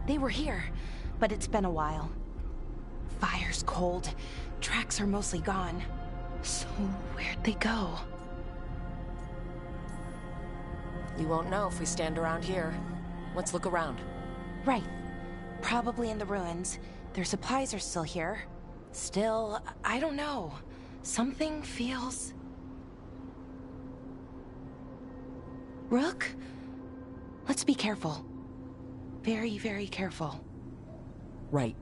They were here, but it's been a while. Fire's cold. Tracks are mostly gone. So where'd they go? You won't know if we stand around here. Let's look around. Right. Probably in the ruins. Their supplies are still here. Still, I don't know. Something feels... Rook? Let's be careful. Very, very careful. Right.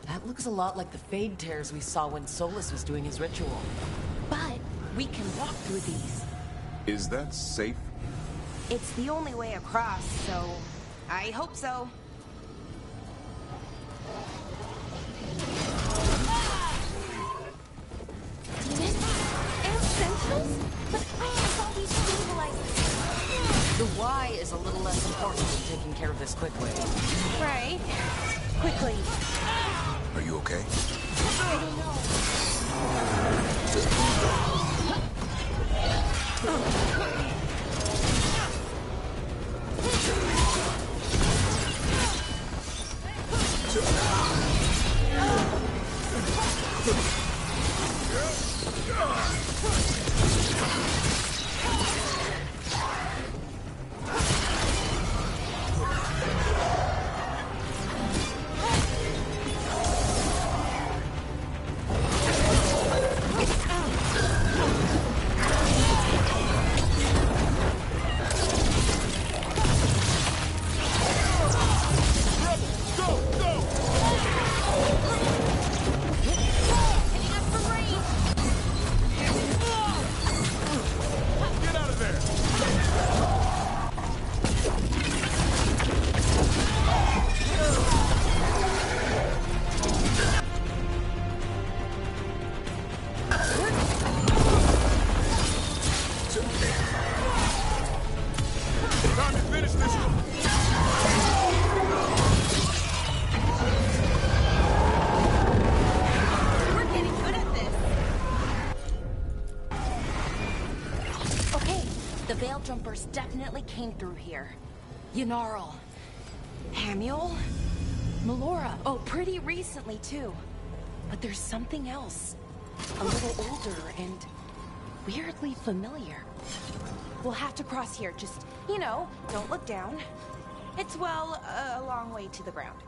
That looks a lot like the Fade Tears we saw when Solus was doing his ritual. But we can walk through these. Is that safe? It's the only way across, so I hope so. And sentinels? But I thought we stabilized. The why is a little less important than taking care of this quickly. Right. Quickly. Are you okay? I don't know. Jumpers definitely came through here. Yanarl. Hamuel? Melora. Oh, pretty recently, too. But there's something else. A little older and weirdly familiar. We'll have to cross here. Just, you know, don't look down. It's, well, a long way to the ground.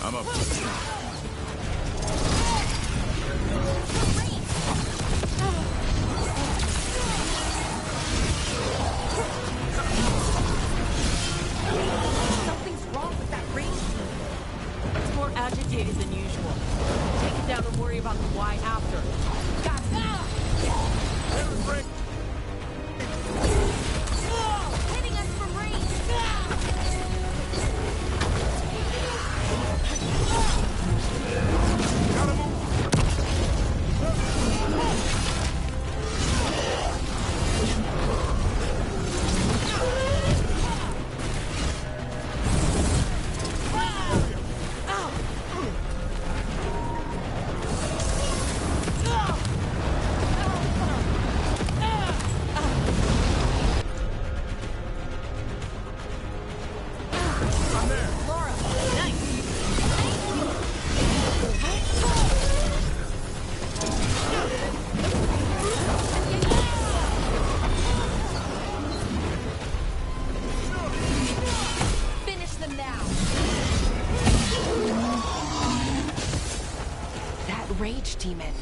I'm up. Something's wrong with that ring. It's more agitated than usual. Take it down and worry about the why after. Got it. Hitting us from range. Gotta move. Laura, nice. Finish them now. That rage demon.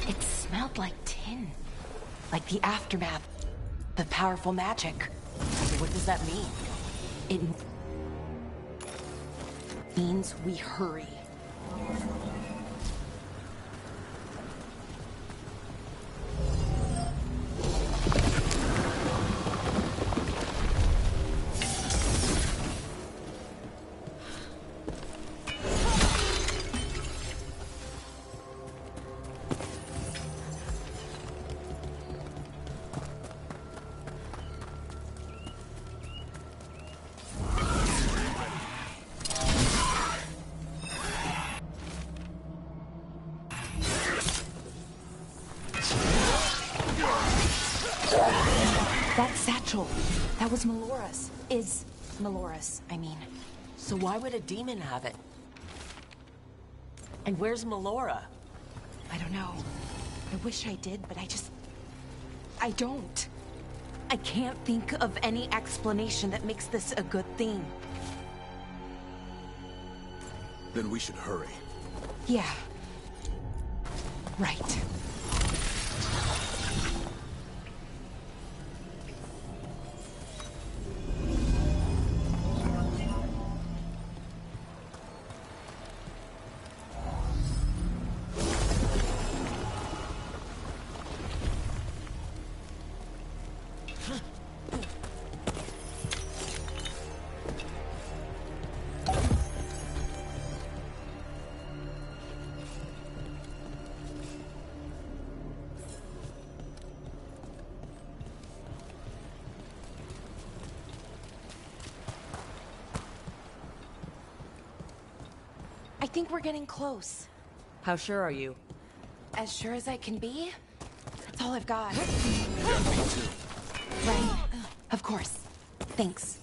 It smelled like tin. Like the aftermath. The powerful magic. What does that mean? It means we hurry. That satchel, that was Melora's. Is Melora's, I mean. So why would a demon have it? And where's Melora? I don't know. I wish I did, but I don't. I can't think of any explanation that makes this a good thing. Then we should hurry. Yeah. Right. I think we're getting close. How sure are you? As sure as I can be. That's all I've got. Yeah, me too. Right. Of course. Thanks.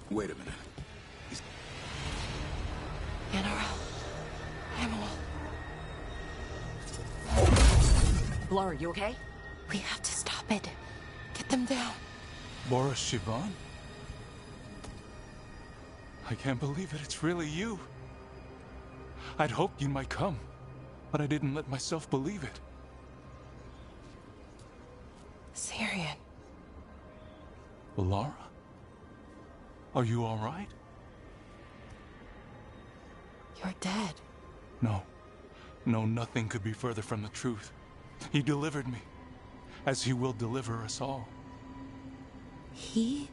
Wait a minute. Laura, you okay? We have to stop it. Get them down. Boris Shivan? I can't believe it. It's really you. I'd hoped you might come, but I didn't let myself believe it. Syrian. Laura? Are you all right? You're dead. No. No, nothing could be further from the truth. He delivered me, as he will deliver us all. He?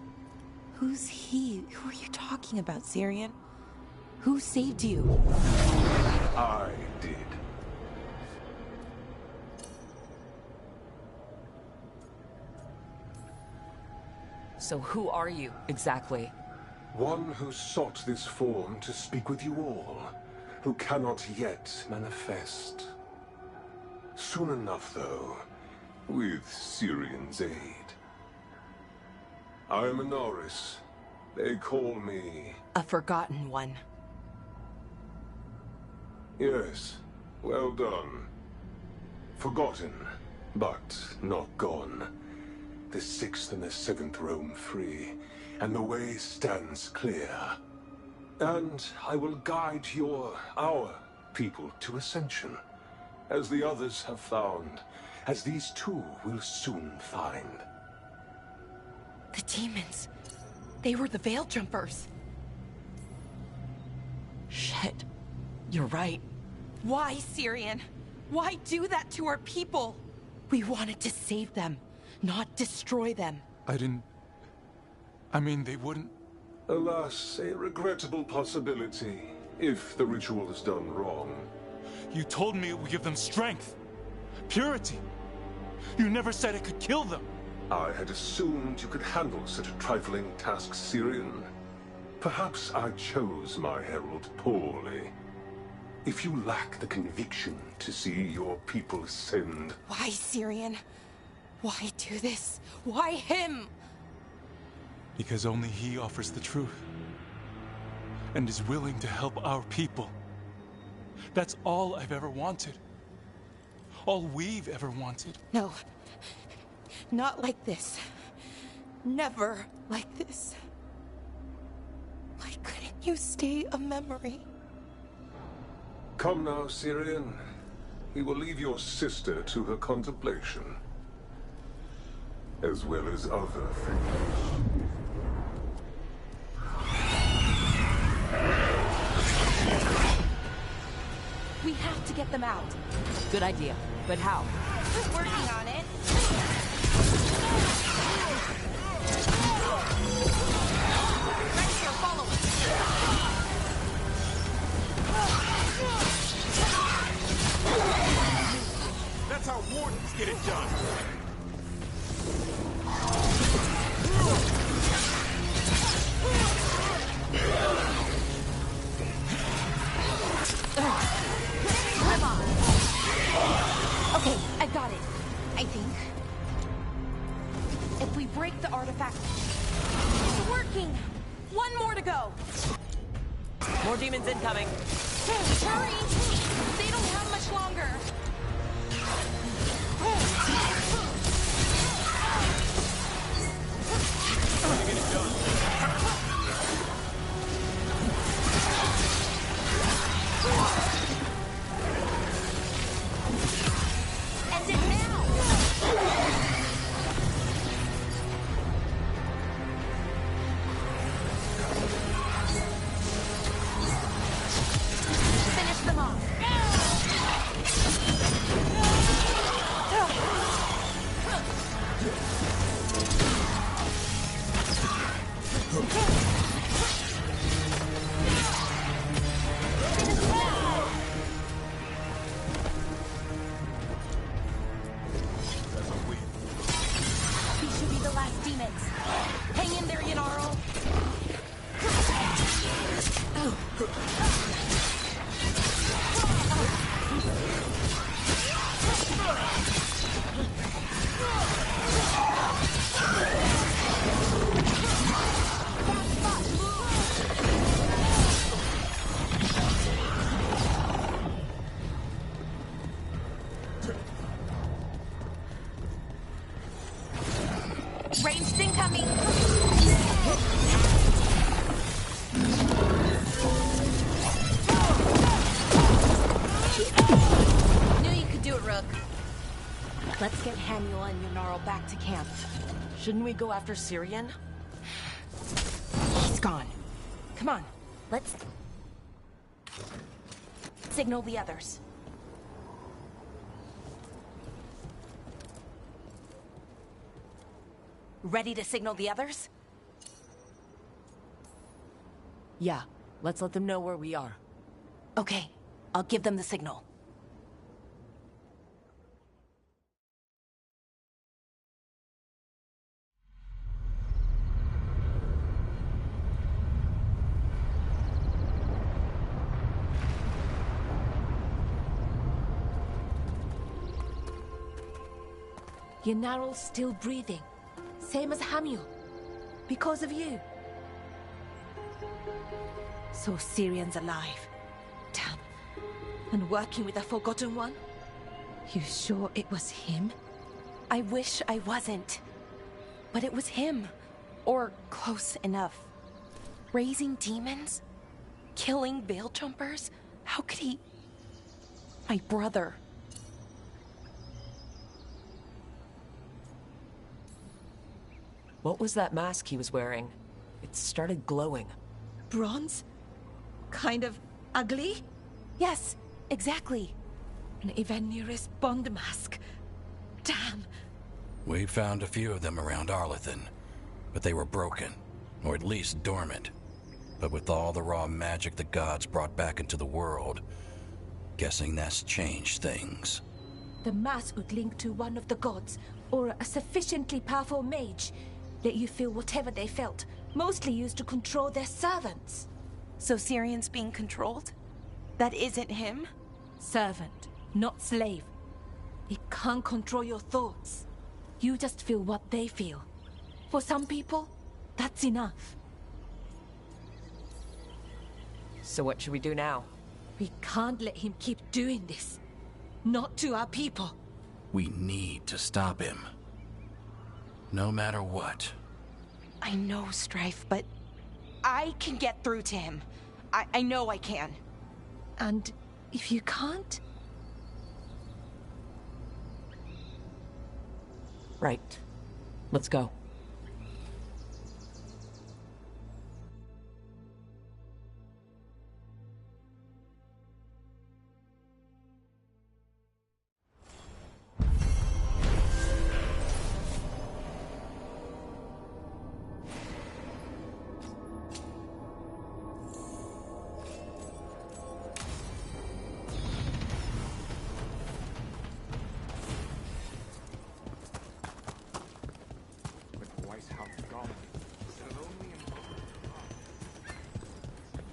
Who's he? Who are you talking about, Syrian? Who saved you? I did. So who are you, exactly? One who sought this form to speak with you all, who cannot yet manifest. Soon enough, though, with Syrian's aid. I am a Norris. They call me... A forgotten one. Yes, well done. Forgotten, but not gone. The 6th and the 7th roam free, and the way stands clear. And I will guide our people to ascension, as the others have found, as these two will soon find. The demons. They were the Veil Jumpers. Shit. You're right. Why, Syrian? Why do that to our people? We wanted to save them, not destroy them. I mean, they wouldn't... Alas, a regrettable possibility, if the ritual is done wrong. You told me it would give them strength, purity. You never said it could kill them. I had assumed you could handle such a trifling task, Syrian. Perhaps I chose my herald poorly. If you lack the conviction to see your people ascend... Why, Syrian? Why do this? Why him? Because only he offers the truth. And is willing to help our people. That's all I've ever wanted. All we've ever wanted. No. Not like this. Never like this. Why couldn't you stay a memory? Come now, Syrian. We will leave your sister to her contemplation. As well as other things. We have to get them out. Good idea. But how? We're working on it. Right here, follow us. That's how wardens get it done. Come on. Okay, I've got it. I think. If we break the artifact... It's working! One more to go! More demons incoming. Hurry! They don't have much longer! End it now! Finish them off. These should be the last demons. Hang in there, Yanaro. Ranged incoming. Knew you could do it, Rook. Let's get Hamuel and Yanaro back to camp. Shouldn't we go after Syrian? He's gone. Come on, let's signal the others. Ready to signal the others? Yeah, let's let them know where we are. Okay, I'll give them the signal. Ynnaral's still breathing. Same as Hamiel. Because of you. So Syrian's alive. Damn. And working with the Forgotten One? You sure it was him? I wish I wasn't. But it was him. Or close enough. Raising demons? Killing veil jumpers? How could he... My brother. What was that mask he was wearing? It started glowing. Bronze? Kind of ugly? Yes, exactly. An Ivanirus Bond mask. Damn. We found a few of them around Arlathan, but they were broken, or at least dormant. But with all the raw magic the gods brought back into the world, guessing that's changed things. The mask would link to one of the gods, or a sufficiently powerful mage. Let you feel whatever they felt, mostly used to control their servants. So Syrian's being controlled? That isn't him? Servant, not slave. It can't control your thoughts. You just feel what they feel. For some people, that's enough. So what should we do now? We can't let him keep doing this. Not to our people. We need to stop him. No matter what. I know, Strife, but I can get through to him. I know I can. And if you can't? Right. Let's go.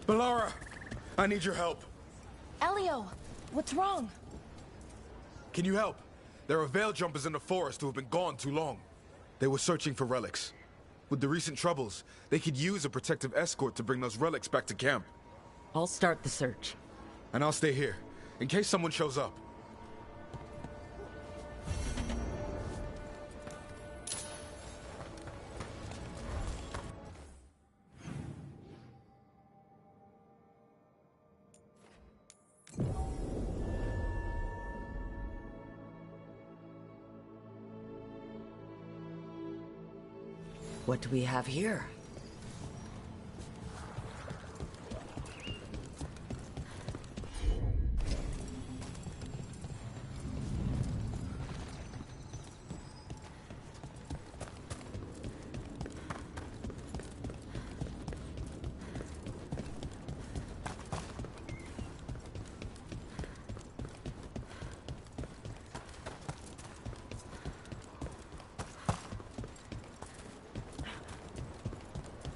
Melara, I need your help. Elio, what's wrong? Can you help? There are veil jumpers in the forest who have been gone too long. They were searching for relics. With the recent troubles, they could use a protective escort to bring those relics back to camp. I'll start the search. And I'll stay here, in case someone shows up. What do we have here?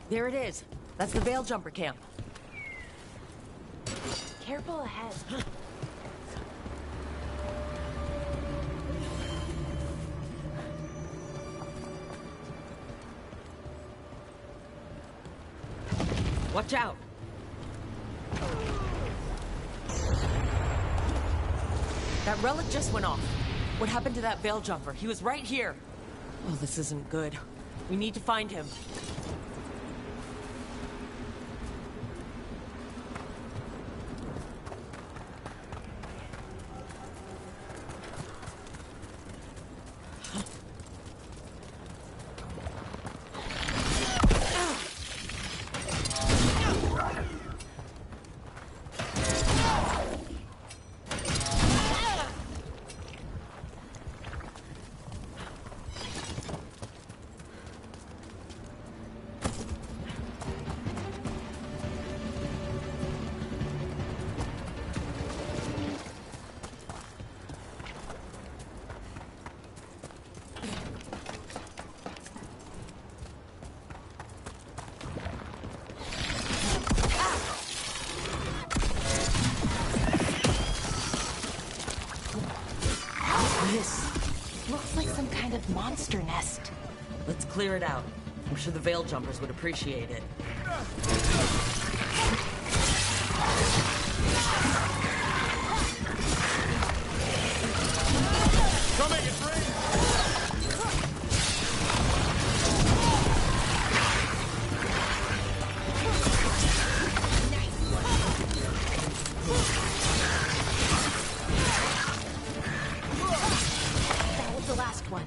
There it is. That's the Veil Jumper camp. Careful ahead. Watch out! That relic just went off. What happened to that Veil Jumper? He was right here. Oh, this isn't good. We need to find him. monster nest. Let's clear it out. I'm sure the Veil Jumpers would appreciate it. Coming, it's raining! That was the last one.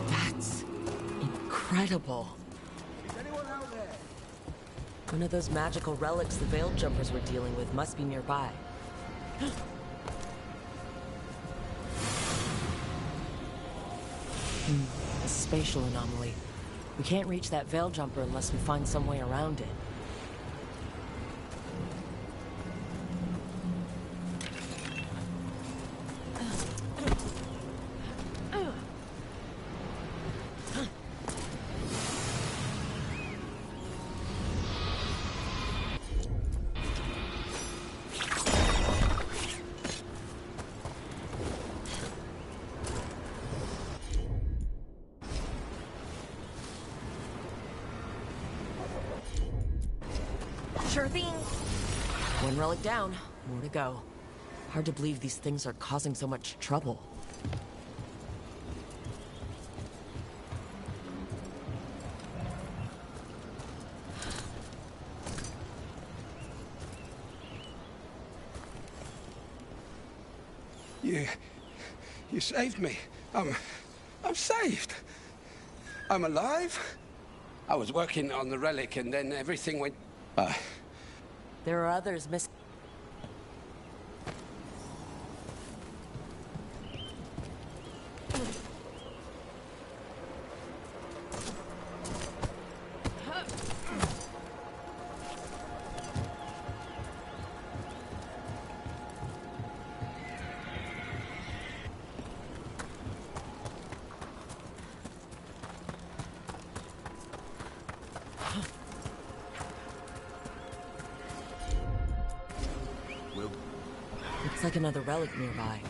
That's incredible. Is anyone out there? One of those magical relics the Veil Jumpers were dealing with must be nearby. A spatial anomaly. We can't reach that Veil Jumper unless we find some way around it. Sure thing. One relic down, more to go. Hard to believe these things are causing so much trouble. You saved me. I'm saved. I'm alive. I was working on the relic and then everything went... There are others missing. Looks like another relic nearby.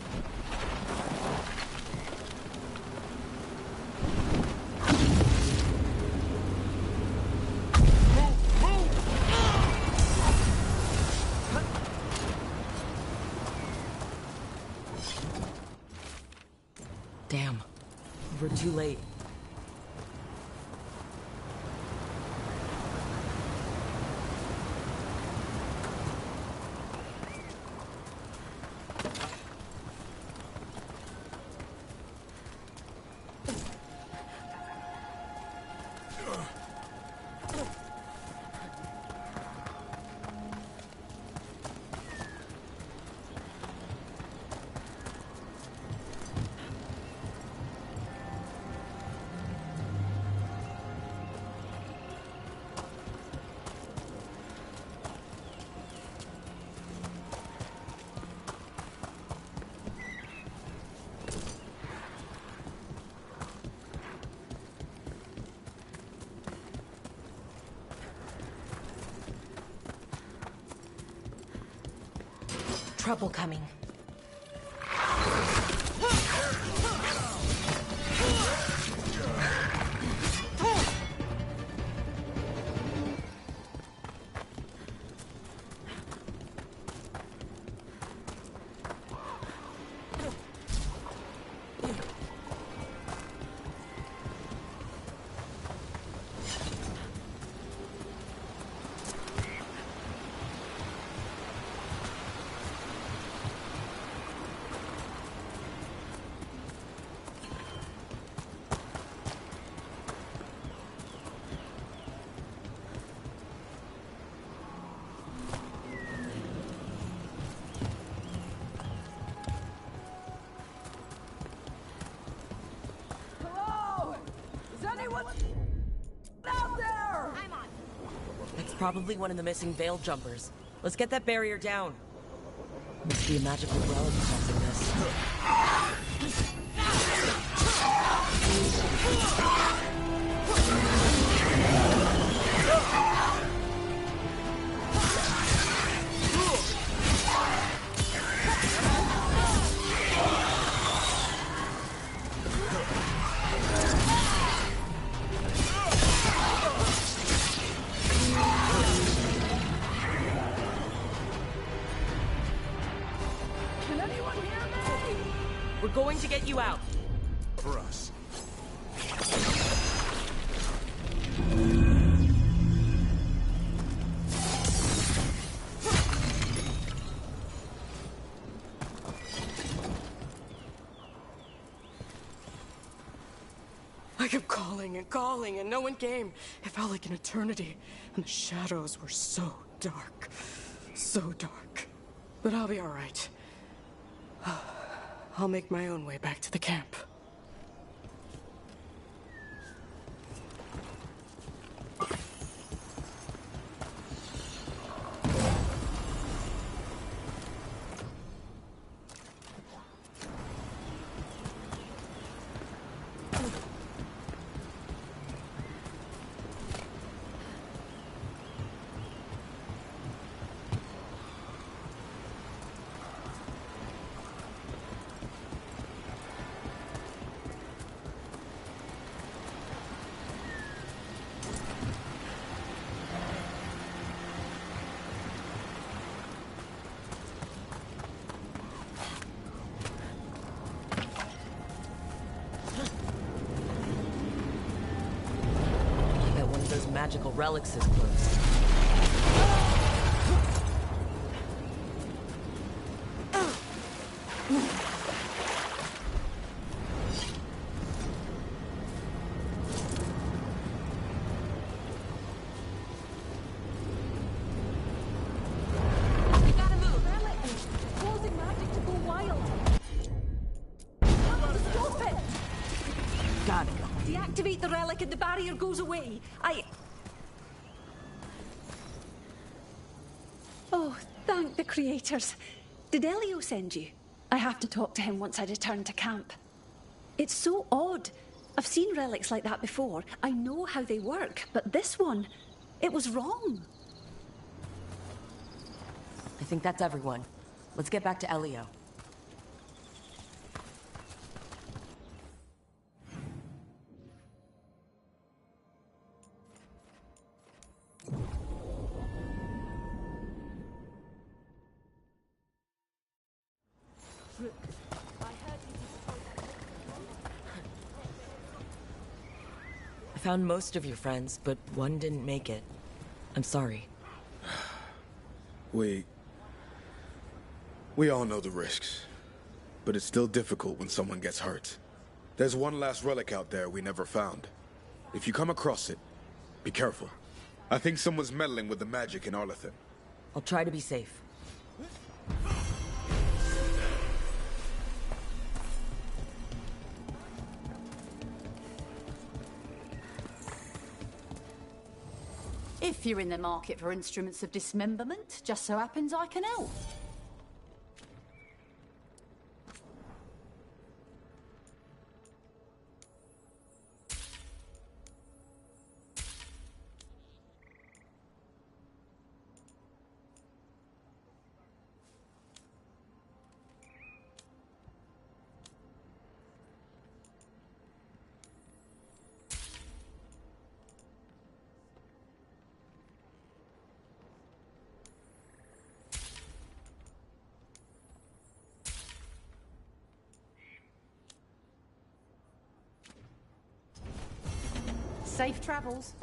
Damn. We're too late. Trouble coming. Probably one of the missing veil jumpers. Let's get that barrier down. Must be a magical relic causing this. We're going to get you out. For us. I kept calling, and no one came. It felt like an eternity, and the shadows were so dark. So dark. But I'll be all right. I'll make my own way back to the camp. Magical relics is close. We gotta move. Relic! Causing magic to go wild. Stop it! Got it. Deactivate the relic and the barrier goes away. Oh, thank the creators. Did Elio send you? I have to talk to him once I return to camp. It's so odd. I've seen relics like that before. I know how they work, but this one, it was wrong. I think that's everyone. Let's get back to Elio. I found most of your friends, but one didn't make it. I'm sorry. We all know the risks, but it's still difficult when someone gets hurt. There's one last relic out there we never found. If you come across it, be careful. I think someone's meddling with the magic in Arlithin. I'll try to be safe. If you're in the market for instruments of dismemberment, just so happens I can help. Safe travels.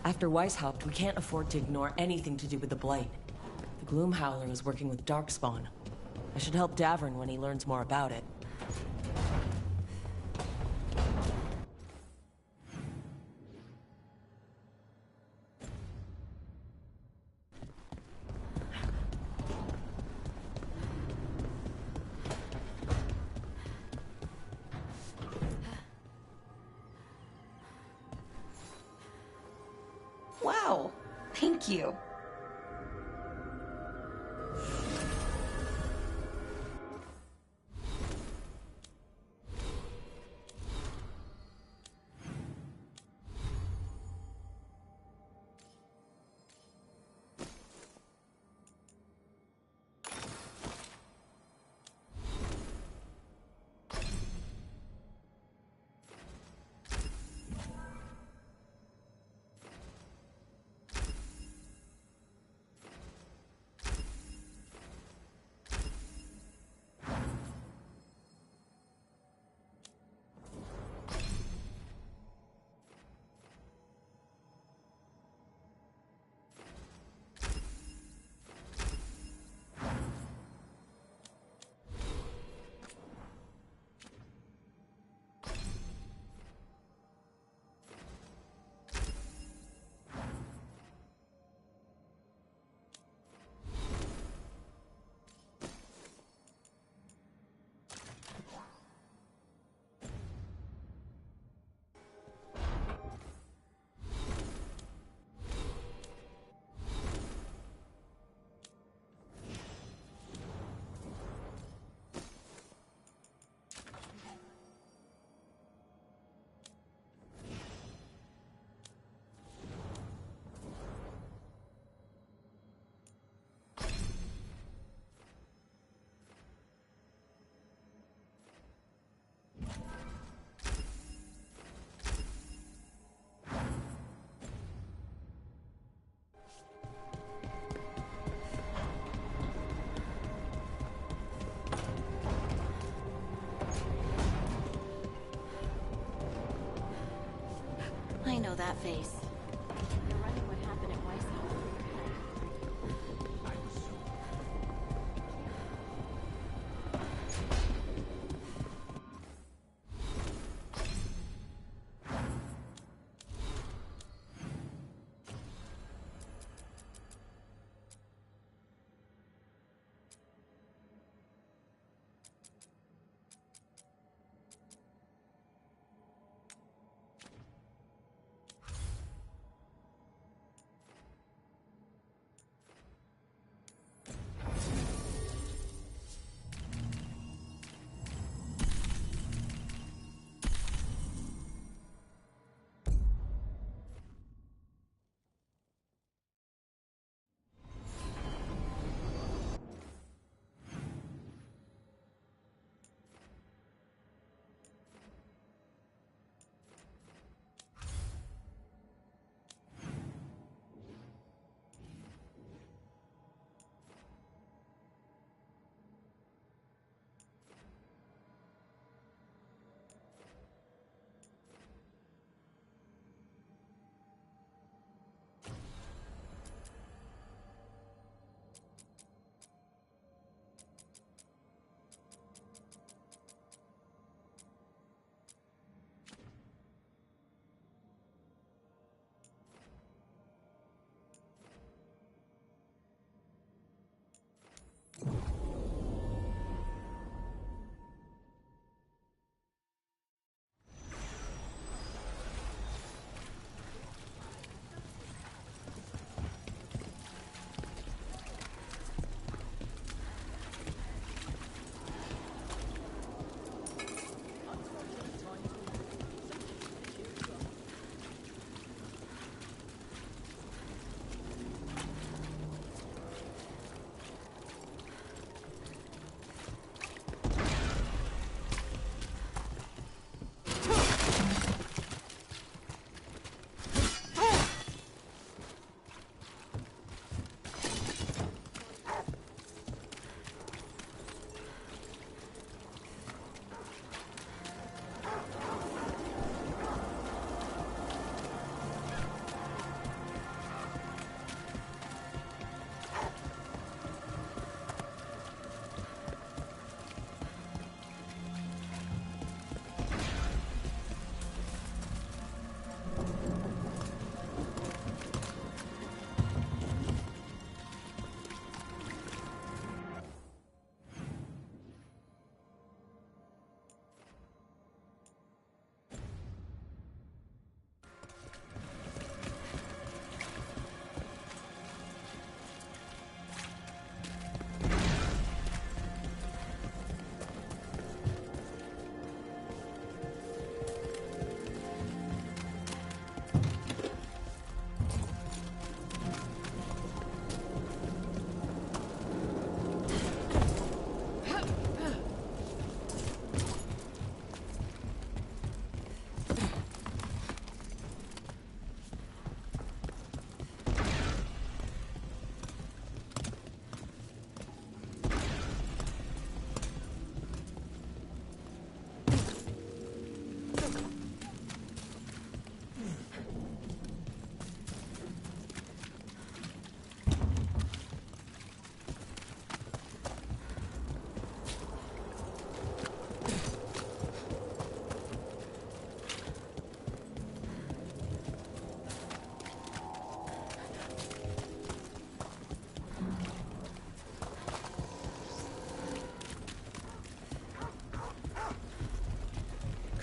After Weishaupt, we can't afford to ignore anything to do with the Blight. The Gloom Howler is working with Darkspawn. I should help Davern when he learns more about it. Wow, thank you. I know that face. You're running what happened at Weishaupt.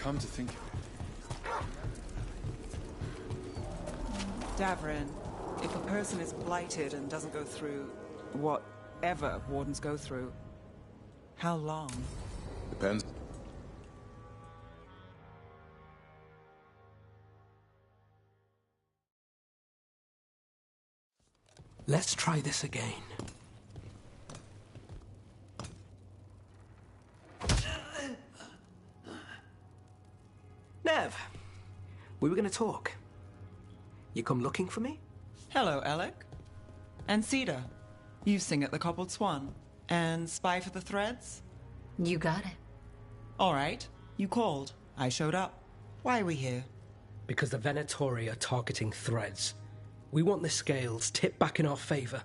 Come to think of it. Davrin, if a person is blighted and doesn't go through whatever wardens go through, how long? Depends. Let's try this again. Nev, we were going to talk. You come looking for me? Hello, Alec. And Cedar, you sing at the Cobbled Swan. And spy for the Threads? You got it. All right, you called. I showed up. Why are we here? Because the Venatori are targeting Threads. We want the scales tipped back in our favor.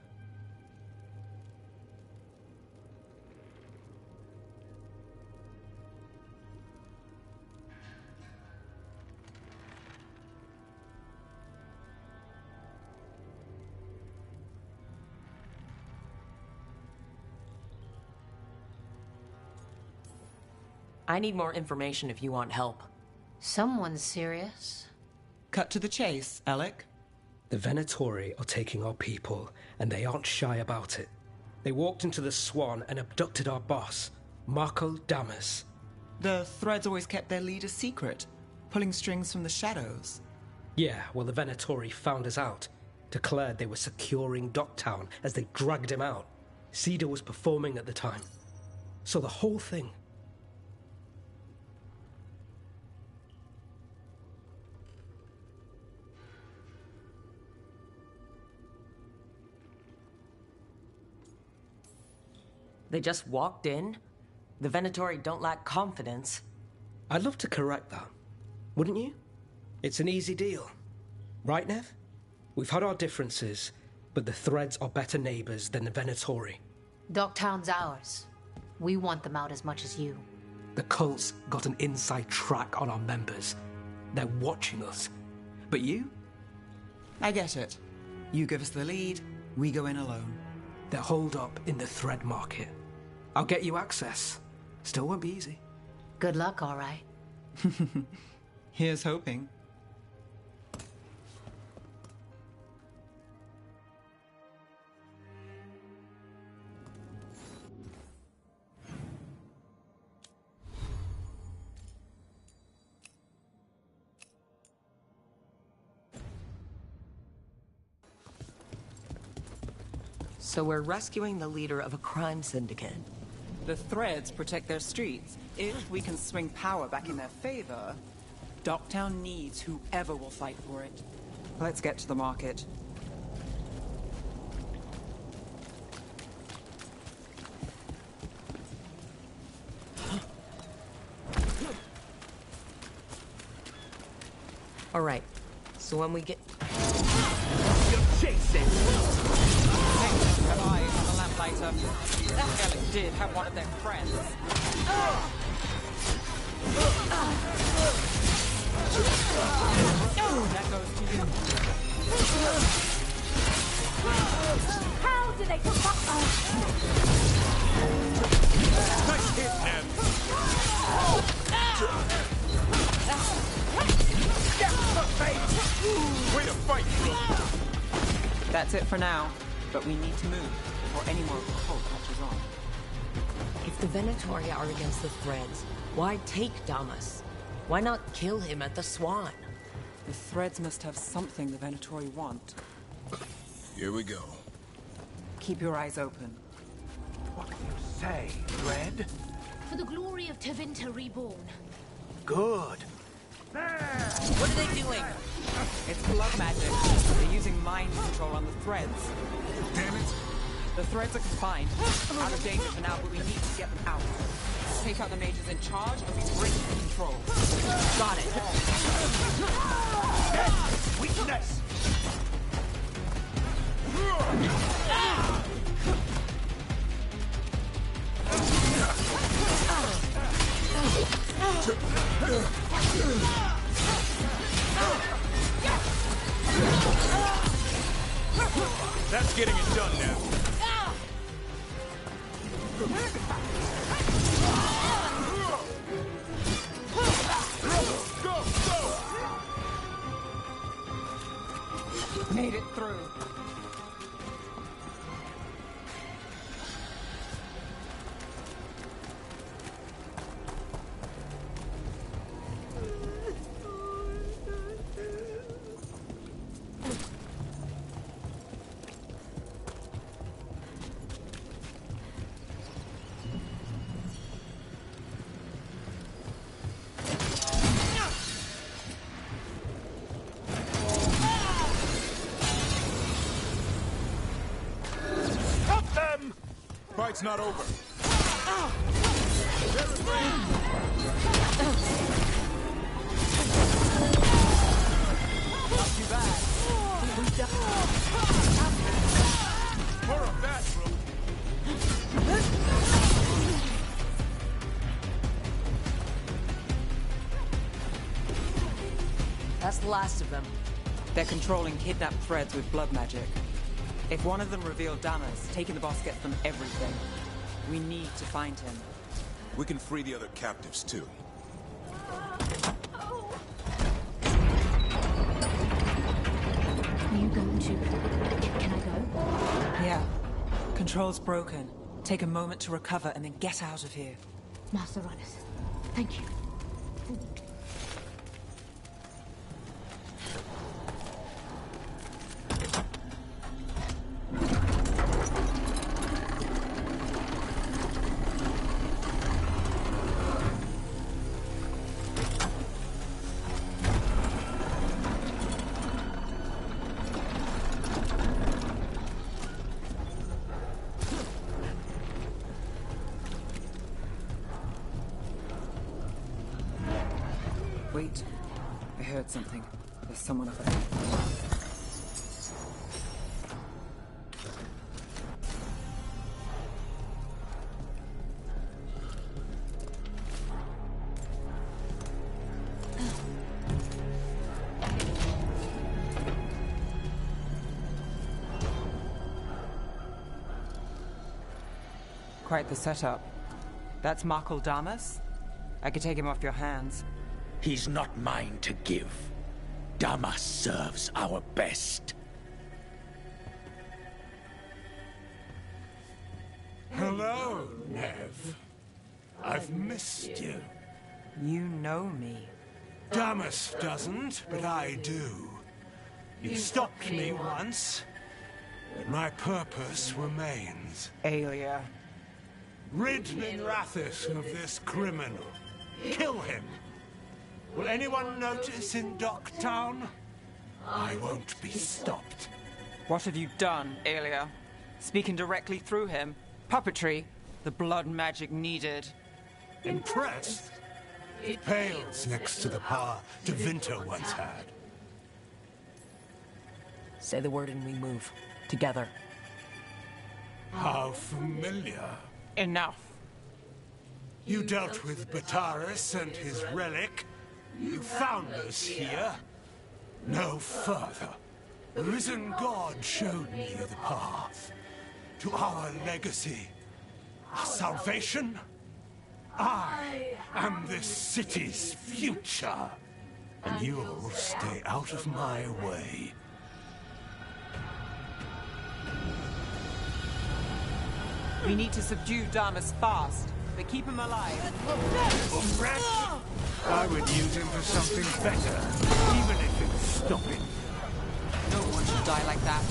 I need more information if you want help. Someone's serious. Cut to the chase, Alec. The Venatori are taking our people, and they aren't shy about it. They walked into the Swan and abducted our boss, Marco Damas. The Threads always kept their leader secret, pulling strings from the shadows. Yeah, well, the Venatori found us out, declared they were securing Docktown as they dragged him out. Cedar was performing at the time. So the whole thing... They just walked in? The Venatori don't lack confidence. I'd love to correct that, wouldn't you? It's an easy deal. Right, Nev? We've had our differences, but the Threads are better neighbors than the Venatori. Docktown's ours. We want them out as much as you. The cult's got an inside track on our members. They're watching us. But you? I get it. You give us the lead, we go in alone. They're holed up in the Thread Market. I'll get you access. Still won't be easy. Good luck, all right. Here's hoping. So we're rescuing the leader of a crime syndicate. The Threads protect their streets. If we can swing power back in their favor, Docktown needs whoever will fight for it. Let's get to the market. All right, so when we get... You're chasing! Have eyes on the lamplighter. Alec did have one of their friends. That goes to you. How do they put that? Nice hit, man! Way to fight, bro! That's it for now, but we need to move before any more cult catches on. If the Venatori are against the Threads, why take Damas? Why not kill him at the Swan? The Threads must have something the Venatori want. Here we go. Keep your eyes open. What can you say, Thread? For the glory of Tevinter Reborn. Good. What are they doing? It's blood magic. They're using mind control on the Threads. Damn it! The Threads are confined. Out of danger for now, but we need to get them out. Take out the mages in charge and we bring control. Got it. Weakness! That's getting it done now. Made it through. Fight's not over. Not too bad. More of that, bro. That's the last of them. They're controlling kidnapped threads with blood magic. If one of them revealed Damas, taking the boss gets them everything. We need to find him. We can free the other captives, too. Are you going to... Can I go? Yeah. Control's broken. Take a moment to recover and then get out of here. Master Runners, thank you. Wait. I heard something. There's someone up ahead. Quite the setup. That's Markle Damas? I could take him off your hands. He's not mine to give. Damas serves our best. Hello, Nev. I've missed you. You know me. Damas doesn't, but I do. You stopped me once, but my purpose remains. Aelia. Rid Minrathis of this criminal. Kill him. Will anyone notice in Docktown? I won't be stopped. What have you done, Aelia? Speaking directly through him? Puppetry? The blood magic needed? Impressed? It pales next to the power Devinter once had. Say the word and we move. Together. How familiar. Enough. You dealt with Bataris and his relic. You found us here. No further. The risen God showed me the path to our legacy, our salvation. I am this city's future, and you'll stay out of my way. We need to subdue Damas fast, but keep him alive. I would use him for something better, even if it's stopping. No one should die like that.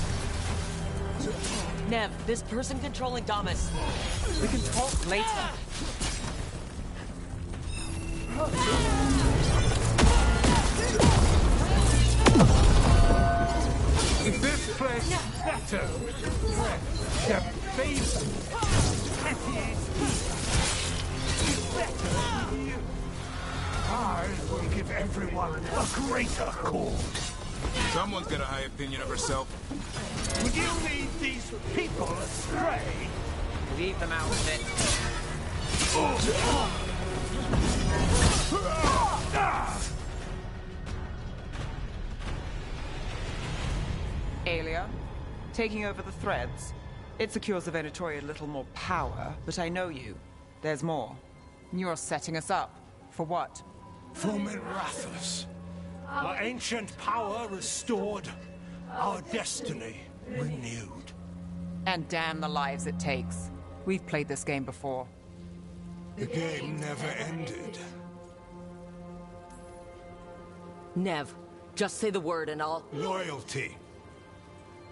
Nev, this person controlling Damas. We can talk later. Is this place better with the threat? The face better than you. I will give everyone a greater cause. Someone's got a high opinion of herself. Would you lead these people astray? Leave them out of it. Aelia, taking over the threads. It secures the Venatori a little more power, but I know you. There's more. You're setting us up. For what? For Minrathis. Our ancient power restored. our destiny renewed. And damn the lives it takes. We've played this game before. The game never ended. Nev, just say the word and I'll... Loyalty.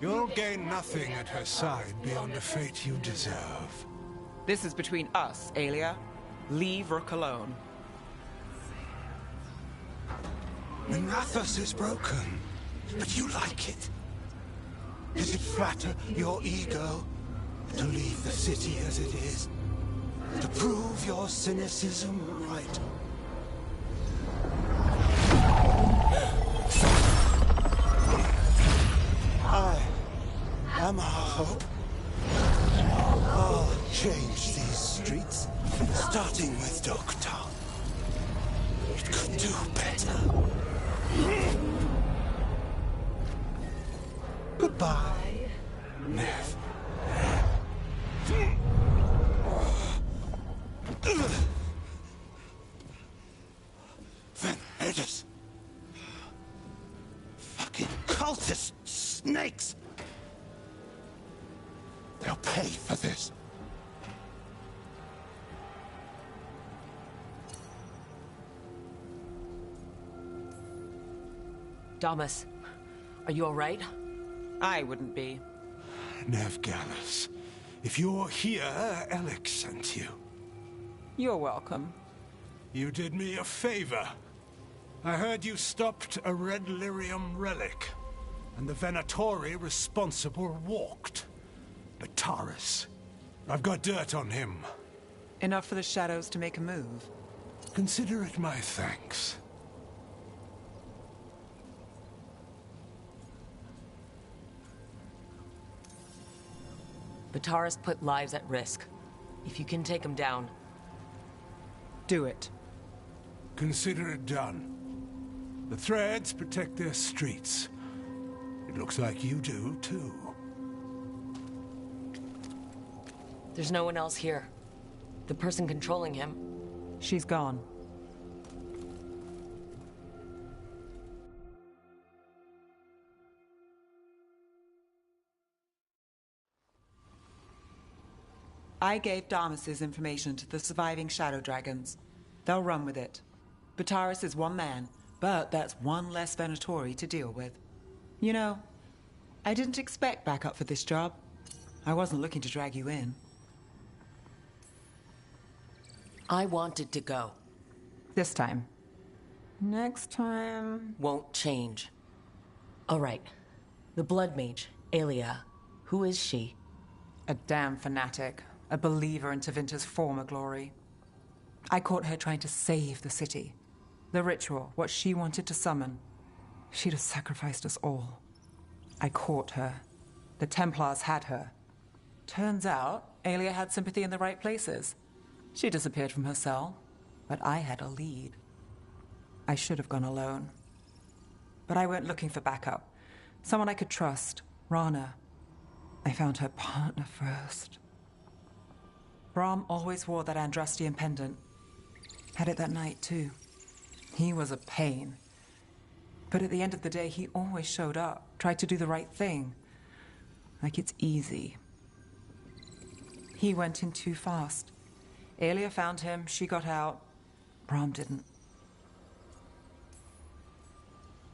You'll gain nothing at her side beyond the fate you deserve. This is between us, Aelia. Leave Rook alone. Mirathos is broken, but you like it. Does it flatter your ego to leave the city as it is? To prove your cynicism right? I am our hope. I'll change these streets, starting with Dogtown. It could do better. Goodbye, Nev. Vendors. Fucking cultist snakes. They'll pay for this. Damas, are you all right? I wouldn't be. Nev Gallus, if you're here, Alec sent you. You're welcome. You did me a favor. I heard you stopped a red lyrium relic, and the Venatori responsible walked. But Taurus, I've got dirt on him. Enough for the shadows to make a move. Consider it my thanks. Bataris put lives at risk. If you can take him down... Do it. Consider it done. The Threads protect their streets. It looks like you do, too. There's no one else here. The person controlling him... She's gone. I gave Damas's information to the surviving Shadow Dragons. They'll run with it. Bataris is one man, but that's one less Venatori to deal with. You know, I didn't expect backup for this job. I wasn't looking to drag you in. I wanted to go. This time. Next time... Won't change. All right. The Blood Mage, Aelia. Who is she? A damn fanatic. A believer in Tevinter's former glory. I caught her trying to save the city. The ritual, what she wanted to summon. She'd have sacrificed us all. I caught her. The Templars had her. Turns out, Aelia had sympathy in the right places. She disappeared from her cell, but I had a lead. I should have gone alone. But I went looking for backup. Someone I could trust, Rana. I found her partner first. Brahm always wore that Andrastian pendant. Had it that night, too. He was a pain. But at the end of the day, he always showed up, tried to do the right thing. Like it's easy. He went in too fast. Aelia found him, she got out. Brahm didn't.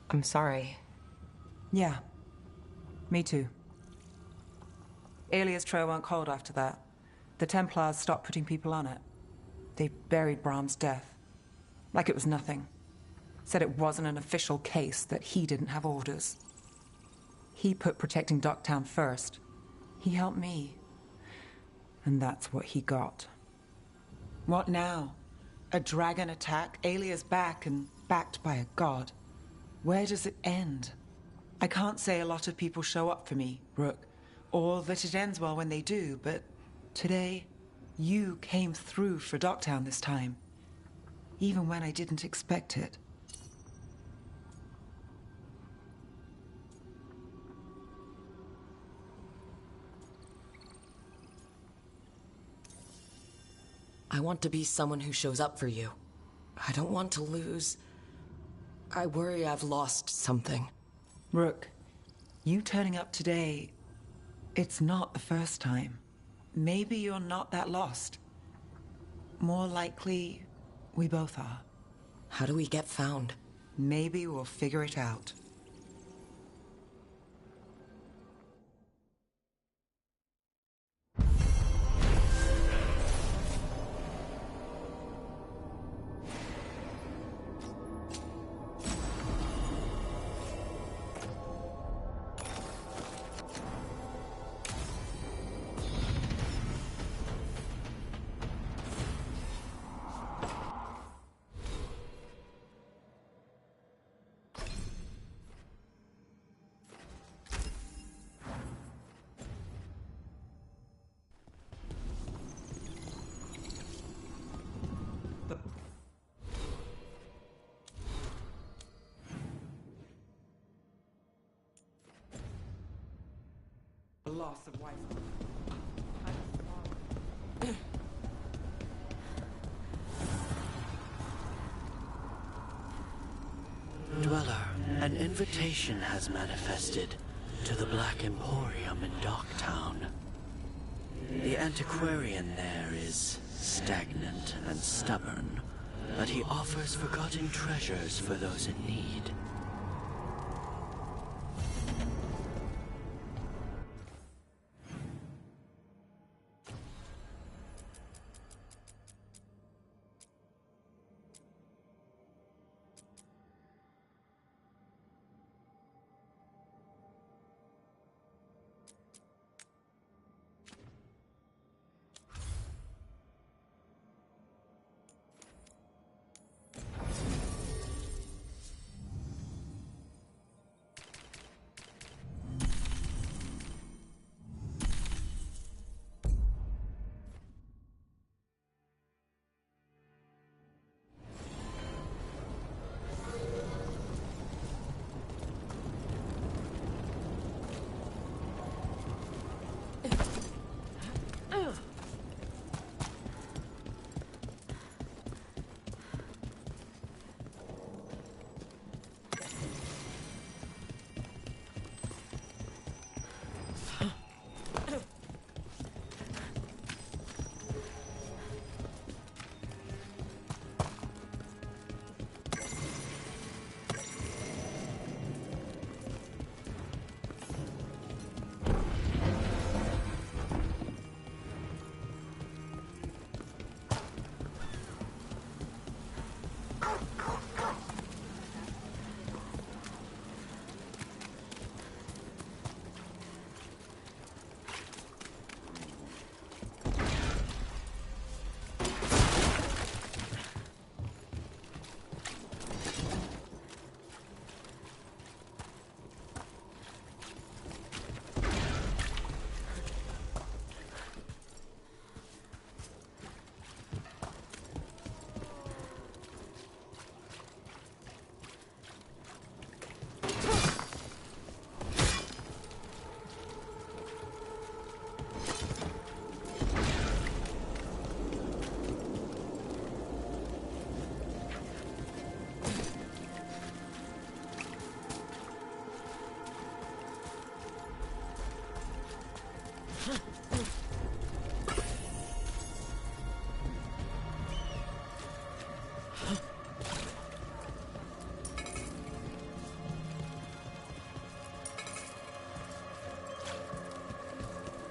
I'm sorry. Yeah. Me too. Aelia's trail went cold after that. The Templars stopped putting people on it. They buried Brahm's death. Like it was nothing. Said it wasn't an official case, that he didn't have orders. He put protecting Dogtown first. He helped me. And that's what he got. What now? A dragon attack, Aelia's back, and backed by a god. Where does it end? I can't say a lot of people show up for me, Rook, or that it ends well when they do, but today, you came through for Dogtown this time. Even when I didn't expect it. I want to be someone who shows up for you. I don't want to lose. I worry I've lost something. Rook, You turning up today, it's not the first time. Maybe you're not that lost. More likely, we both are. How do we get found? Maybe we'll figure it out. Loss of wife. Dweller, an invitation has manifested to the Black Emporium in Docktown. The antiquarian there is stagnant and stubborn, but he offers forgotten treasures for those in need.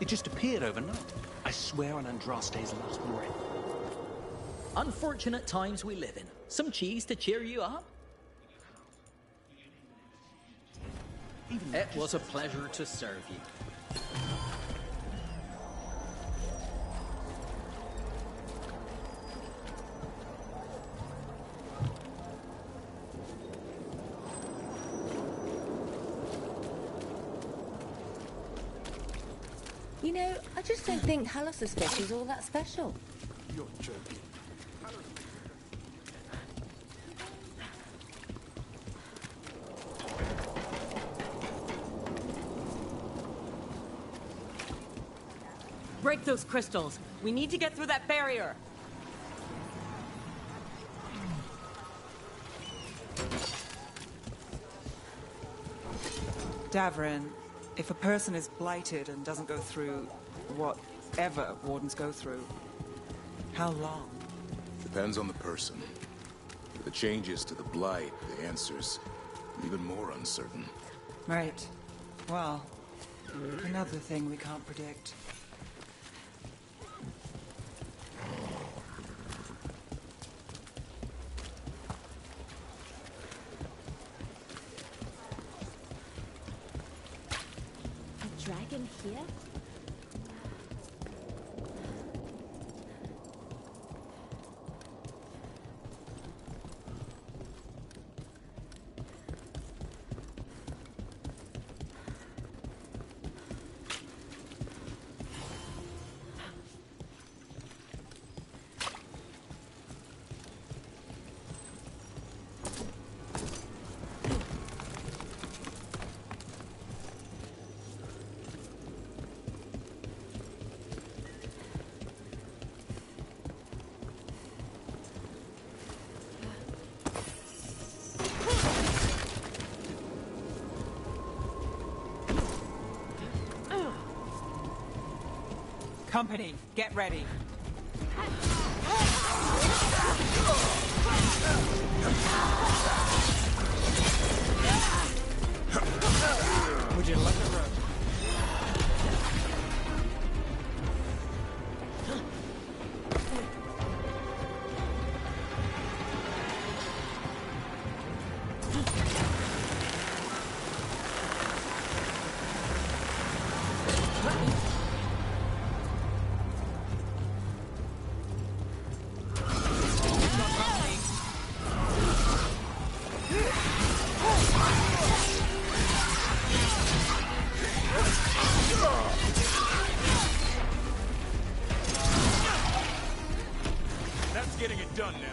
It just appeared overnight. I swear on Andraste's last breath. Unfortunate times we live in. Some cheese to cheer you up? It was a pleasure to serve you. You know, I just don't think Halos' fish is all that special. You're joking. Break those crystals. We need to get through that barrier. Davrin, if a person is blighted and doesn't go through whatever wardens go through, how long? Depends on the person. With the changes to the blight, the answer's even more uncertain. Right. Well, another thing we can't predict. A dragon here? Company, get ready. Would you like a rope? That's getting it done now.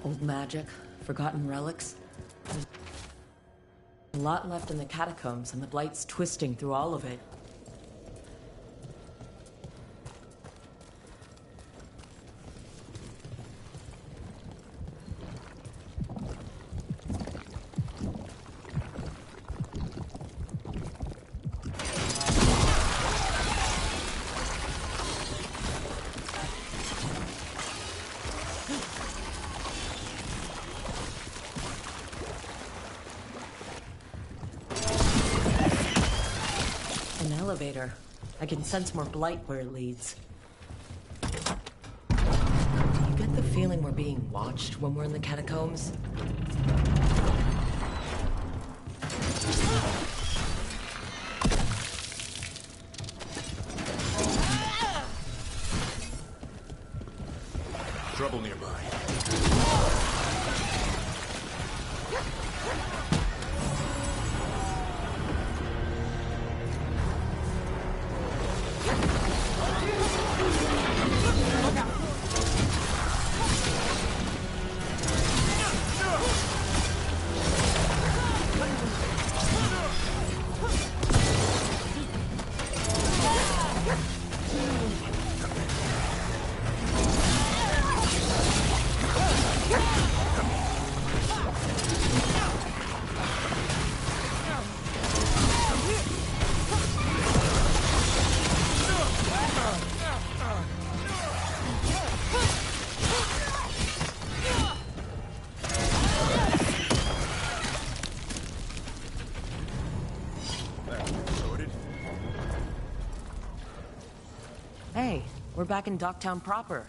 Old magic, forgotten relics. There's a lot left in the catacombs, and the Blight's twisting through all of it. elevator. I can sense more blight where it leads. Do you get the feeling we're being watched when we're in the catacombs? Trouble nearby. Hey, we're back in Docktown proper.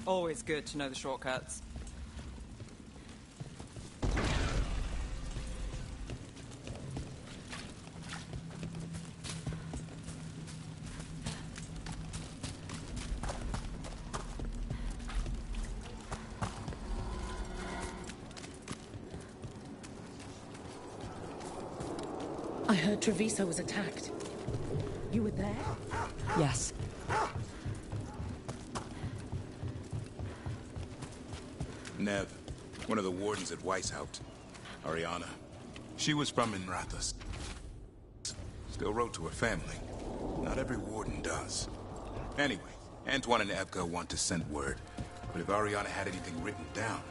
Always good to know the shortcuts. I heard Treviso was attacked. You were there? Yes. Nev, one of the wardens at Weishaupt. Ariana. She was from Inrathus. Still wrote to her family. Not every warden does. Anyway, Antoine and Evka want to send word. But if Ariana had anything written down...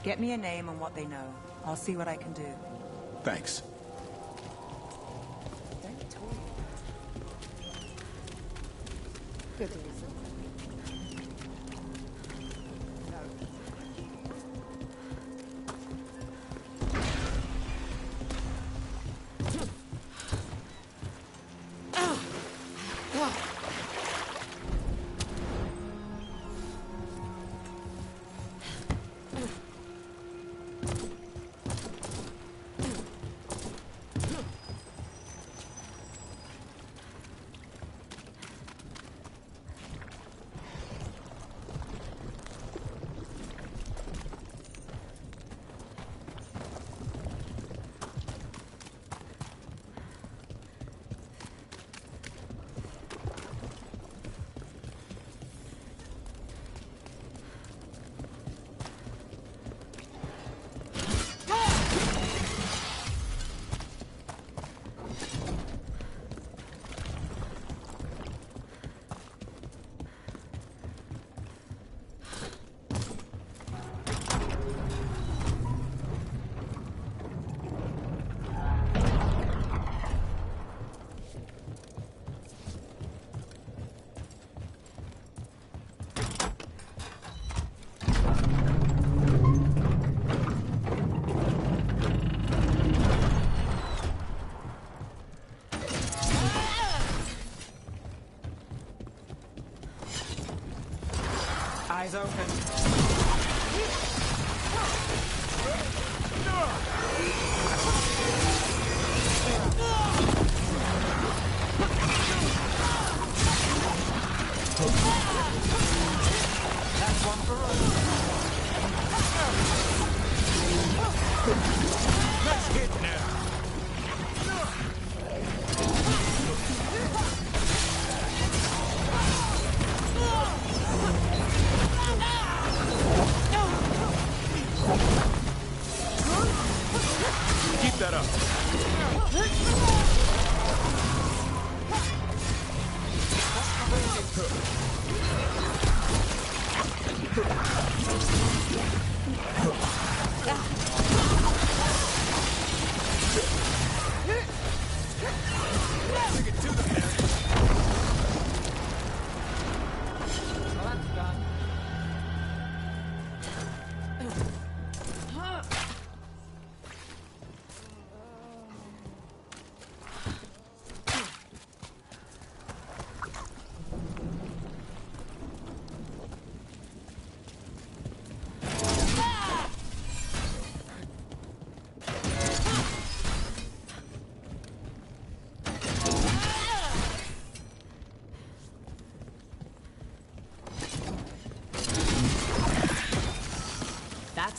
Get me a name and what they know. I'll see what I can do. Thanks. Good. Eyes open. That's one for us. Nice hit now. Keep that up.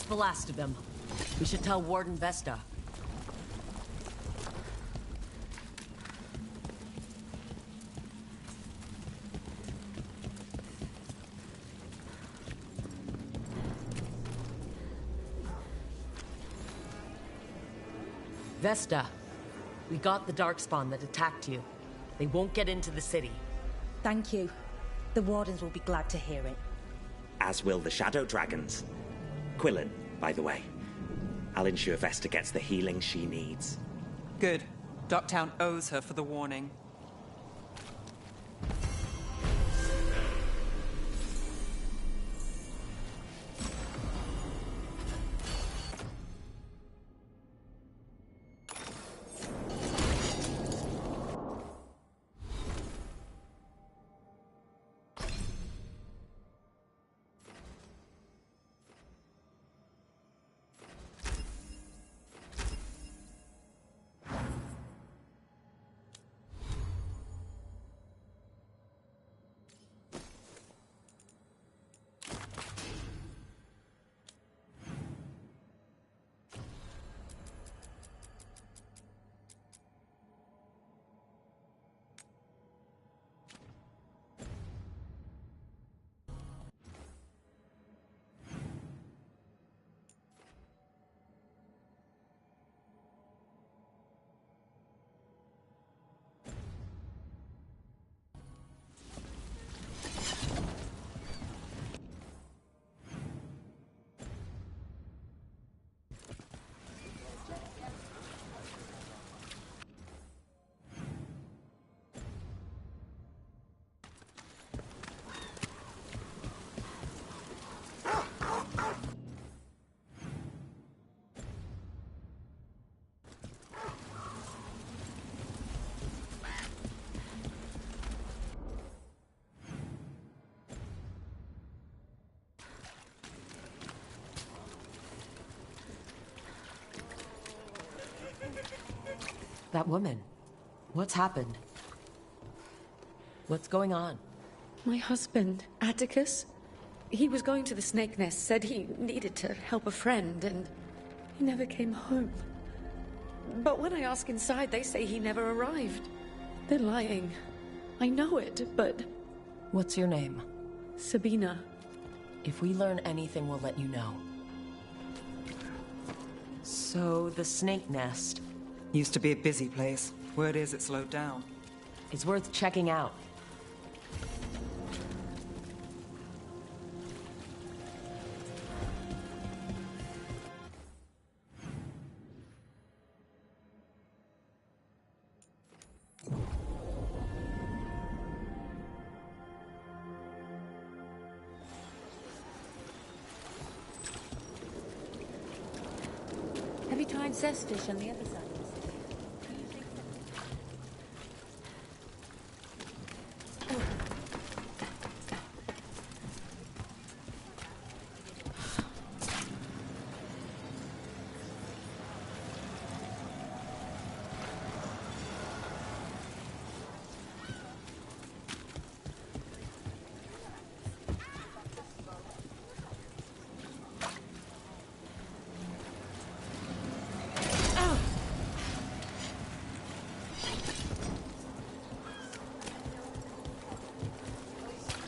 That's the last of them. We should tell Warden Vesta. Vesta, we got the Darkspawn that attacked you. They won't get into the city. Thank you. The Wardens will be glad to hear it. As will the Shadow Dragons. Quillen, by the way. I'll ensure Vesta gets the healing she needs. Good. Docktown owes her for the warning. That woman. What's happened? What's going on? My husband, Atticus, he was going to the Snake Nest, said he needed to help a friend, and he never came home. But when I ask inside, they say he never arrived. They're lying. I know it, but... What's your name? Sabina. If we learn anything, we'll let you know. So, the Snake Nest. Used to be a busy place. Word is it slowed down. It's worth checking out. Have you tried zestfish on the other side?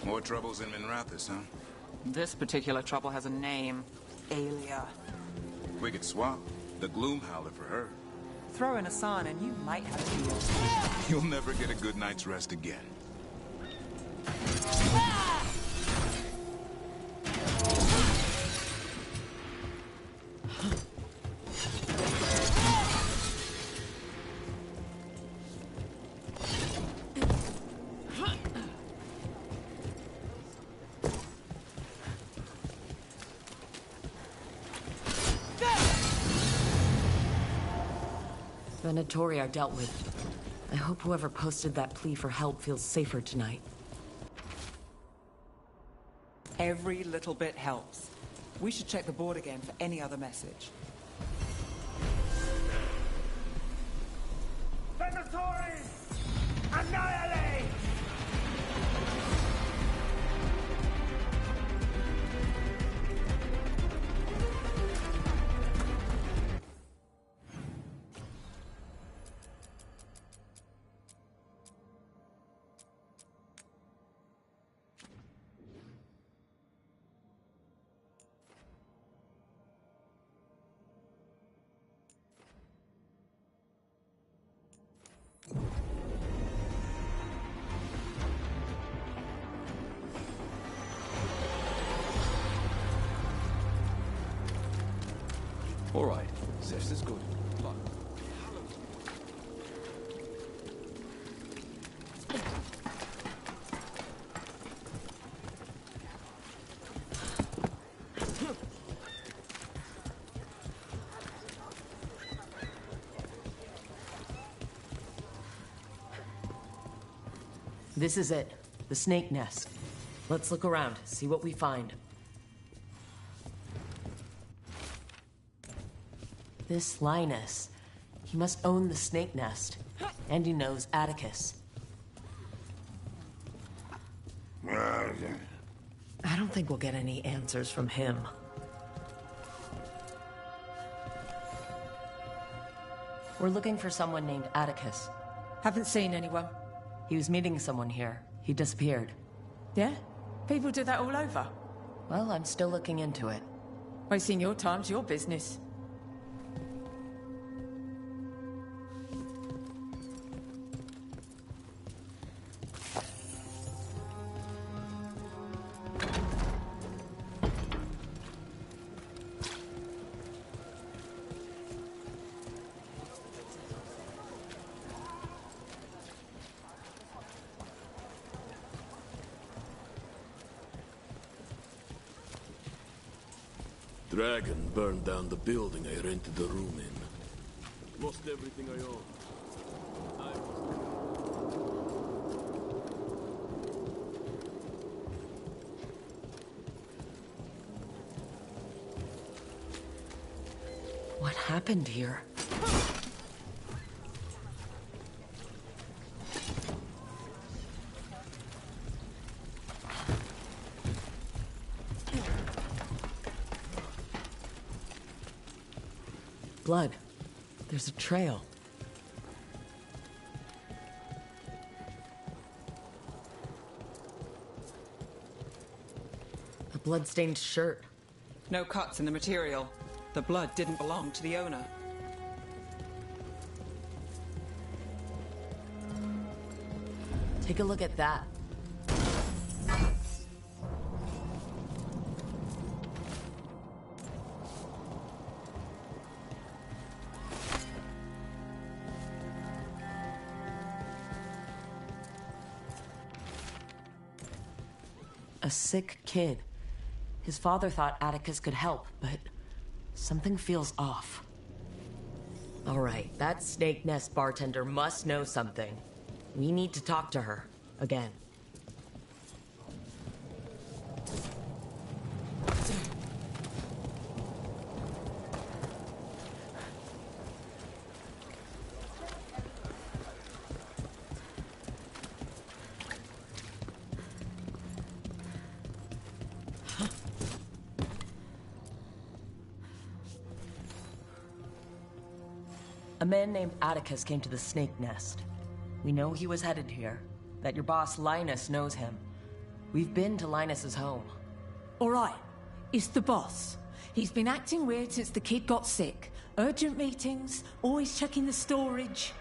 More troubles in Minrathous, huh? This particular trouble has a name. Aelia. We could swap. The Gloom Howler for her. Throw in a son and you might have a deal. You'll never get a good night's rest again. Venatori are dealt with. I hope whoever posted that plea for help feels safer tonight. Every little bit helps. We should check the board again for any other message. Venatori! Annihilate! All right. This is good. This is it. The snake nest. Let's look around, see what we find. This Linus. He must own the snake nest. And he knows Atticus. I don't think we'll get any answers from him. We're looking for someone named Atticus. Haven't seen anyone. He was meeting someone here. He disappeared. Yeah? People do that all over. Well, I'm still looking into it. Wasting your time's your business. Dragon burned down the building I rented the room in. Lost everything I owned. What happened here? Blood. There's a trail. A blood-stained shirt. No cuts in the material. The blood didn't belong to the owner. Take a look at that. A sick kid. His father thought Atticus could help, but something feels off. All right, that snake nest bartender must know something. We need to talk to her. Again. A man named Atticus came to the snake nest. We know he was headed here, that your boss Linus knows him. We've been to Linus's home. All right, it's the boss. He's been acting weird since the kid got sick. Urgent meetings, always checking the storage.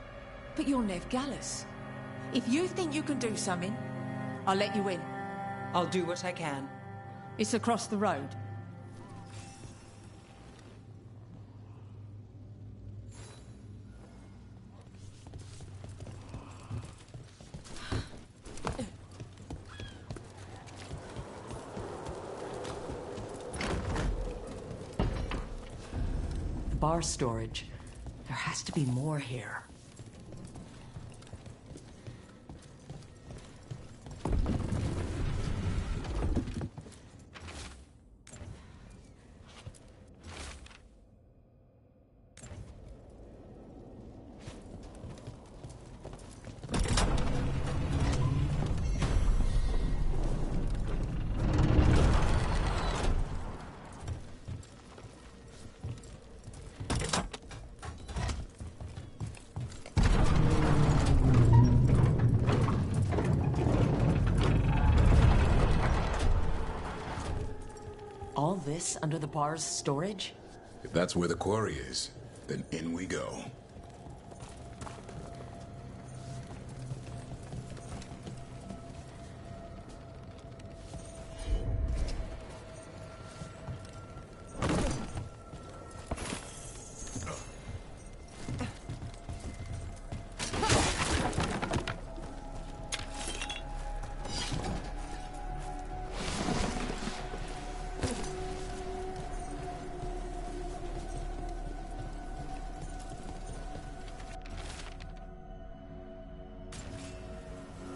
But you're Nev Gallus. If you think you can do something, I'll let you in. I'll do what I can. It's across the road. Bar storage. There has to be more here. All this under the bar's storage? If that's where the quarry is, then in we go.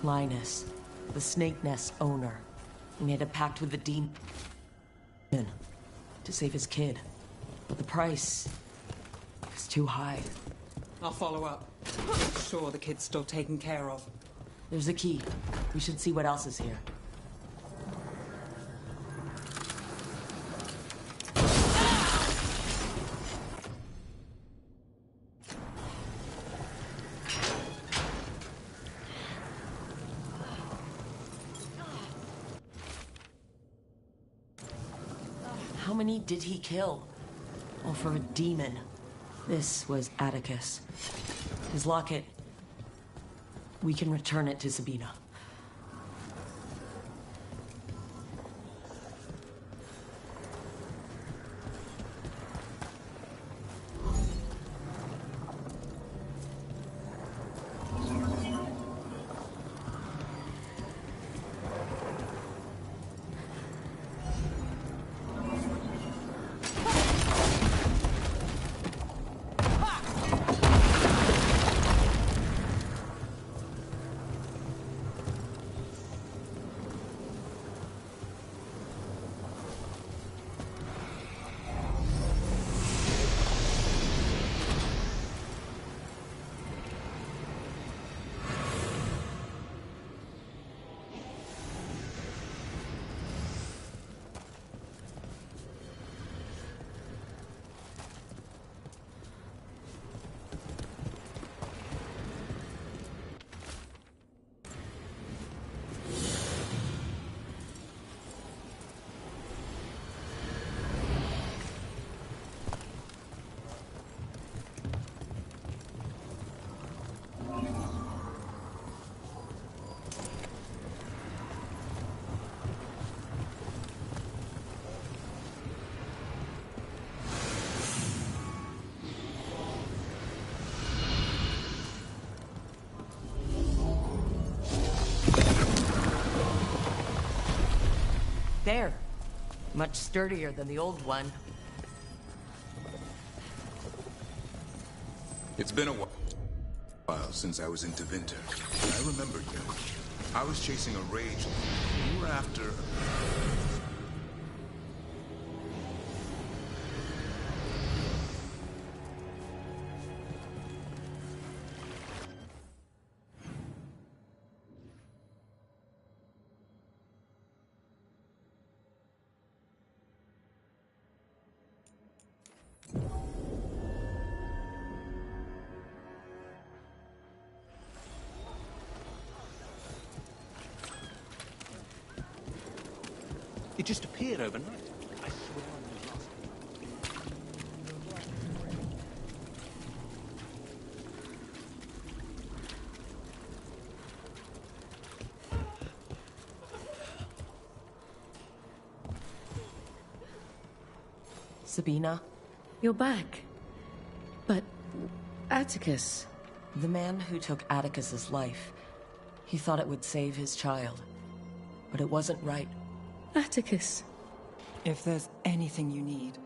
Linus, the Snake Nest owner, made a pact with the demon to save his kid. But the price is too high. I'll follow up. Make sure the kid's still taken care of. There's a key. We should see what else is here. How many did he kill? All for a demon. This was Atticus. His locket. We can return it to Sabina. There. Much sturdier than the old one. It's been a while since I was in Tevinter. I remember you. I was chasing a rage. You were after... It just appeared overnight. I swear on those last... Sabina? You're back. But... Atticus... The man who took Atticus's life. He thought it would save his child. But it wasn't right. Atticus. If there's anything you need,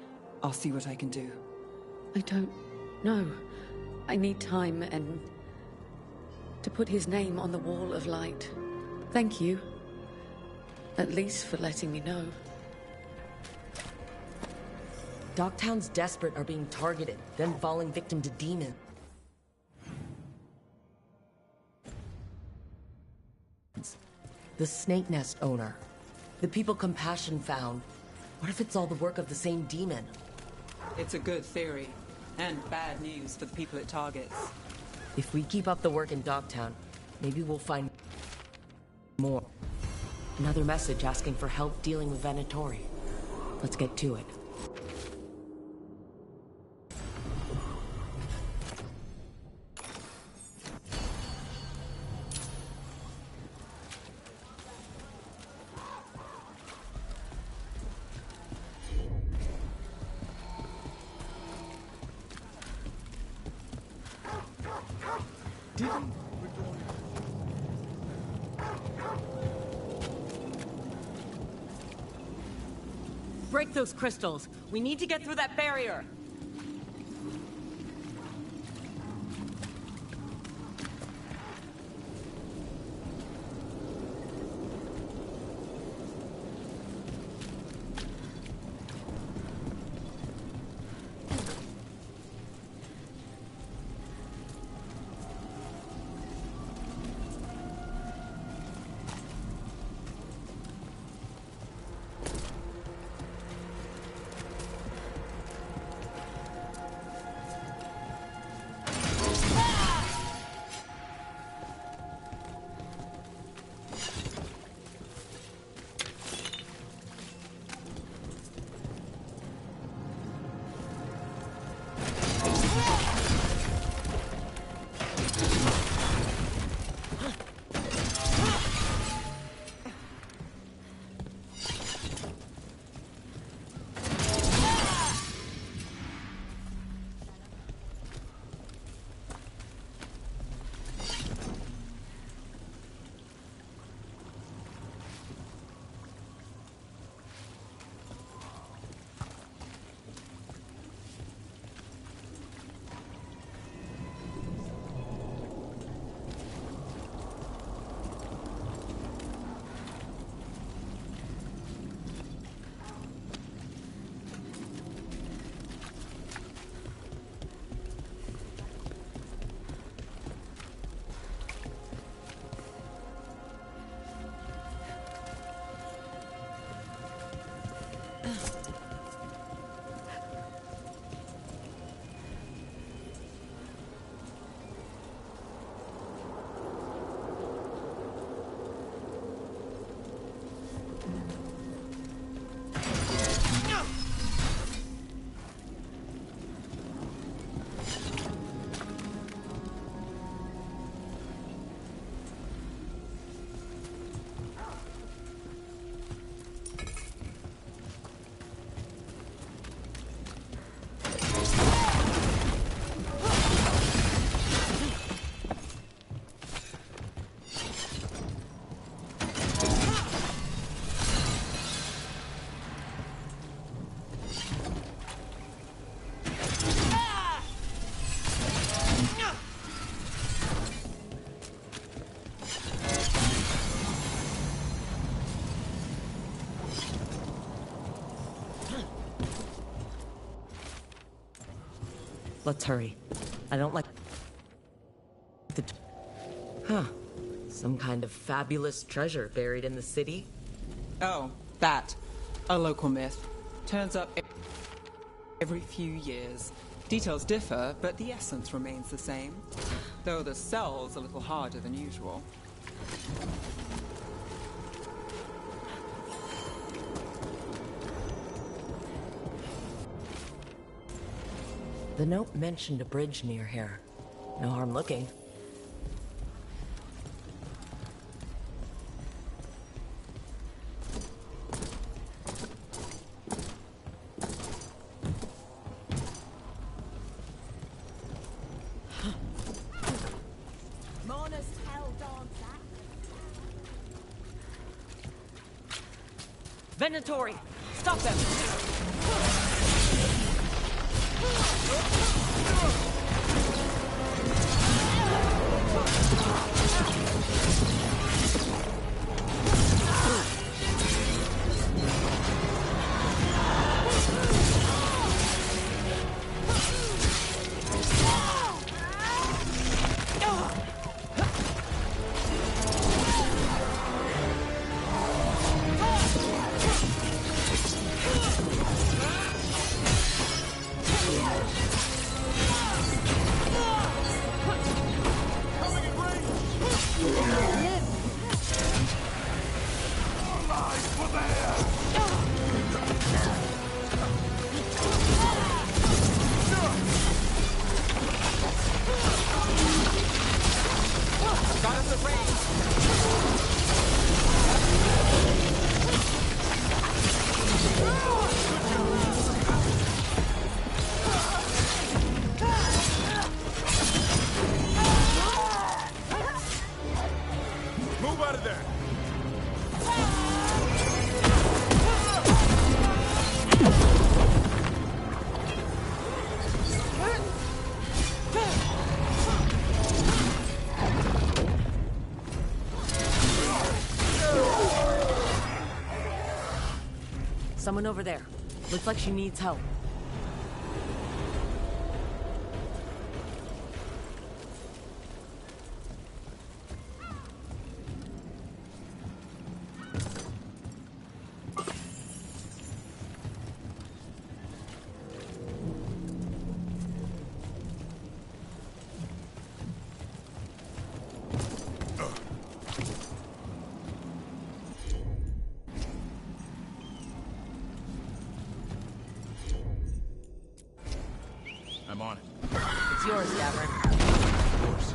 I'll see what I can do. I don't know. I need time and... to put his name on the wall of light. Thank you. At least for letting me know. Dogtown's desperate are being targeted, then falling victim to demons. The Snake Nest owner. The people Compassion found. What if it's all the work of the same demon? It's a good theory, and bad news for the people it targets. If we keep up the work in Dogtown, maybe we'll find more. Another message asking for help dealing with Venatori. Let's get to it. Break those crystals. We need to get through that barrier. Let's hurry. I don't like the... Huh. Some kind of fabulous treasure buried in the city? Oh, that. A local myth. Turns up every few years. Details differ, but the essence remains the same. Though the cell's a little harder than usual. The note mentioned a bridge near here. No harm looking. Venatori! Stop them! Someone over there. Looks like she needs help. I'm on it. It's yours, Gavin. Of course.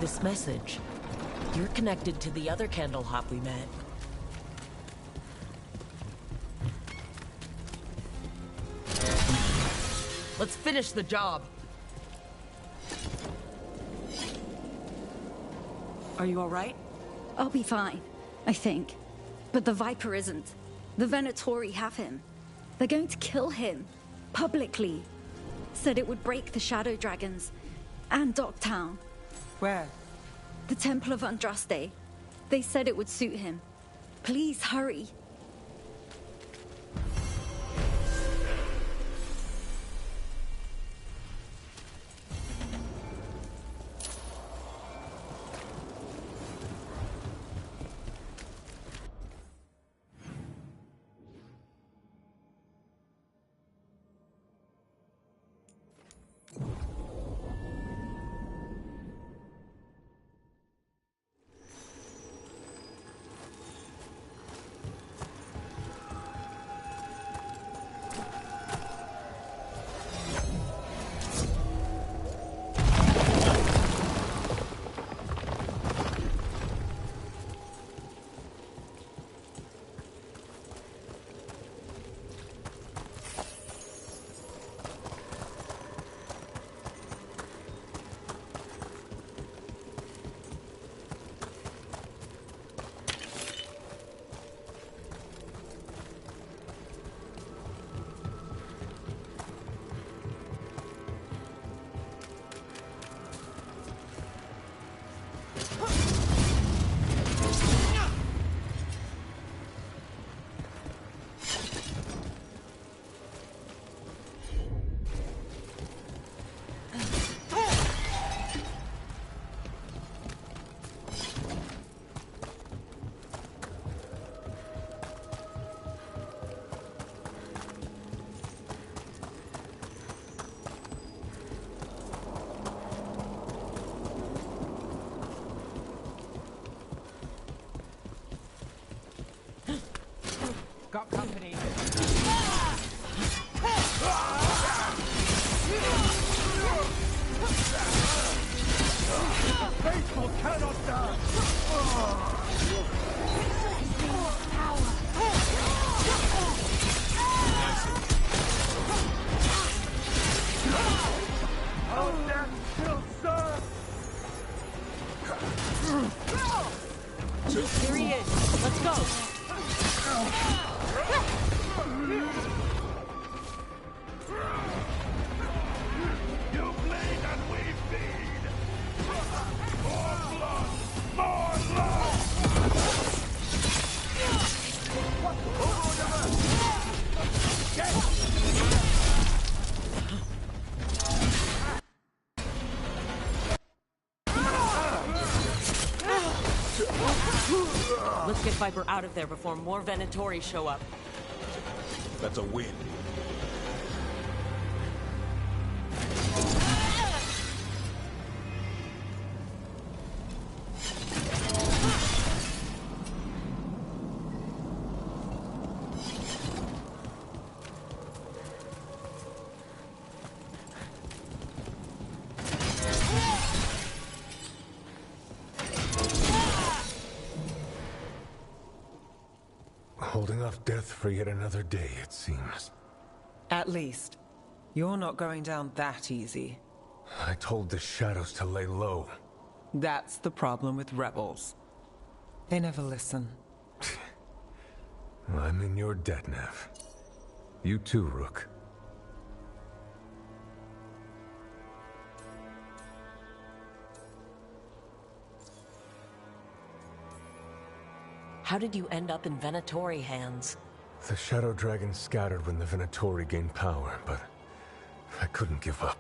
This message. You're connected to the other candle hop we met. Let's finish the job. Are you all right? I'll be fine, I think. But the Viper isn't. The Venatori have him. They're going to kill him. Publicly. Said it would break the Shadow Dragons. And Docktown. Where? The Temple of Andraste. They said it would suit him. Please, hurry. Got company. Faithful cannot die! Our death still serves! Here he is. Let's go. You bleed and we feed! More blood! More blood! Let's get Viper out of there before more Venatori show up. That's a win. Holding off death for yet another day, it seems. At least, you're not going down that easy. I told the shadows to lay low. That's the problem with rebels. They never listen. I'm in your debt, Nev. You too, Rook. How did you end up in Venatori hands? The Shadow Dragon scattered when the Venatori gained power, but I couldn't give up.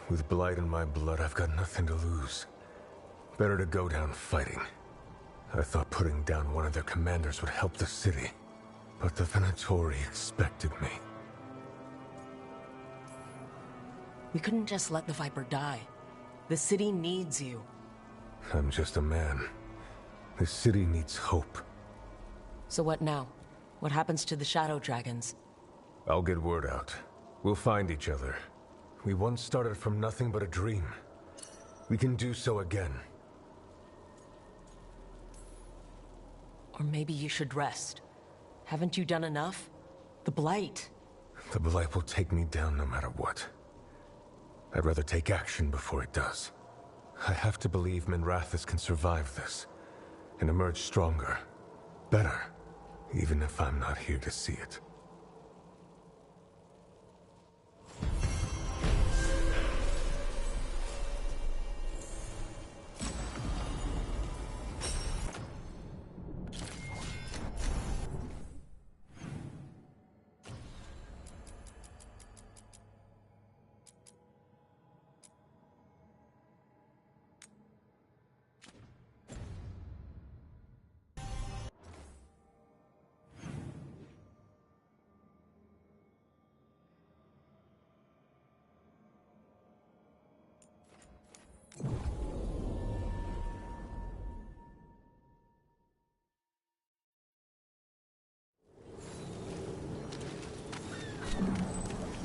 With Blight in my blood, I've got nothing to lose. Better to go down fighting. I thought putting down one of their commanders would help the city, but the Venatori expected me. We couldn't just let the Viper die. The city needs you. I'm just a man. The city needs hope. So what now? What happens to the Shadow Dragons? I'll get word out. We'll find each other. We once started from nothing but a dream. We can do so again. Or maybe you should rest. Haven't you done enough? The Blight. The Blight will take me down no matter what. I'd rather take action before it does. I have to believe Minrathous can survive this, and emerge stronger. Better, even if I'm not here to see it.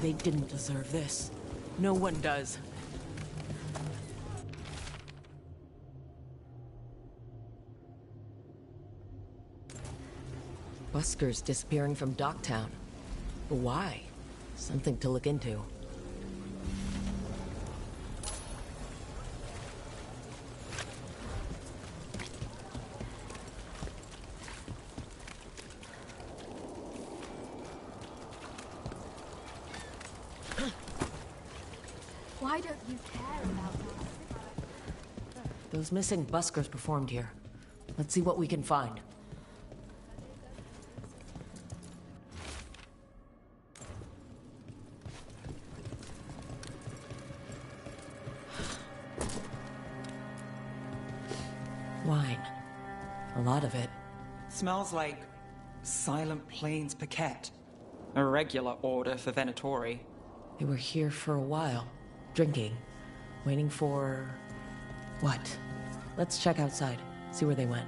They didn't deserve this. No one does. Buskers disappearing from Docktown. But why? Something to look into. Why don't you care about us? Those missing buskers performed here. Let's see what we can find. Wine. A lot of it. Smells like Silent Plains Paquette. A regular order for Venatori. They were here for a while, drinking, waiting for... what? Let's check outside, see where they went.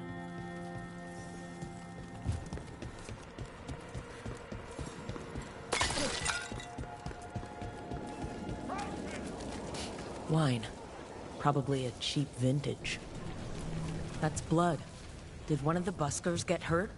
Wine. Probably a cheap vintage. That's blood. Did one of the buskers get hurt?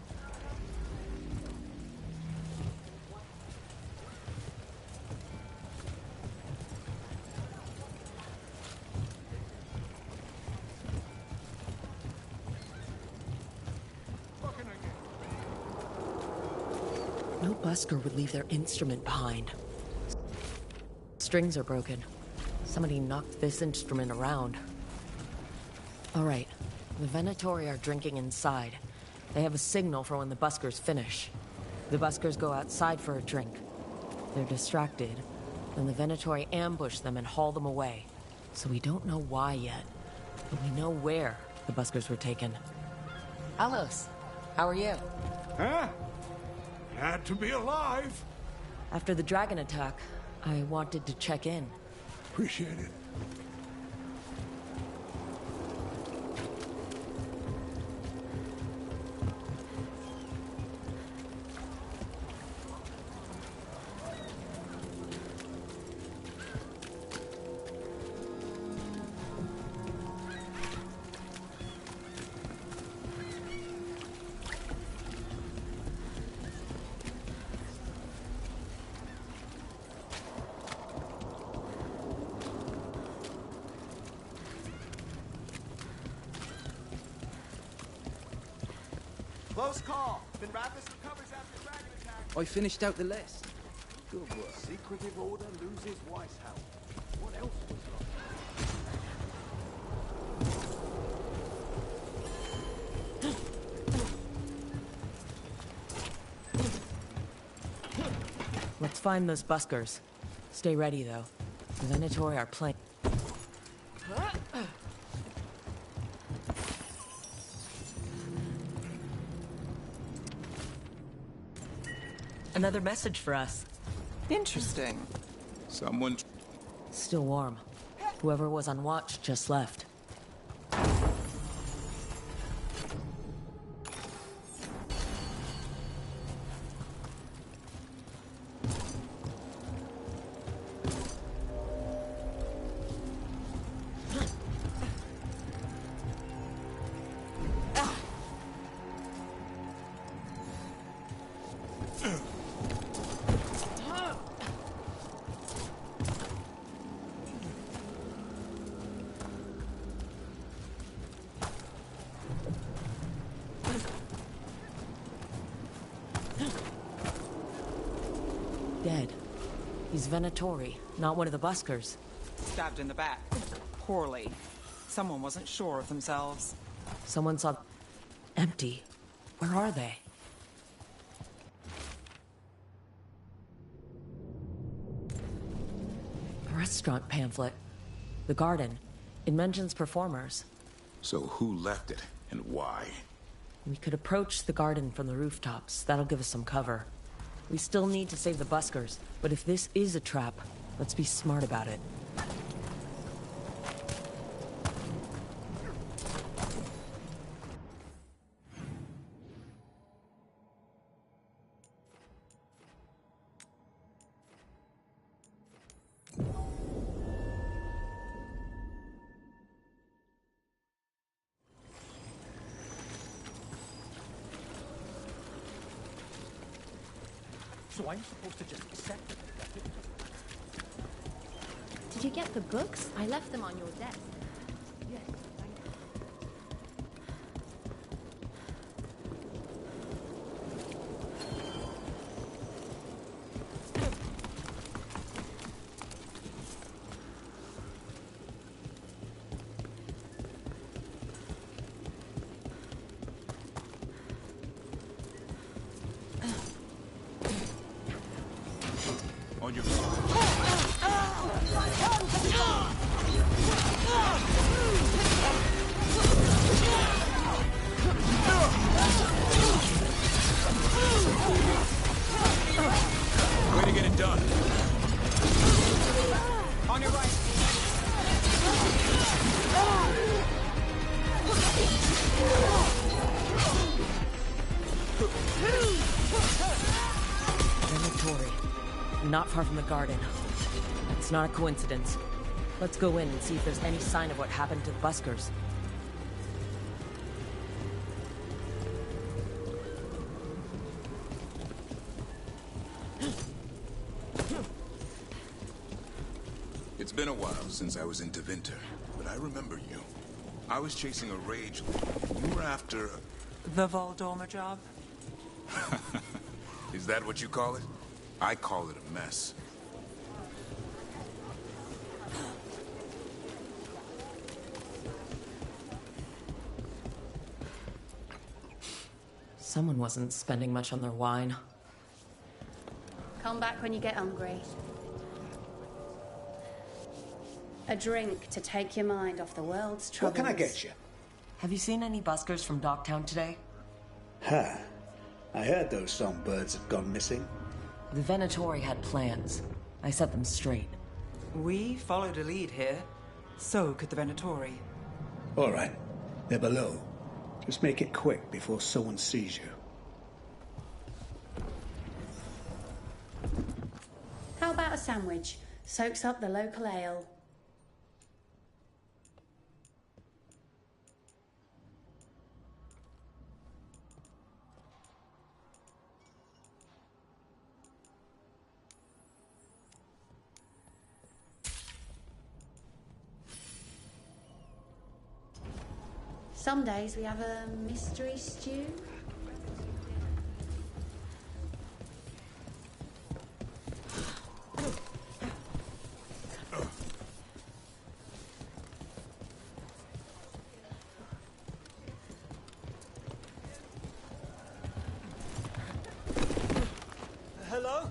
No busker would leave their instrument behind. Strings are broken. Somebody knocked this instrument around. All right. The Venatori are drinking inside. They have a signal for when the buskers finish. The buskers go outside for a drink. They're distracted. Then the Venatori ambush them and haul them away. So we don't know why yet, but we know where the buskers were taken. Alos, how are you? Huh? Glad to be alive. After the dragon attack, I wanted to check in. Appreciate it. Close call. Then Rathus recovers after dragon attack. I finished out the list. Good work. Secretive Order loses Weishaupt. What else was Let's find those buskers. Stay ready, though. The Venatori are playing. Another message for us. Interesting. Someone... Still warm. Whoever was on watch just left. Dead. He's Venatori, not one of the buskers. Stabbed in the back. Poorly. Someone wasn't sure of themselves. Someone saw... empty. Where are they? A restaurant pamphlet. The garden. It mentions performers. So who left it, and why? We could approach the garden from the rooftops. That'll give us some cover. We still need to save the buskers, but if this is a trap, let's be smart about it. So I'm supposed to just accept it. Did you get the books? I left them on your desk. Yes. On your way to get it done. On your right. Dormitory. Not far from the garden. It's not a coincidence. Let's go in and see if there's any sign of what happened to the buskers. It's been a while since I was in Tevinter, but I remember you. I was chasing a rage. You were after... The Voldorma job? Is that what you call it? I call it a mess. Someone wasn't spending much on their wine. Come back when you get hungry. A drink to take your mind off the world's troubles. What can I get you? Have you seen any buskers from Docktown today? Huh. I heard those songbirds had gone missing. The Venatori had plans. I set them straight. We followed a lead here. So could the Venatori. All right. They're below. Just make it quick before someone sees you. How about a sandwich? Soaks up the local ale. Some days we have a mystery stew. Hello?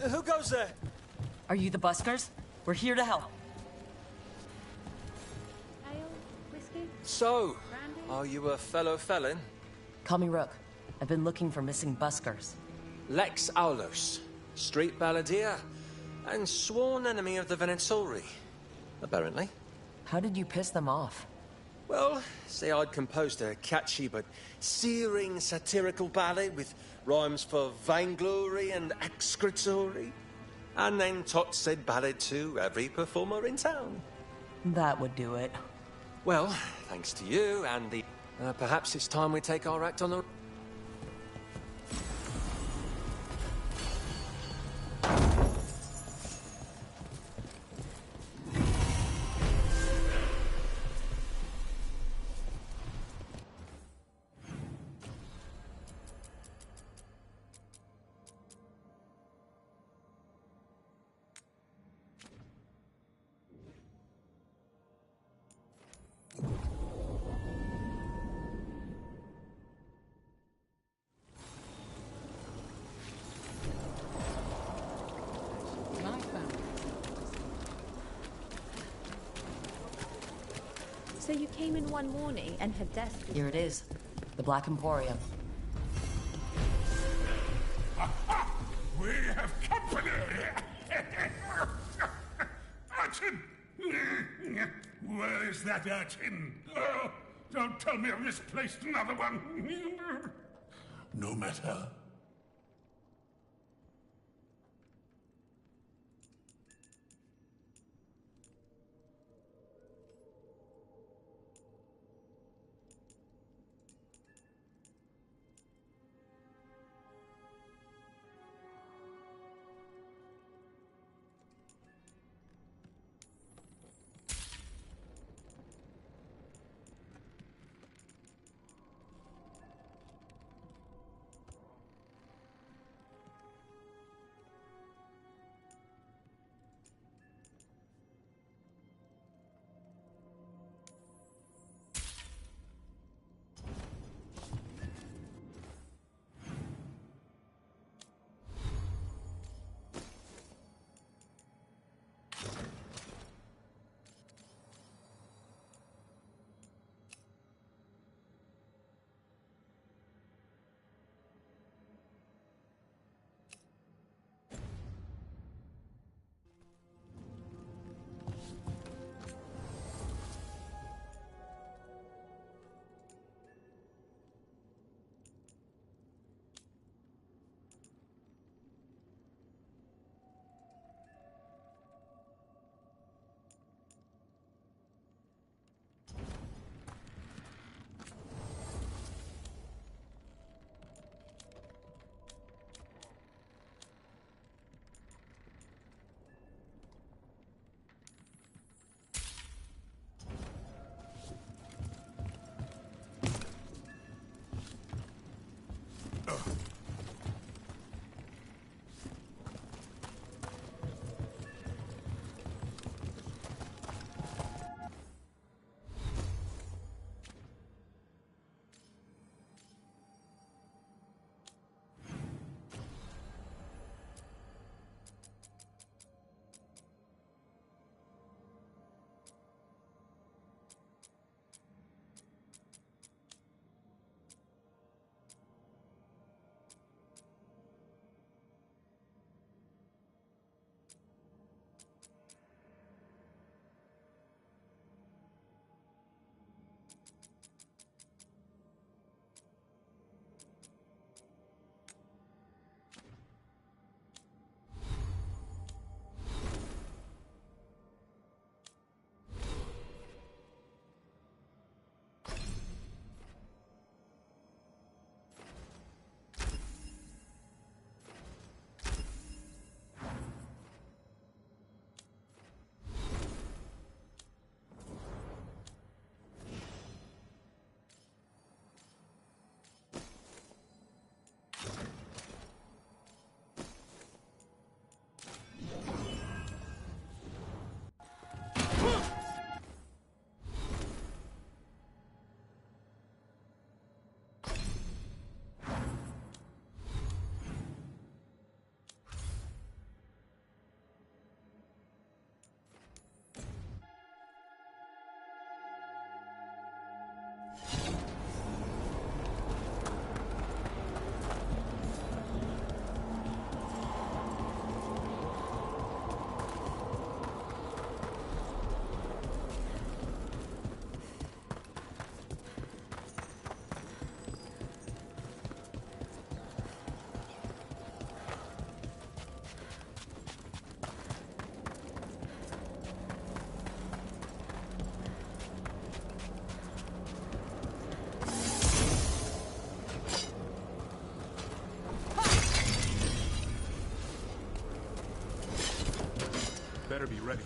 Who goes there? Are you the buskers? We're here to help. Ale? Whiskey? So, are you a fellow felon? Call me Rook. I've been looking for missing buskers. Lex Aulos, street balladeer, and sworn enemy of the Venatori, apparently. How did you piss them off? Well, say I'd composed a catchy but searing satirical ballad with rhymes for vainglory and excretory. And then Tot said ballad to every performer in town. That would do it. Well, thanks to you and the... perhaps it's time we take our act on the... So you came in one morning and her desk... Here it is. The Black Emporium. We have company! Urchin! Where is that urchin? Oh, don't tell me I've misplaced another one. No matter. Better be ready.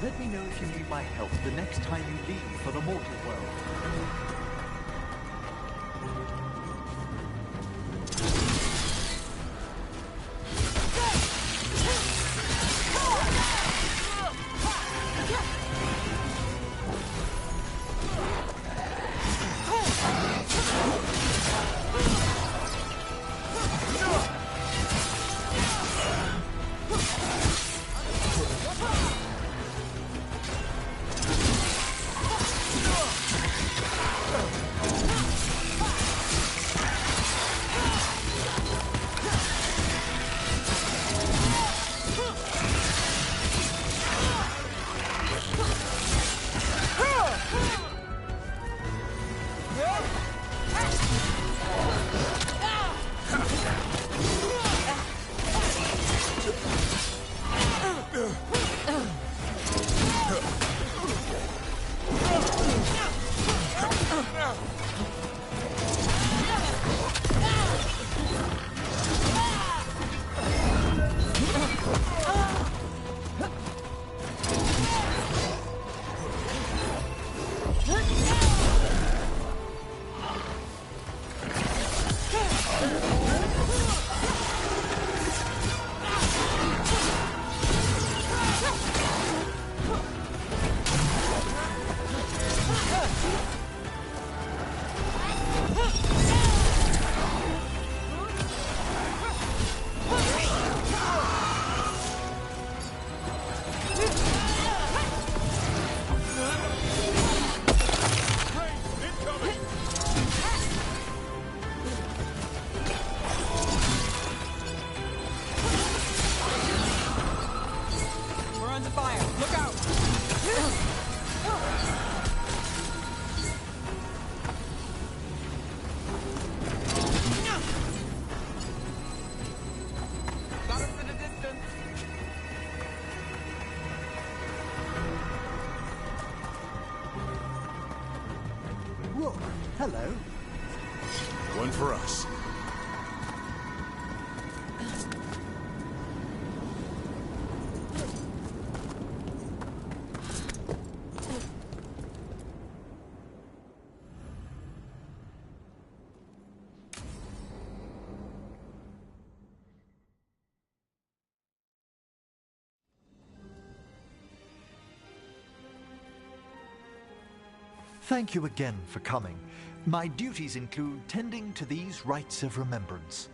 Let me know if you need my help the next time you leave for the mortal world. Hello. One for us. Thank you again for coming. My duties include tending to these rites of remembrance.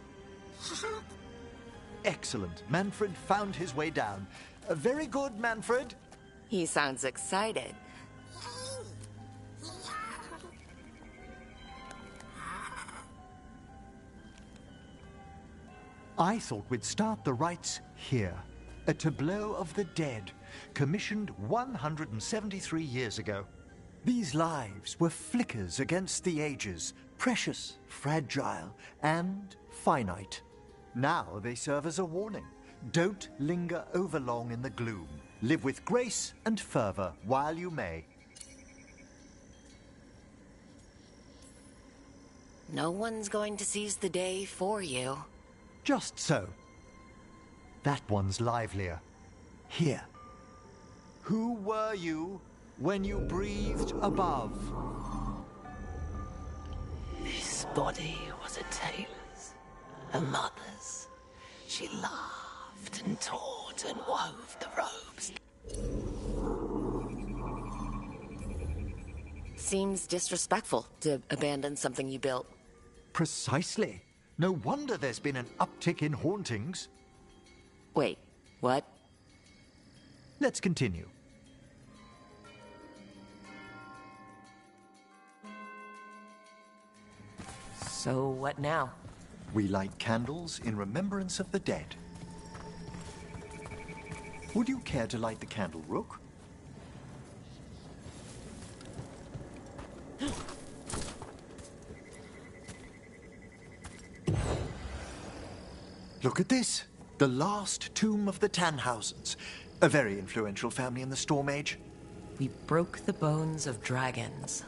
Excellent. Manfred found his way down. Very good, Manfred. He sounds excited. I thought we'd start the rites here. A tableau of the dead, commissioned 173 years ago. These lives were flickers against the ages, precious, fragile, and finite. Now they serve as a warning. Don't linger overlong in the gloom. Live with grace and fervor while you may. No one's going to seize the day for you. Just so. That one's livelier. Here. Who were you when you breathed above? This body was a tailor's, a mother's. She laughed and taught and wove the robes. Seems disrespectful to abandon something you built. Precisely. No wonder there's been an uptick in hauntings. Wait, what? Let's continue. So what now? We light candles in remembrance of the dead. Would you care to light the candle, Rook? Look at this. The last tomb of the Tannhausens. A very influential family in the Storm Age. We broke the bones of dragons.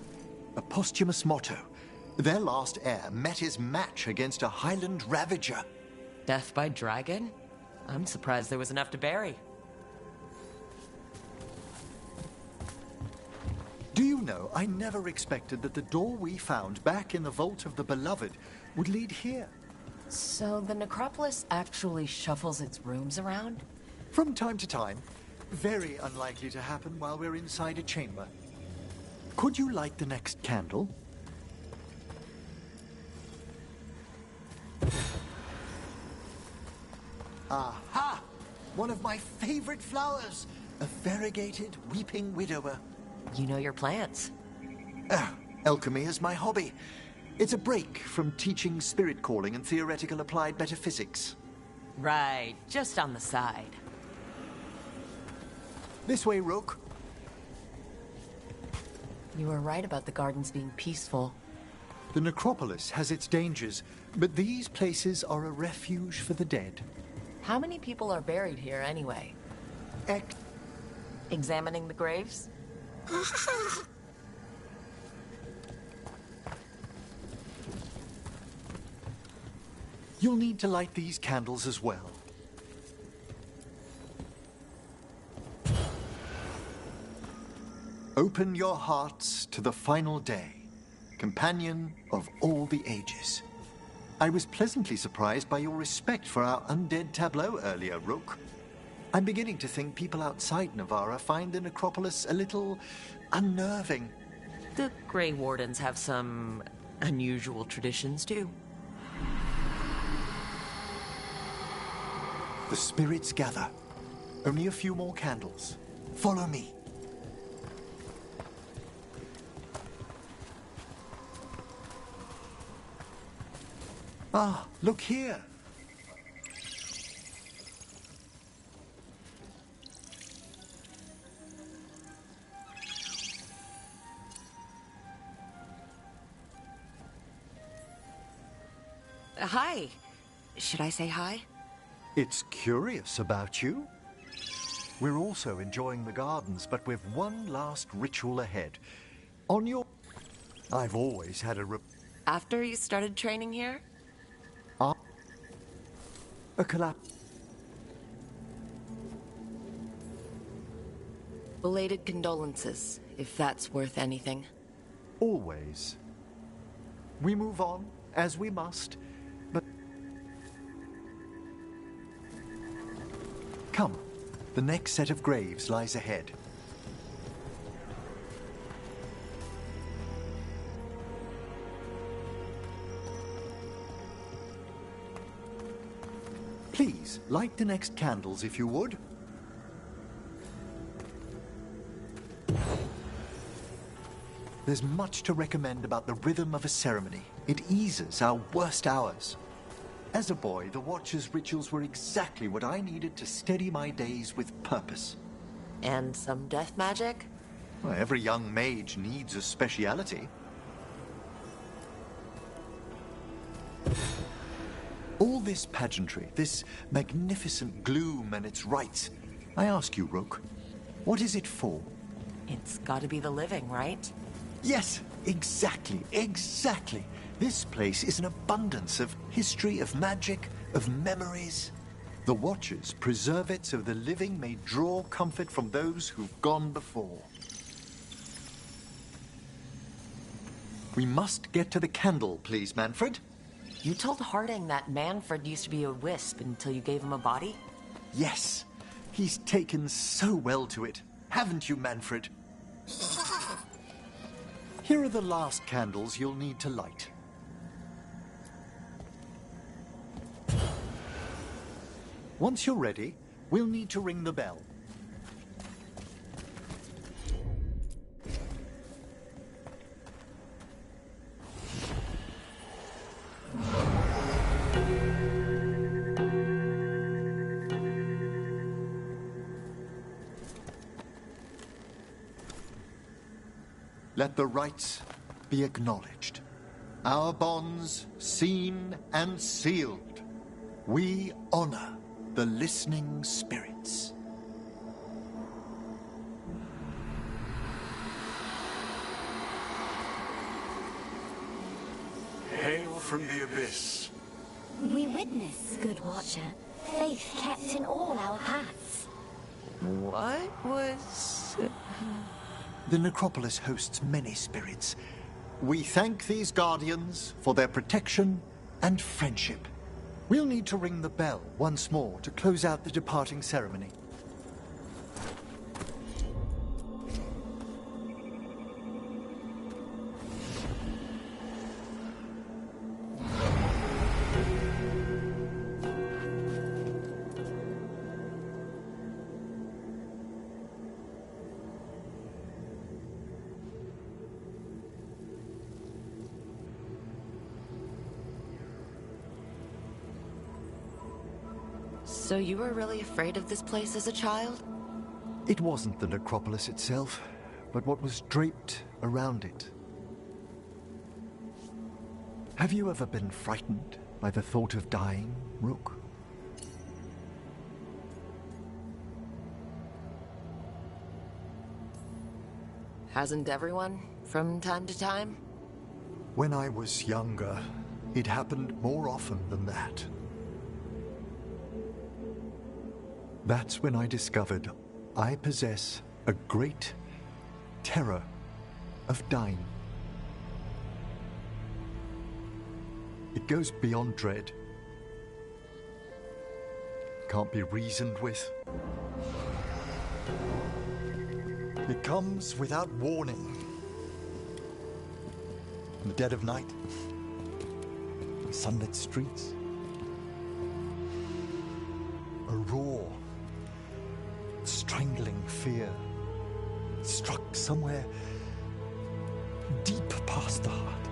A posthumous motto. Their last heir met his match against a Highland Ravager. Death by dragon? I'm surprised there was enough to bury. Do you know, I never expected that the door we found back in the Vault of the Beloved would lead here. So the necropolis actually shuffles its rooms around? From time to time. Very unlikely to happen while we're inside a chamber. Could you light the next candle? Aha! One of my favorite flowers! A variegated weeping widower. You know your plants. Alchemy is my hobby. It's a break from teaching spirit calling and theoretical applied metaphysics. Right, just on the side. This way, Rook. You were right about the gardens being peaceful. The necropolis has its dangers, but these places are a refuge for the dead. How many people are buried here anyway? Examining the graves? You'll need to light these candles as well. Open your hearts to the final day, companion of all the ages. I was pleasantly surprised by your respect for our undead tableau earlier, Rook. I'm beginning to think people outside Navarra find the necropolis a little unnerving. The Grey Wardens have some unusual traditions, too. The spirits gather. Only a few more candles. Follow me. Ah, look here. Hi. Should I say hi? It's curious about you. We're also enjoying the gardens, but with one last ritual ahead. On your... I've always had a... After you started training here? A collapse. Belated condolences, if that's worth anything. Always. We move on, as we must, but... Come, the next set of graves lies ahead. Please, light the next candles if you would. There's much to recommend about the rhythm of a ceremony. It eases our worst hours. As a boy, the Watcher's rituals were exactly what I needed to steady my days with purpose. And some death magic? Well, every young mage needs a speciality. All this pageantry, this magnificent gloom and its rites. I ask you, Rook, what is it for? It's gotta be the living, right? Yes, exactly, exactly. This place is an abundance of history, of magic, of memories. The Watchers preserve it so the living may draw comfort from those who've gone before. We must get to the candle, please, Manfred. You told Harding that Manfred used to be a wisp until you gave him a body? Yes. He's taken so well to it. Haven't you, Manfred? Here are the last candles you'll need to light. Once you're ready, we'll need to ring the bell. Let the rites be acknowledged. Our bonds seen and sealed. We honor the listening spirits. Hail from the abyss. We witness, good watcher, faith kept in all our paths. What was... The necropolis hosts many spirits. We thank these guardians for their protection and friendship. We'll need to ring the bell once more to close out the departing ceremony. So you were really afraid of this place as a child? It wasn't the necropolis itself, but what was draped around it. Have you ever been frightened by the thought of dying, Rook? Hasn't everyone, from time to time? When I was younger, it happened more often than that. That's when I discovered I possess a great terror of dying. It goes beyond dread. Can't be reasoned with. It comes without warning. In the dead of night, in sunlit streets, a roar, strangling fear, struck somewhere deep past the heart.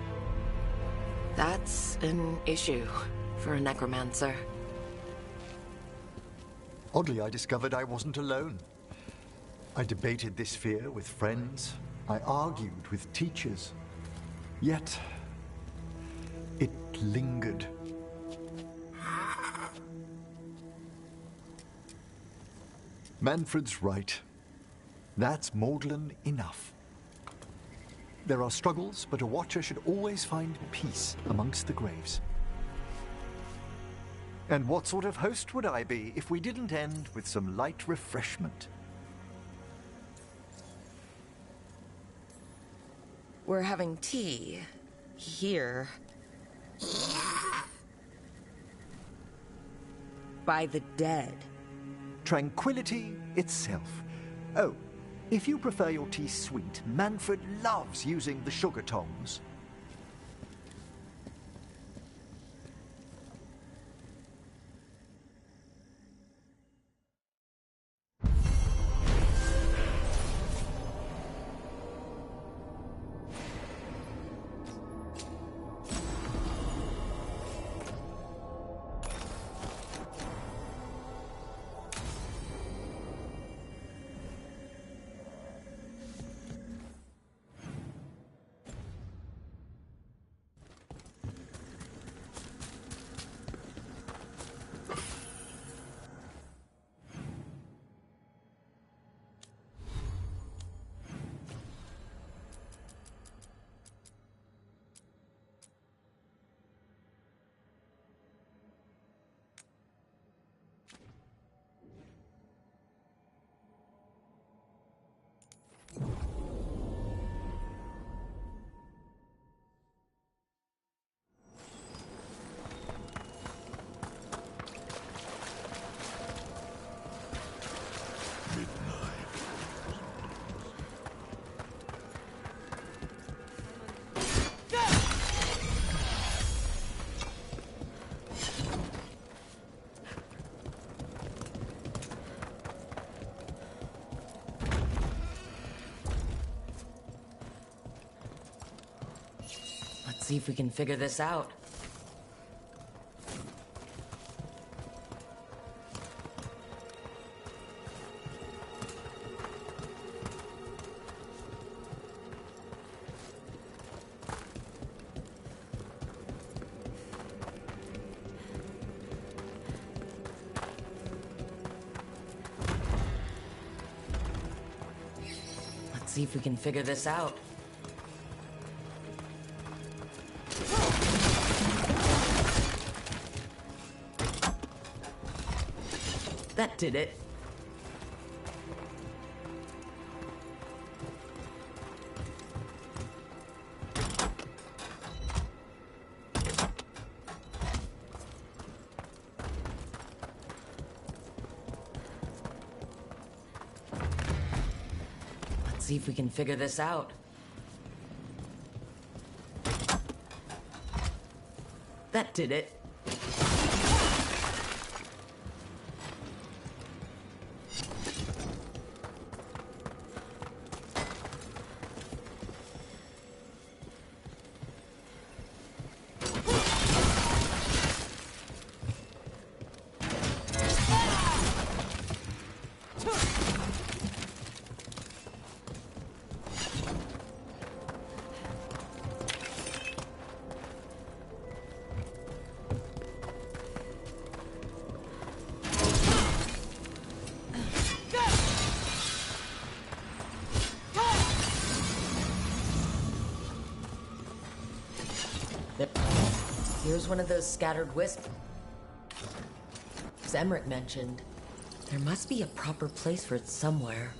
That's an issue for a necromancer. Oddly, I discovered I wasn't alone. I debated this fear with friends. I argued with teachers. Yet, it lingered. Manfred's right. That's maudlin enough. There are struggles, but a watcher should always find peace amongst the graves. And what sort of host would I be if we didn't end with some light refreshment? We're having tea here. By the dead. Tranquility itself. Oh, if you prefer your tea sweet, Manfred loves using the sugar tongs. see if we can figure this out. Let's see if we can figure this out. That did it. Let's see if we can figure this out. That did it. Here's one of those scattered wisps. As Emmerich mentioned, there must be a proper place for it somewhere.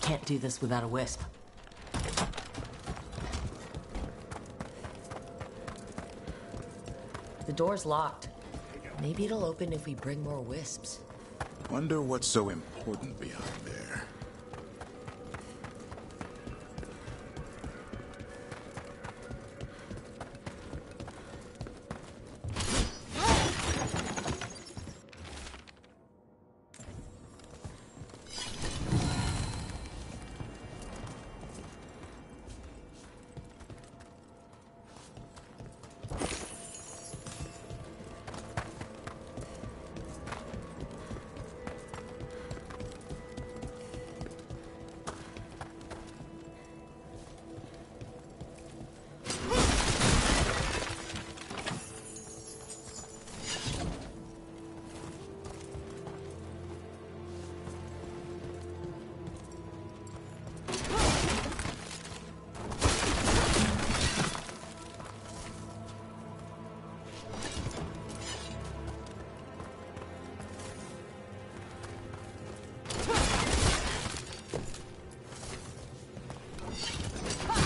Can't do this without a wisp. The door's locked. Maybe it'll open if we bring more wisps. Wonder what's so important beyond there.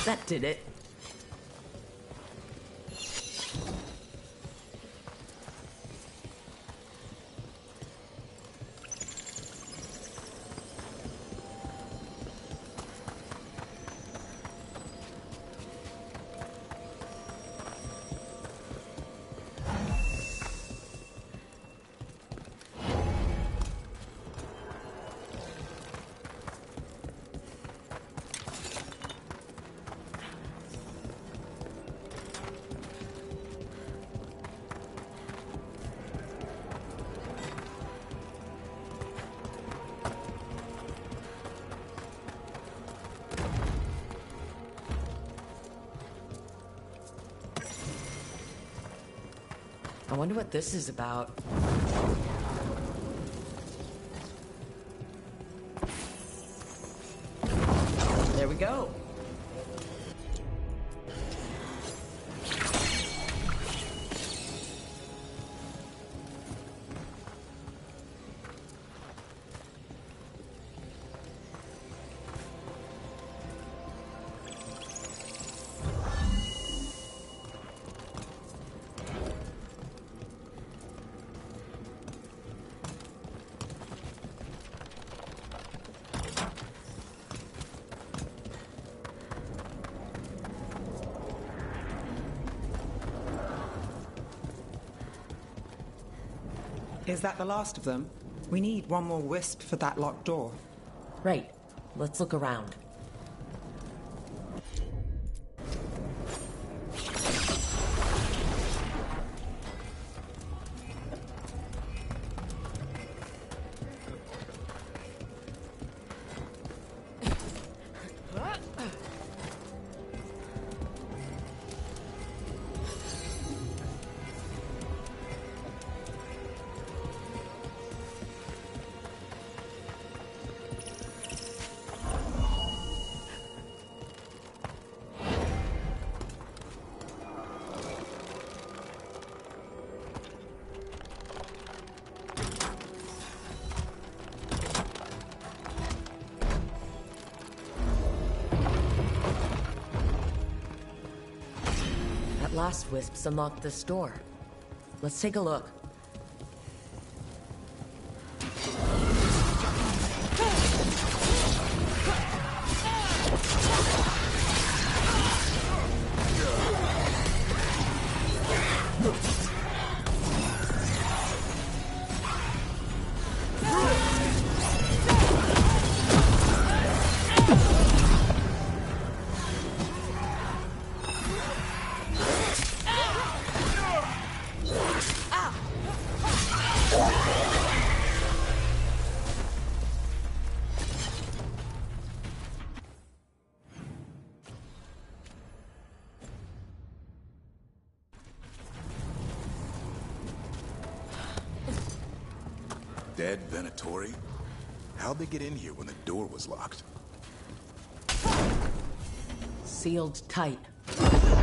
That did it. I wonder what this is about. There we go. Is that the last of them? We need one more wisp for that locked door. Right. Let's look around. Last wisps unlocked this door. Let's take a look. Dead Venatori? How'd they get in here when the door was locked? Sealed tight.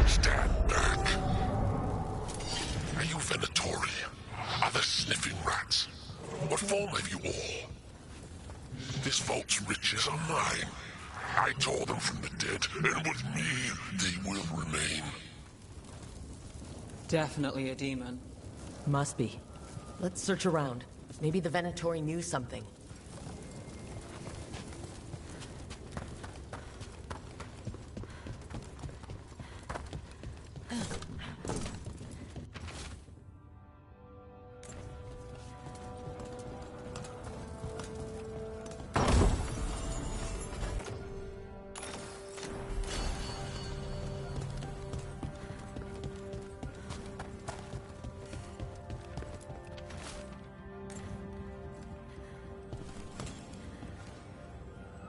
Stand back. Are you Venatori? Are the sniffing rats? What form have you all? This vault's riches are mine. I tore them from the dead, and with me, they will remain. Definitely a demon. Must be. Let's search around. Maybe the Venatori knew something.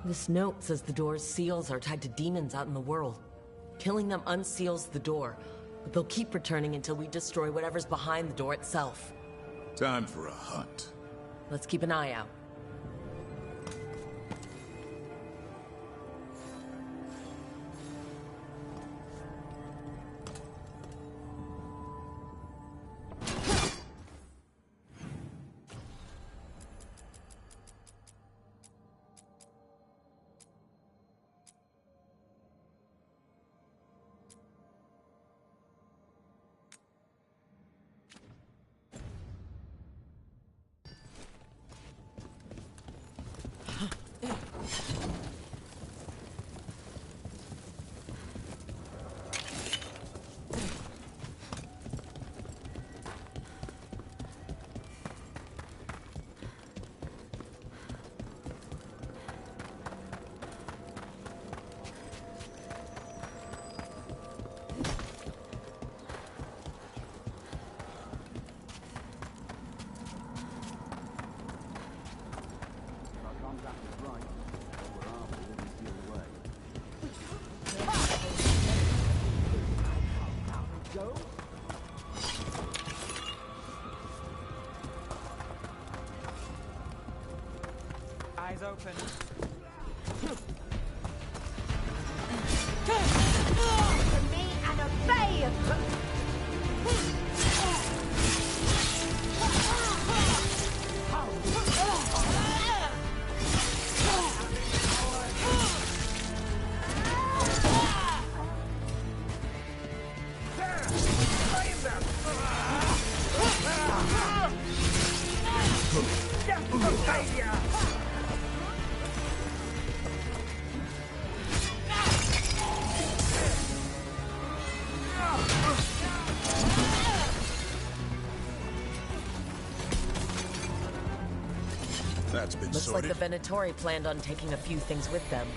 This note says the door's seals are tied to demons out in the world. Killing them unseals the door, but they'll keep returning until we destroy whatever's behind the door itself. Time for a hunt. Let's keep an eye out. Eyes open. To me and obey! been Looks sorted? like the Venatori planned on taking a few things with them.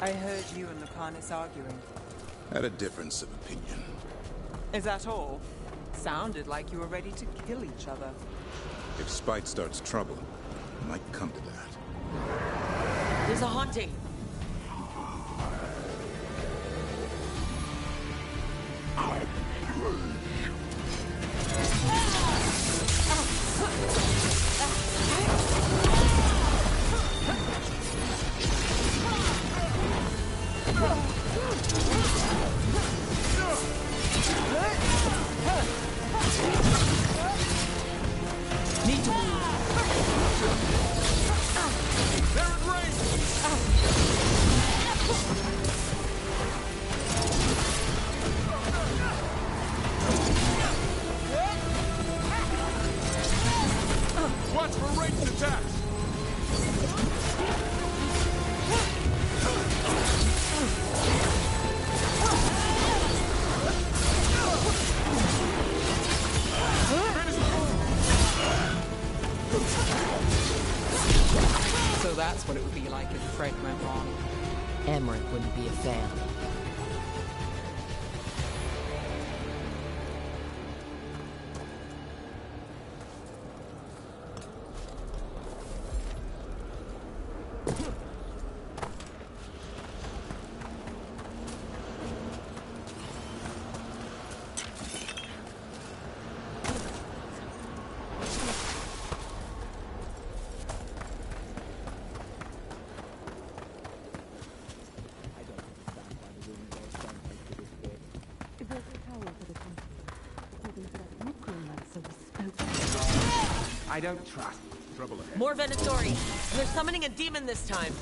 I heard you and Lucanus arguing. Had a difference of opinion. Is that all? Sounded like you were ready to kill each other. If spite starts trouble, it might come to that. There's a haunting! Need to move. They're in range! Watch for ranged attacks! So that's what it would be like if Fred went wrong. Emmerich wouldn't be a fan. I don't trust. Trouble ahead. More Venatori, and they're summoning a demon this time.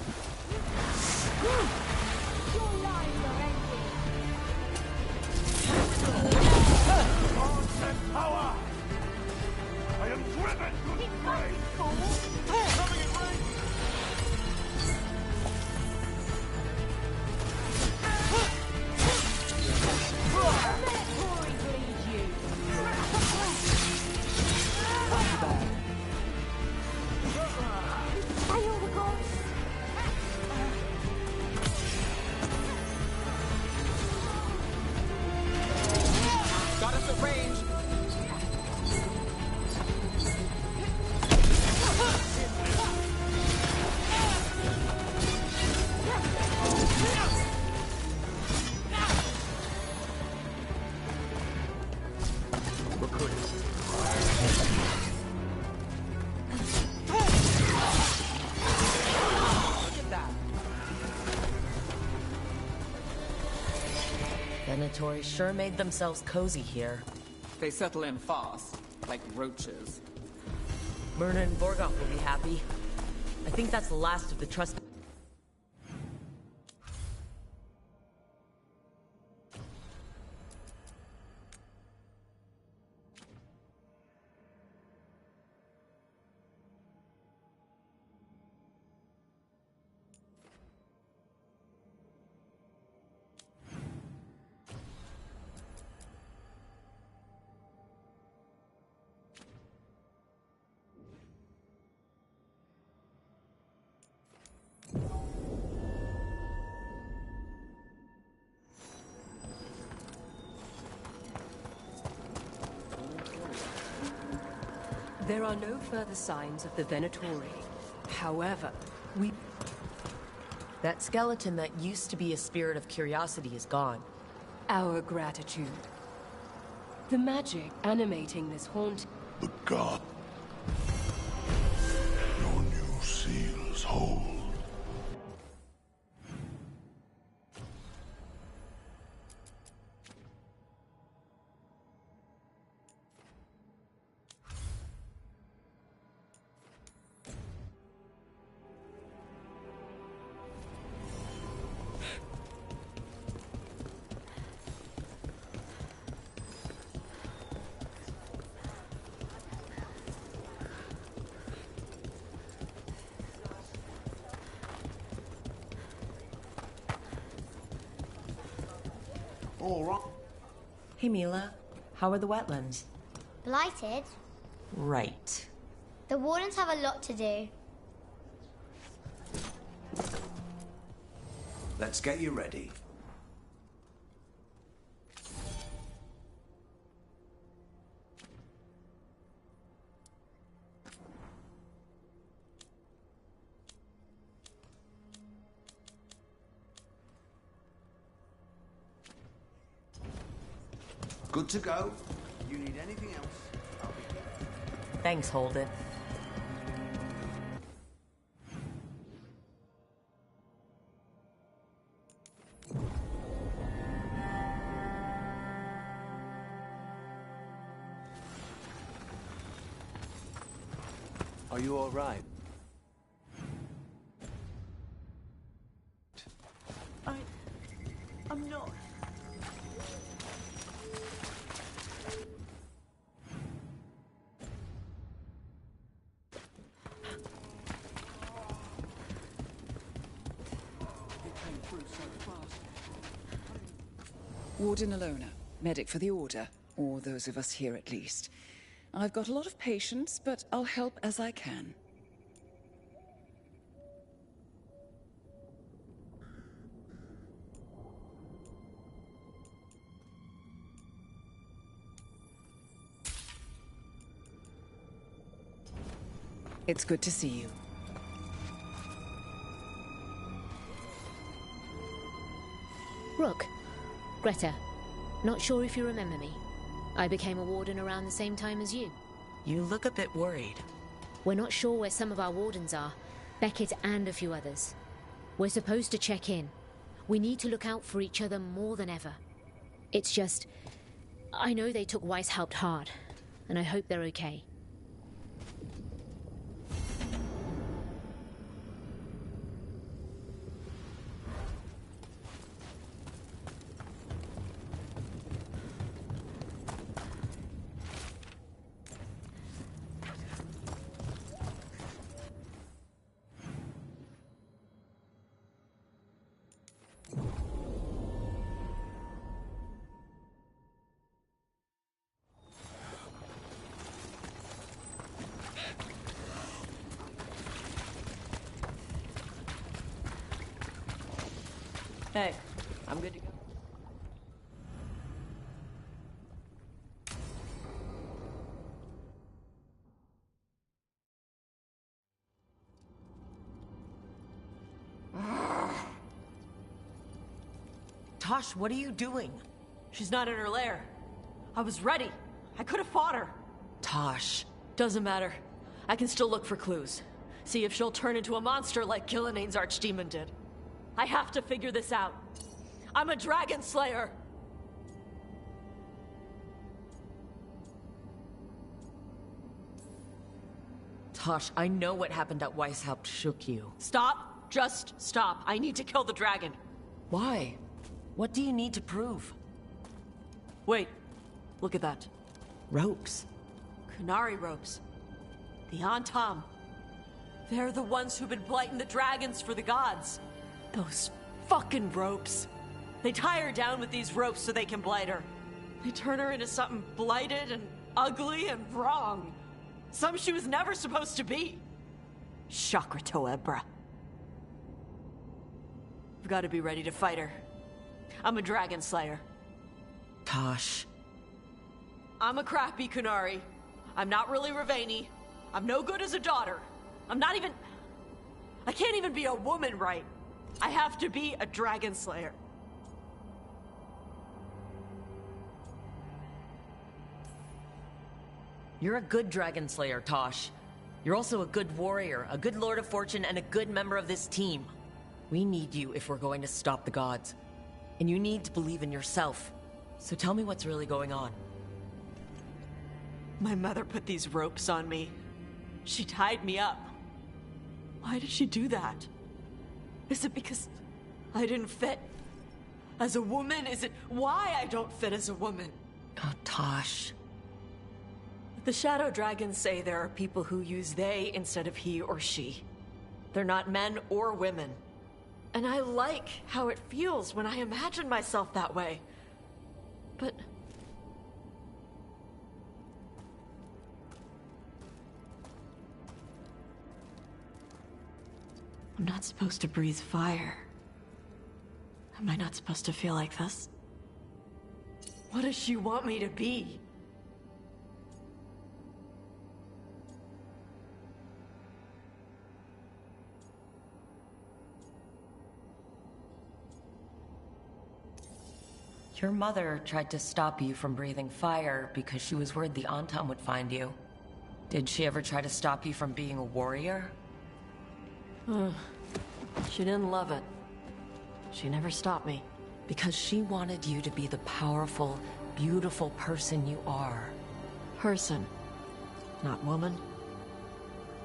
Power! I am driven to despair! Coming in range! Got us at range. Venatori sure made themselves cozy here. They settle in fast, like roaches. Myrna and Borgoff will be happy. I think that's the last of the trust. There are no further signs of the Venatori. However, That skeleton that used to be a spirit of curiosity is gone. Our gratitude. The magic animating this haunt The god. Your new seals hold. All right. Hey, Mila. How are the wetlands? Blighted? Right. The Wardens have a lot to do. Let's get you ready. Good to go. You need anything else? I'll be here. Thanks, Holden. Are you all right? I'm not. Warden Alona, medic for the Order, or those of us here at least. I've got a lot of patience, but I'll help as I can. It's good to see you. Rook. Greta. Not sure if you remember me. I became a warden around the same time as you. You look a bit worried. We're not sure where some of our wardens are. Beckett and a few others. We're supposed to check in. We need to look out for each other more than ever. It's just... I know they took Weishaupt hard, and I hope they're okay. Hey, I'm good to go. Tosh, what are you doing? She's not in her lair. I was ready. I could have fought her. Tosh. Doesn't matter. I can still look for clues. See if she'll turn into a monster like Gillinea's archdemon did. I have to figure this out. I'm a dragon slayer. Tosh, I know what happened at Weishaupt shook you. Stop. Just stop. I need to kill the dragon. Why? What do you need to prove? Wait. Look at that. Ropes. Qunari ropes. The Antam. They're the ones who've been blighting the dragons for the gods. Those fucking ropes. They tie her down with these ropes so they can blight her. They turn her into something blighted and ugly and wrong. Some she was never supposed to be. Chakra Toebra. I've got to be ready to fight her. I'm a dragon slayer. Tosh. I'm a crappy Qunari. I'm not really Ravani. I'm no good as a daughter. I'm not even... I can't even be a woman right. I have to be a dragon slayer. You're a good dragon slayer, Tosh. You're also a good warrior, a good Lord of Fortune, and a good member of this team. We need you if we're going to stop the gods. And you need to believe in yourself. So tell me what's really going on. My mother put these ropes on me. She tied me up. Why did she do that? Is it because I didn't fit as a woman? Is it why I don't fit as a woman? Oh, Tosh. The Shadow Dragons say there are people who use they instead of he or she. They're not men or women. And I like how it feels when I imagine myself that way. But... I'm not supposed to breathe fire. Am I not supposed to feel like this? What does she want me to be? Your mother tried to stop you from breathing fire because she was worried the Antam would find you. Did she ever try to stop you from being a warrior? She didn't love it. She never stopped me. Because she wanted you to be the powerful, beautiful person you are. Person, not woman.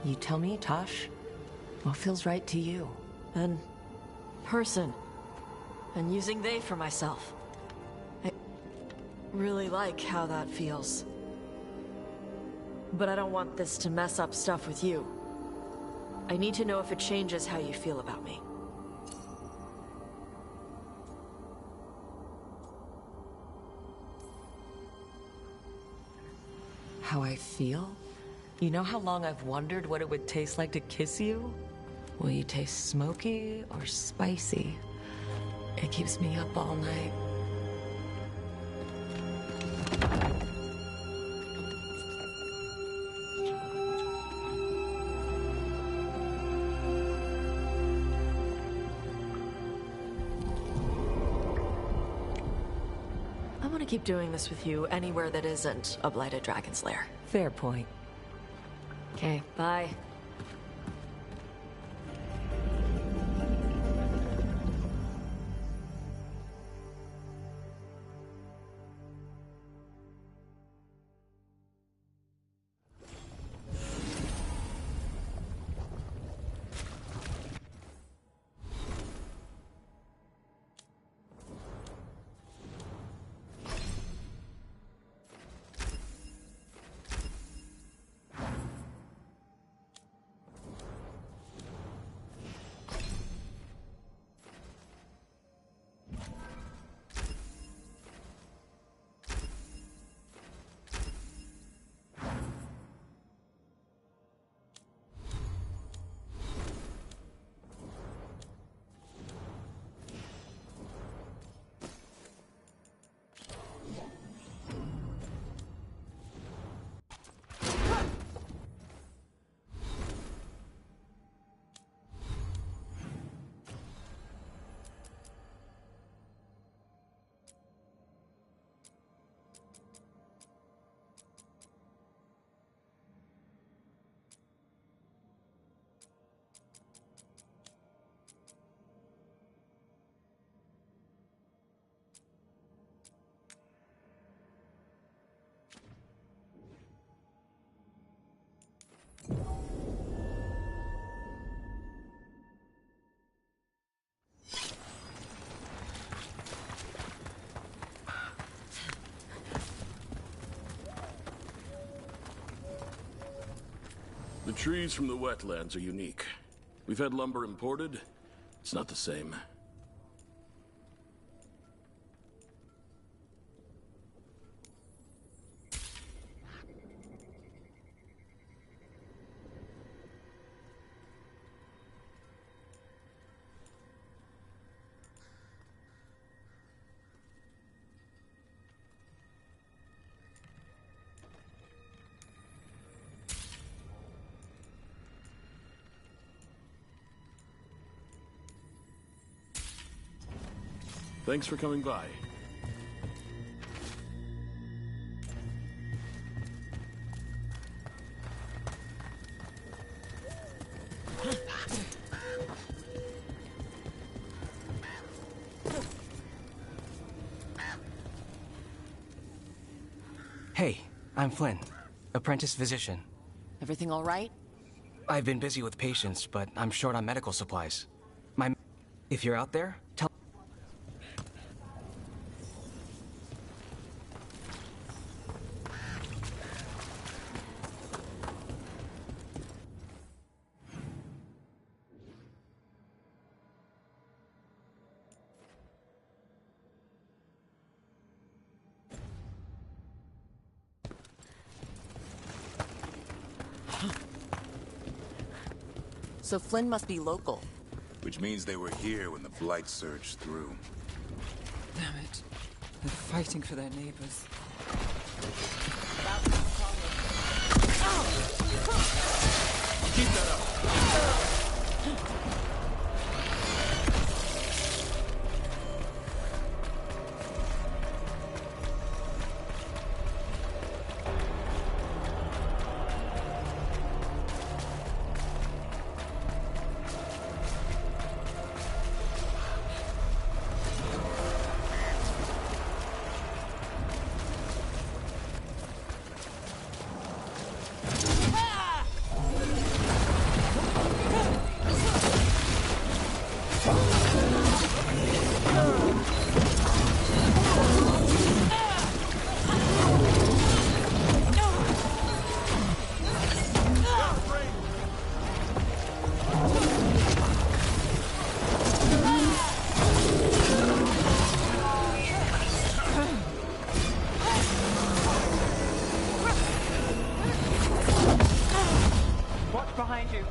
You tell me, Tosh. What feels right to you? Then, person. And using they for myself. I really like how that feels. But I don't want this to mess up stuff with you. I need to know if it changes how you feel about me. How I feel? You know how long I've wondered what it would taste like to kiss you? Will you taste smoky or spicy? It keeps me up all night. I want to keep doing this with you anywhere that isn't a blighted dragon's lair. Fair point. Okay, bye. The trees from the wetlands are unique. We've had lumber imported. It's not the same. Thanks for coming by. I'm Flynn, apprentice physician. Everything all right? I've been busy with patients, but I'm short on medical supplies. If you're out there, tell... So Flynn must be local. Which means they were here when the Blight surged through. Damn it. They're fighting for their neighbors. Keep that up. Behind you.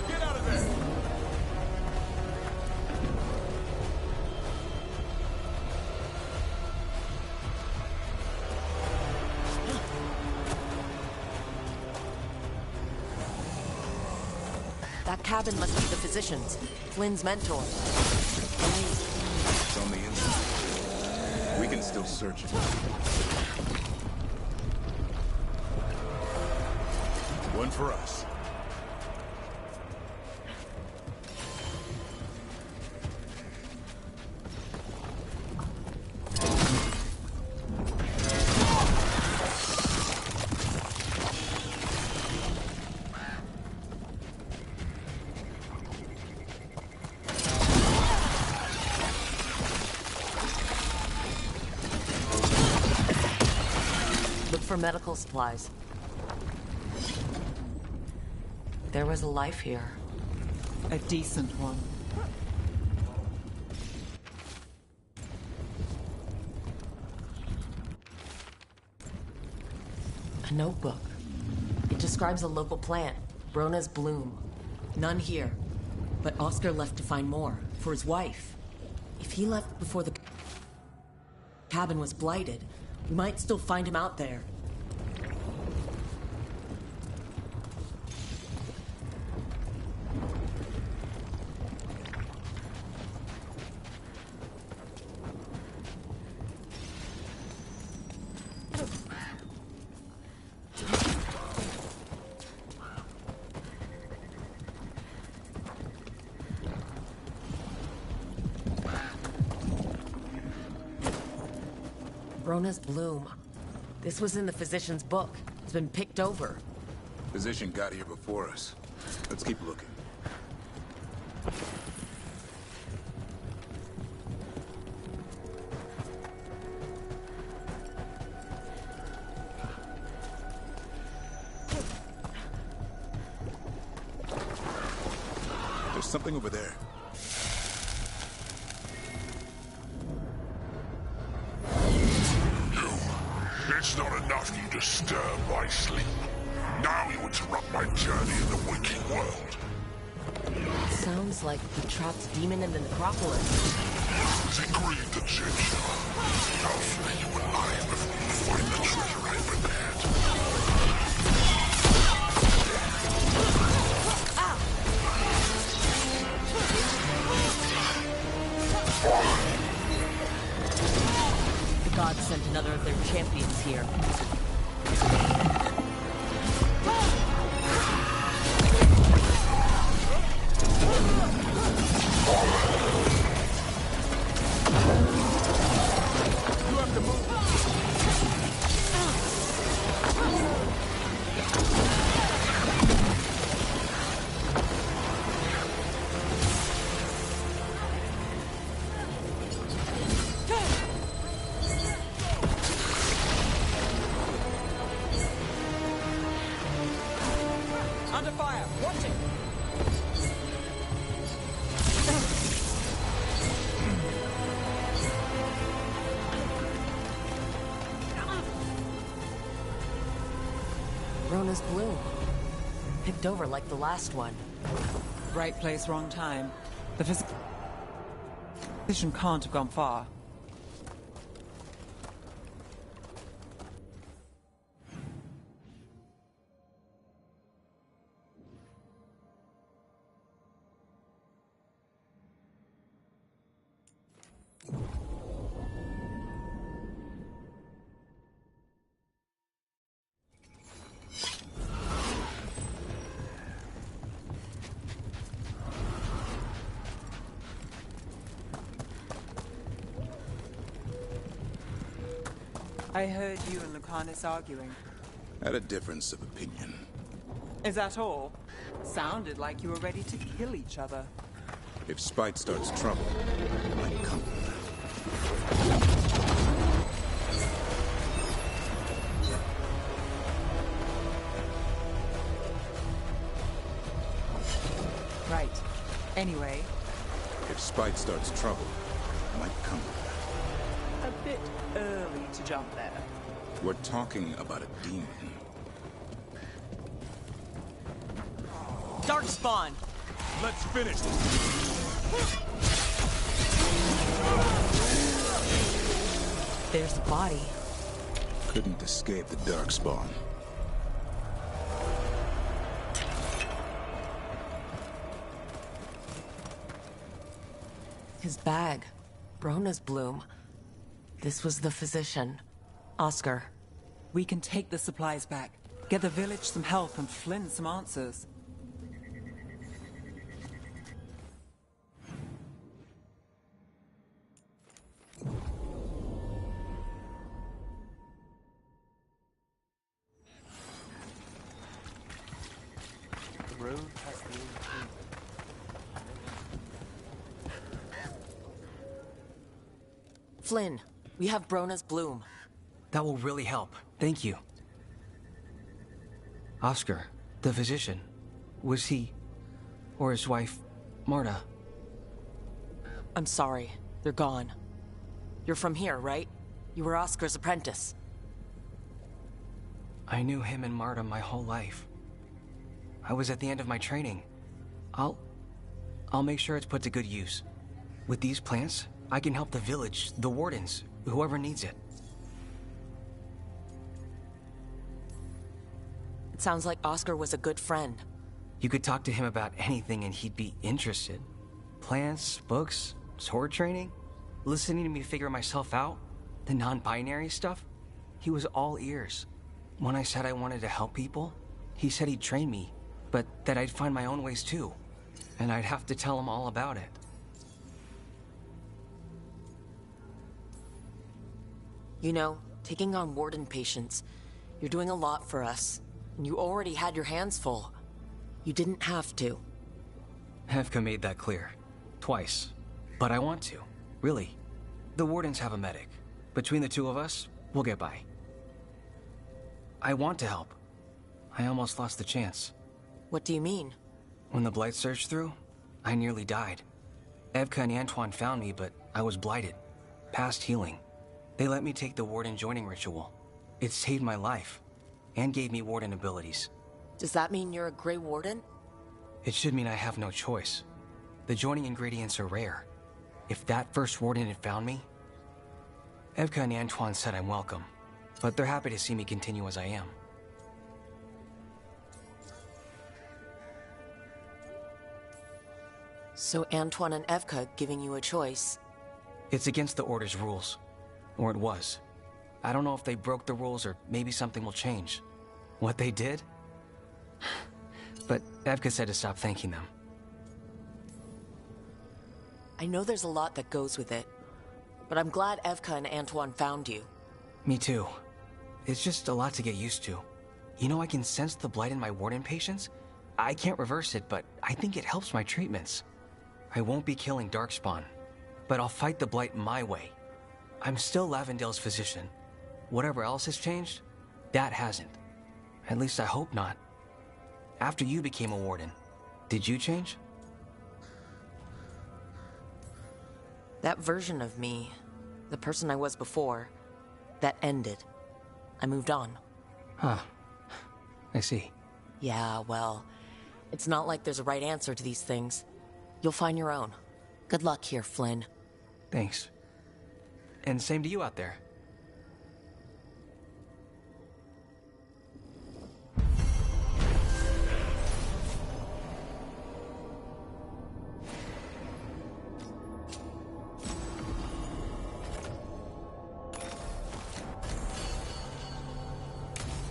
Get out of there! That cabin must be the physician's. Flynn's mentor. It's on the inside. We can still search it. One for us. Look for medical supplies. There was a life here. A decent one. A notebook. It describes a local plant, Brona's bloom. None here. But Oscar left to find more, for his wife. If he left before the cabin was blighted, we might still find him out there. Brona's bloom. This was in the physician's book. It's been picked over. Physician got here before us. Let's keep looking. There's something over there. It's not enough you disturb my sleep. Now you interrupt my journey in the waking world. Sounds like the trapped demon in the necropolis. Is it greed that shapes you? I'll flay you alive before you find the treasure I prepared. The gods sent another of their champions here. Under fire! Watch it! Rona's bloom. Picked over like the last one. Right place, wrong time. The physician can't have gone far. I heard you and Lucanus arguing. Had a difference of opinion. Is that all? Sounded like you were ready to kill each other. If spite starts trouble, I'm coming. Right. Anyway. If spite starts trouble, I'm coming. A bit early to jump there. We're talking about a demon. Darkspawn! Let's finish this. There's the body. Couldn't escape the Darkspawn. His bag. Brona's bloom. This was the physician. Oscar. We can take the supplies back, get the village some help, and Flynn some answers. The road has been cleared. Flynn, we have Brona's bloom. That will really help. Thank you. Oscar, the physician, was he, or his wife, Marta? I'm sorry. They're gone. You're from here, right? You were Oscar's apprentice. I knew him and Marta my whole life. I was at the end of my training. I'll make sure it's put to good use. With these plants, I can help the village, the wardens, whoever needs it. It sounds like Oscar was a good friend. You could talk to him about anything and he'd be interested. Plants, books, sword training, listening to me figure myself out, the non-binary stuff. He was all ears. When I said I wanted to help people, he said he'd train me, but that I'd find my own ways too. And I'd have to tell him all about it. You know, taking on warden patients, you're doing a lot for us. And you already had your hands full. You didn't have to. Hevka made that clear. Twice. But I want to. Really. The wardens have a medic. Between the two of us, we'll get by. I want to help. I almost lost the chance. What do you mean? When the blight surged through, I nearly died. Evka and Antoine found me, but I was blighted. Past healing. They let me take the warden joining ritual. It saved my life. And gave me warden abilities. Does that mean you're a Grey Warden? It should mean I have no choice. The joining ingredients are rare. If that first warden had found me... Evka and Antoine said I'm welcome, but they're happy to see me continue as I am. So Antoine and Evka giving you a choice? It's against the Order's rules. Or it was. I don't know if they broke the rules or maybe something will change. What they did? But Evka said to stop thanking them. I know there's a lot that goes with it, but I'm glad Evka and Antoine found you. Me too. It's just a lot to get used to. You know, I can sense the blight in my warden patients. I can't reverse it, but I think it helps my treatments. I won't be killing Darkspawn, but I'll fight the blight my way. I'm still Lavendale's physician. Whatever else has changed, that hasn't. At least I hope not. After you became a warden, did you change? That version of me, the person I was before, that ended. I moved on. Huh. I see. Yeah, well, it's not like there's a right answer to these things. You'll find your own. Good luck here, Flynn. Thanks. And same to you out there.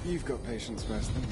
You've got patience worse than me.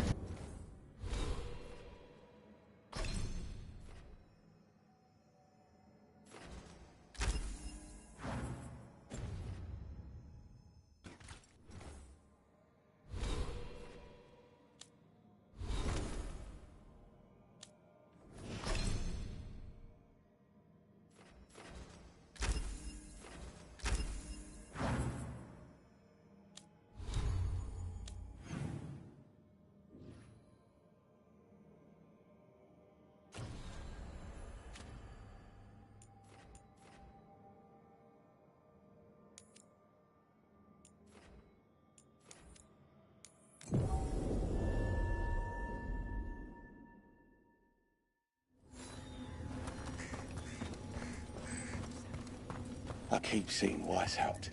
I keep seeing Weishaupt.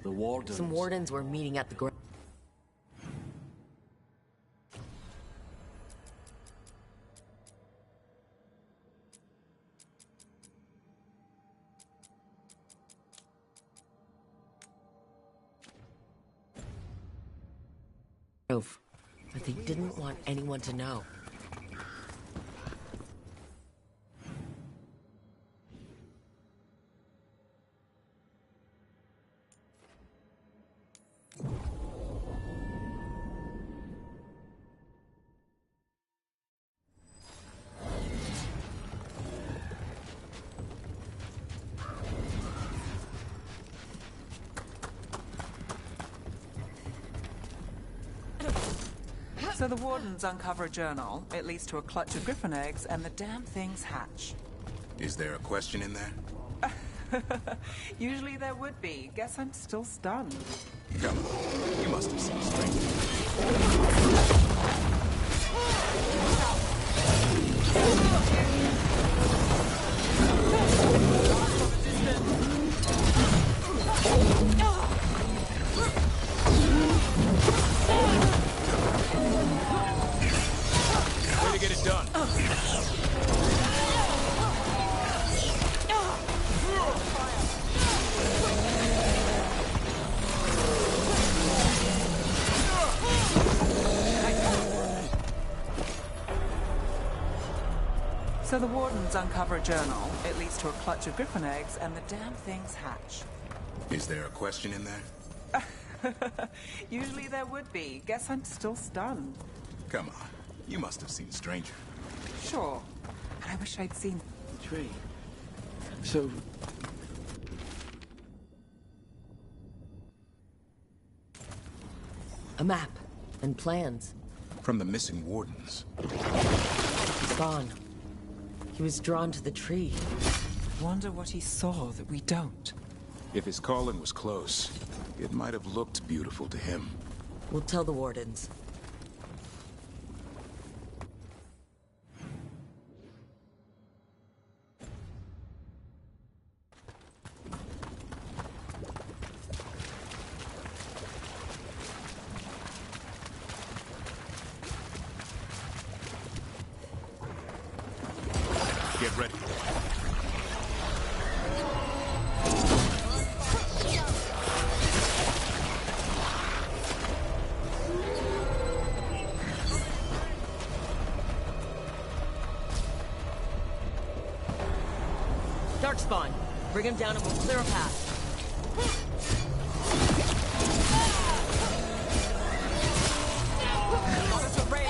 The wardens. Some wardens were meeting at the ground. But they didn't want anyone to know. So the wardens uncover a journal. It leads to a clutch of griffin eggs, and the damn things hatch. Is there a question in there? Usually there would be. Guess I'm still stunned. Come on. You must have seen strength. Way to get it done. So the wardens uncover a journal. It leads to a clutch of griffin eggs, and the damn things hatch. Is there a question in there? Usually there would be. Guess I'm still stunned. Come on. You must have seen Stranger. Sure. But I wish I'd seen... Tree. So... A map and plans. From the missing wardens. He's gone. He was drawn to the tree. Wonder what he saw that we don't. If his calling was close, it might have looked beautiful to him. We'll tell the wardens. Get ready. Darkspawn, bring him down and we'll clear a path. Monitor range.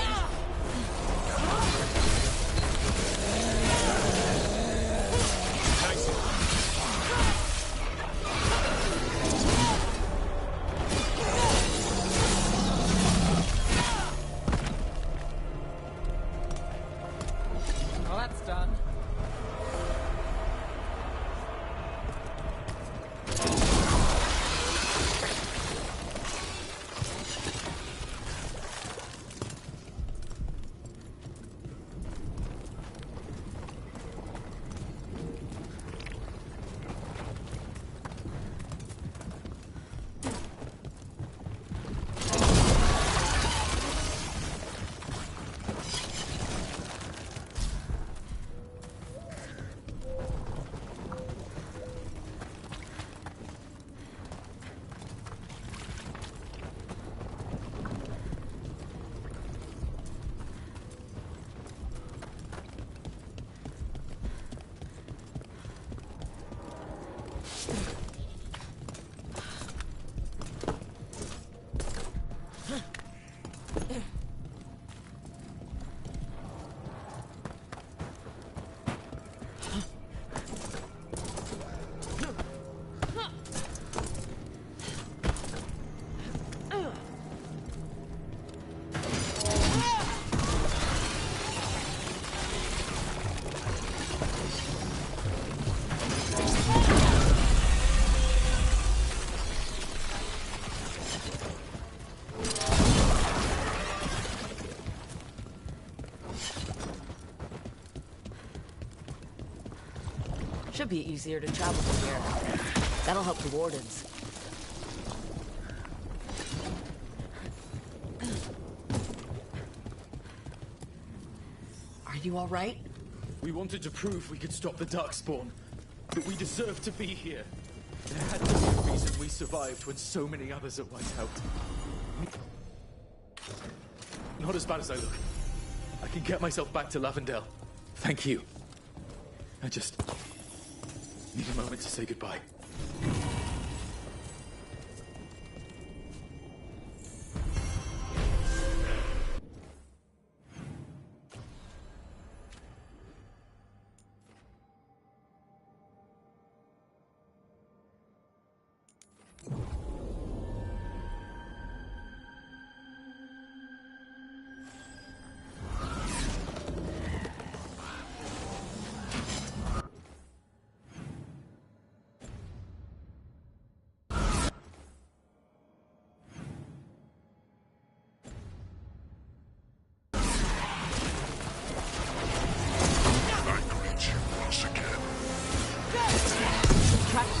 Should be easier to travel from here. That'll help the wardens. Are you all right? We wanted to prove we could stop the Darkspawn, but we deserve to be here. There had to be a reason we survived when so many others are wiped out. Not as bad as I look. I can get myself back to Lavendale. Thank you. I just need a moment to say goodbye.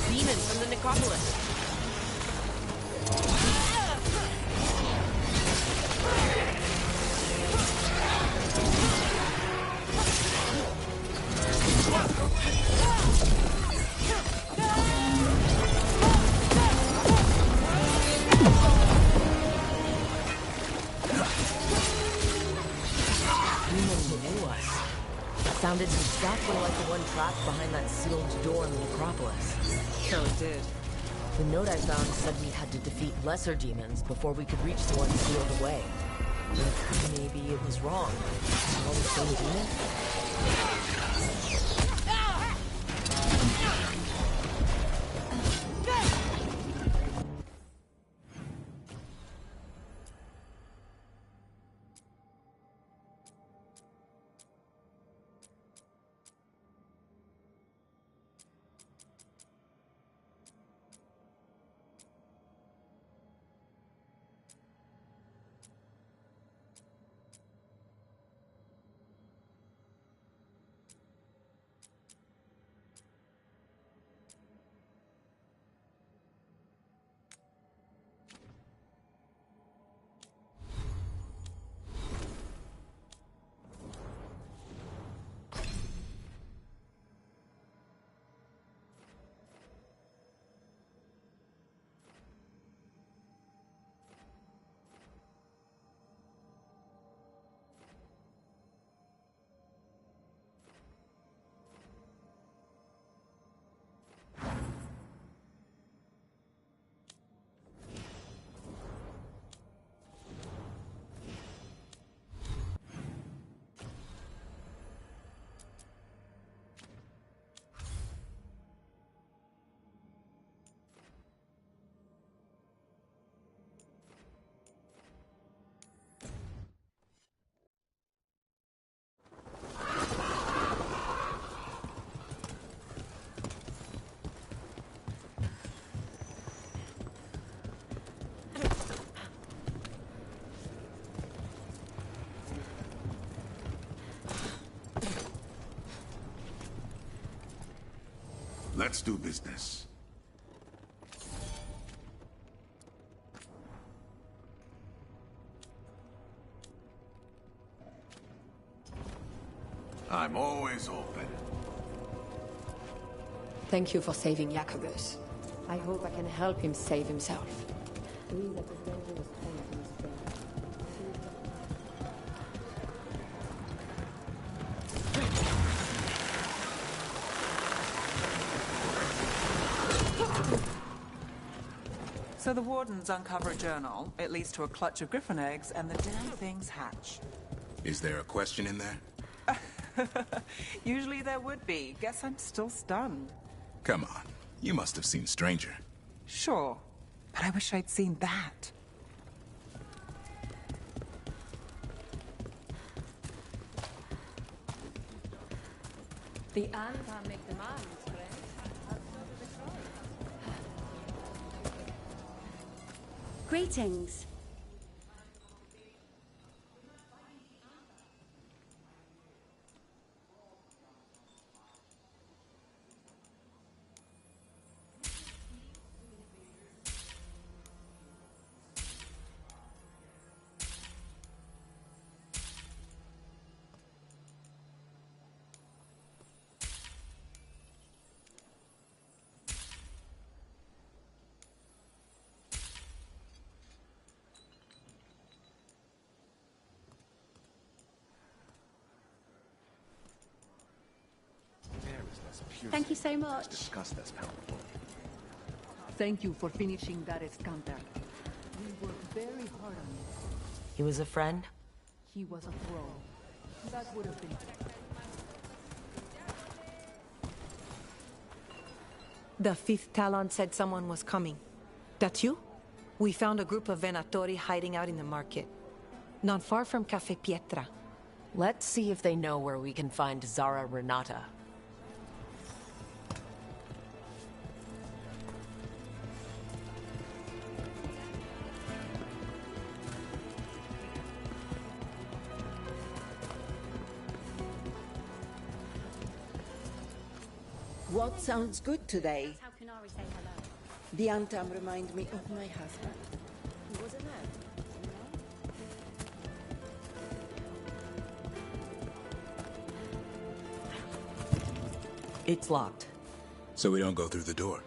Demons from the necropolis. Sounded exactly like the one trapped behind that sealed door in the necropolis. Sure it did. The note I found said we had to defeat lesser demons before we could reach the one sealed away. But maybe it was wrong. All the same demon? Let's do business. I'm always open. Thank you for saving Jacobus. I hope I can help him save himself. So the wardens uncover a journal. It leads to a clutch of griffin eggs, and the damn things hatch. Is there a question in there? Usually there would be. Guess I'm still stunned. Come on. You must have seen Stranger. Sure, but I wish I'd seen that. The Anta make demands, friend. Greetings. Thank you so much. Discussed as powerful. Thank you for finishing that encounter. We worked very hard on it. He was a friend? He was a thrall. That would have been... The fifth Talon said someone was coming. That you? We found a group of Venatori hiding out in the market. Not far from Cafe Pietra. Let's see if they know where we can find Zara Renata. What sounds good today? How can Ari say hello? The Antam remind me of my husband. He wasn't there. It's locked. So we don't go through the door.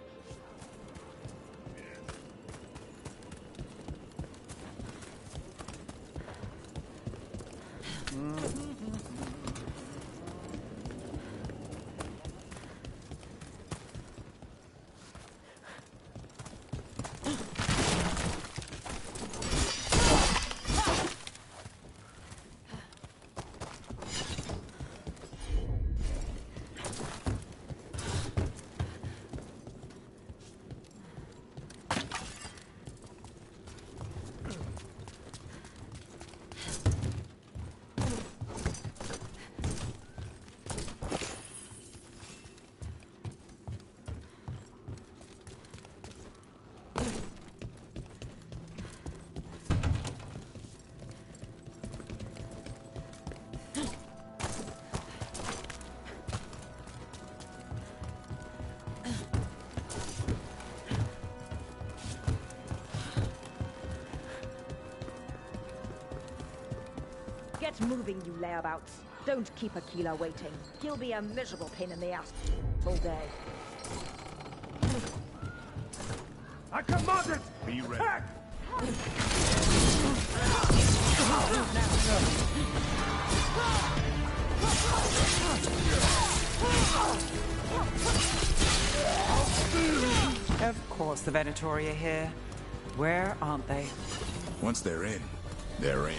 Get moving, you layabouts. Don't keep Aquila waiting. He'll be a miserable pain in the ass all day. I commanded! Be ready. Of course the Venatori are here. Where aren't they? Once they're in, they're in.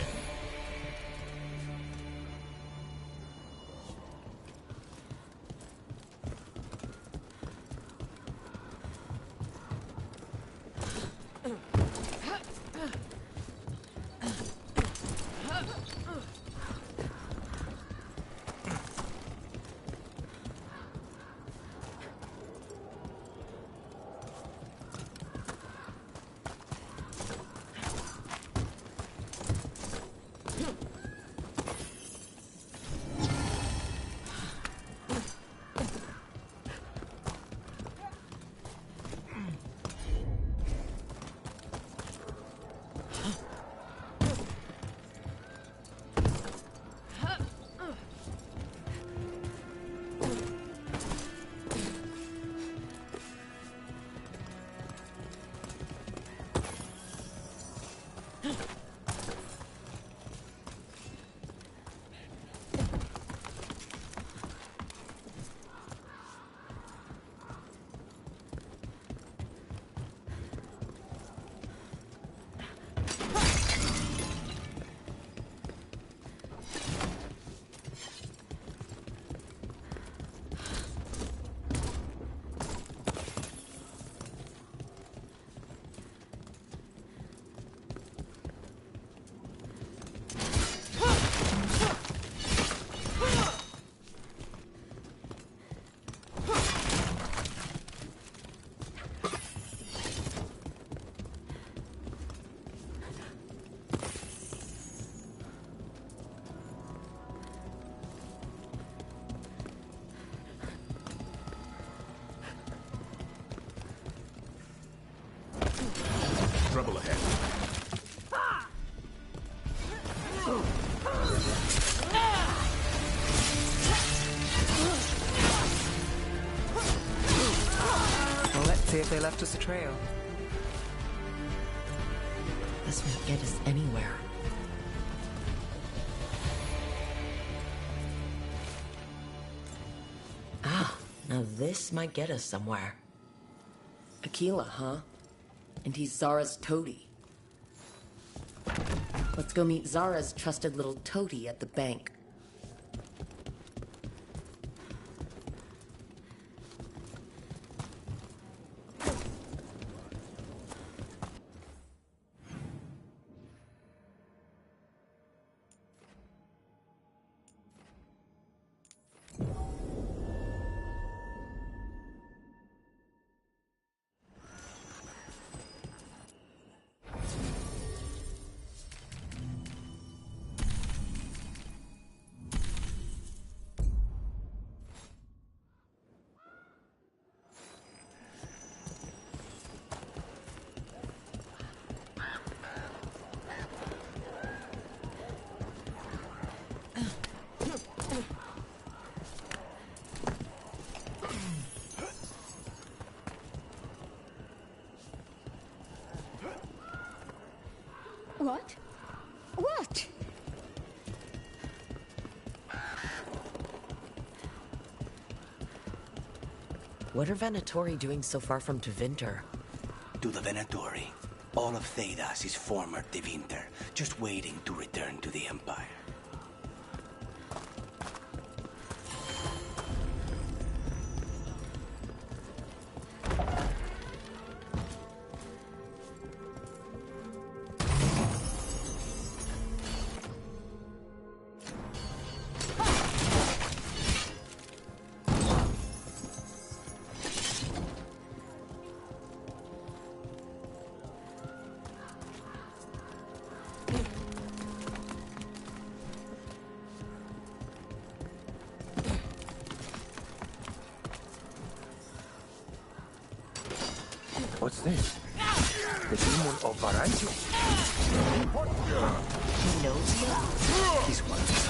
Trouble ahead. Well, let's see if they left us a trail. This won't get us anywhere. Now this might get us somewhere. Aquila, huh? And he's Zara's toady. Let's go meet Zara's trusted little toady at the bank. What? What? What are Venatori doing so far from Tevinter? To the Venatori, all of Thedas is former Tevinter, just waiting to return to the Empire. What's this? The demon of Varantia? He knows you? He's one of us.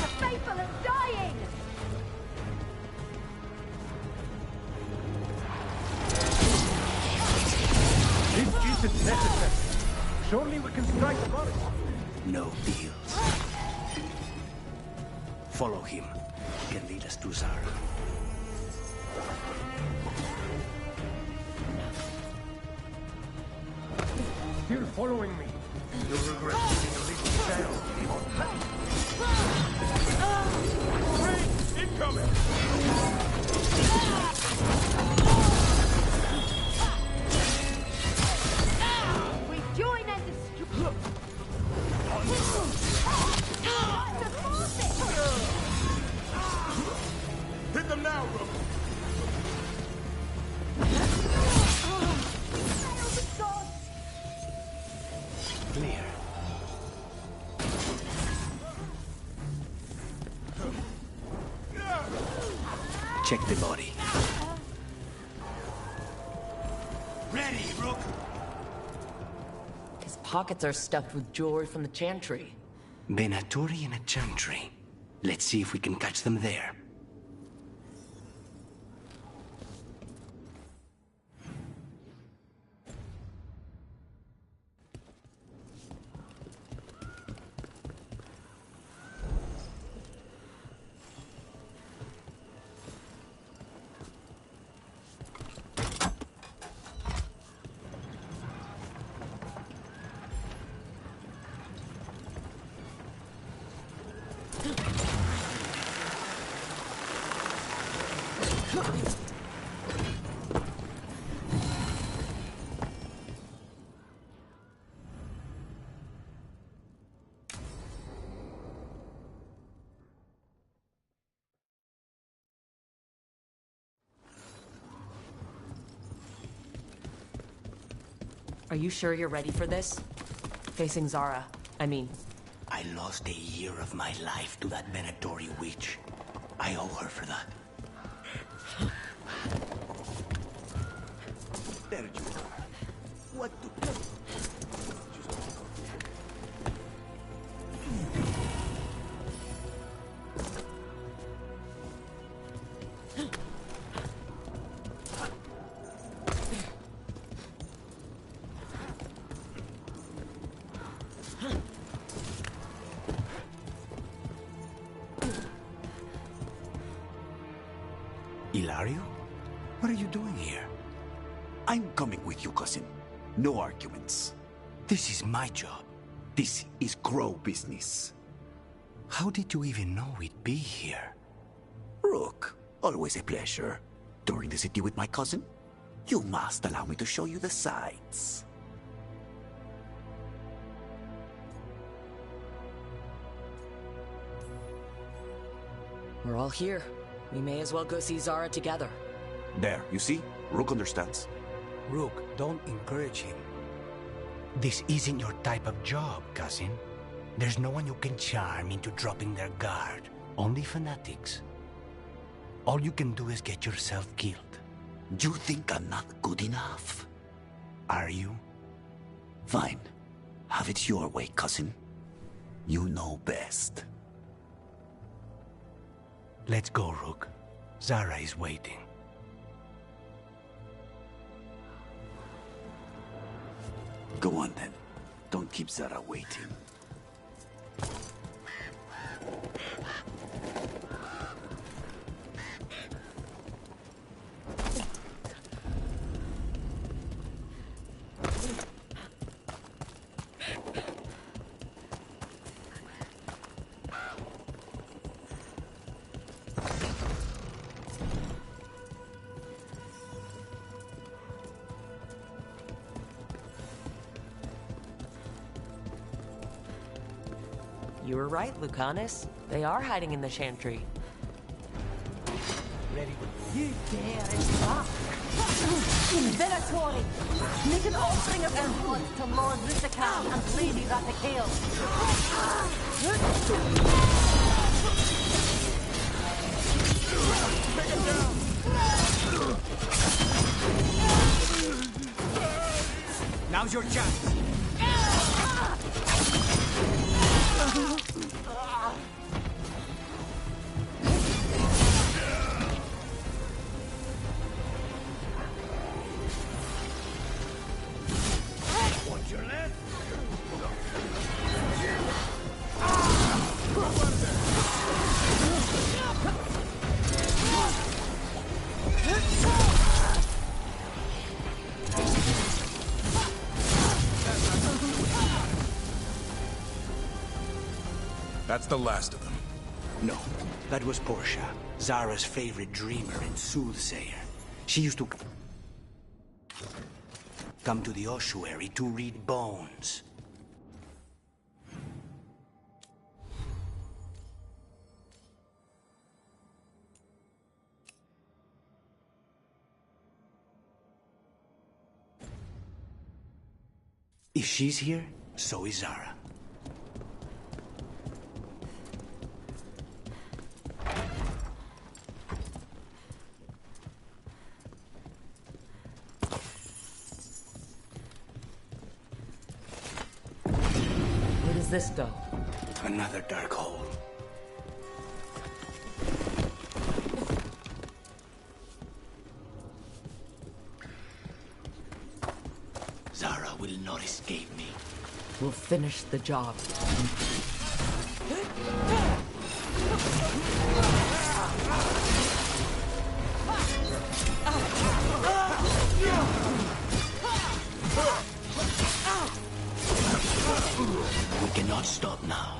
The faithful are dying! This isn't necessary. Surely we can strike the body. No deals. Follow him. He can lead us to Zara. Still following me. You'll regret being a little shadow. Incoming! We join and destroy. Hit them now, Rook! Clear. Check the body. Ready, Rook! His pockets are stuffed with jewelry from the Chantry. Venatori and a Chantry. Let's see if we can catch them there. Are you sure you're ready for this? Facing Zara, I mean. I lost a year of my life to that Venatori witch. I owe her for that. There you are. What to do? Ilario? What are you doing here? I'm coming with you, cousin. No arguments. This is my job. This is Crow business. How did you even know we'd be here? Rook, always a pleasure. Touring the city with my cousin? You must allow me to show you the sights. We're all here. We may as well go see Zara together. There, you see? Rook understands. Rook, don't encourage him. This isn't your type of job, cousin. There's no one you can charm into dropping their guard. Only fanatics. All you can do is get yourself killed. You think I'm not good enough? Are you? Fine. Have it your way, cousin. You know best. Let's go, Rook. Zara is waiting. Go on then. Don't keep Zara waiting. You were right, Lucanus. They are hiding in the chantry. Ready? You dare attack! Venatori! Make an offering of their blood to Lord Lucican and Lady Rathacale! Now's your chance. Watch your left. That's the last of them. No, that was Portia, Zara's favorite dreamer and soothsayer. She used to come to the ossuary to read bones. If she's here, so is Zara. Where does this go? Another dark hole. Zara will not escape me. We'll finish the job. We cannot stop now.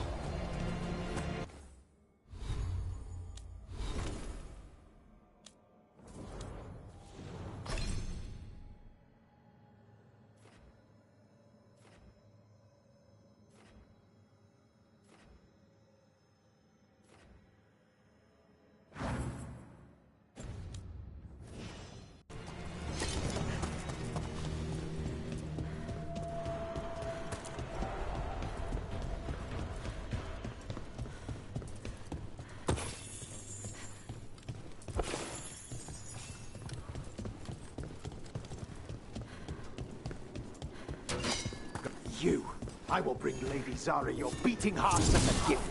You. I will bring Lady Zara your beating heart as a gift.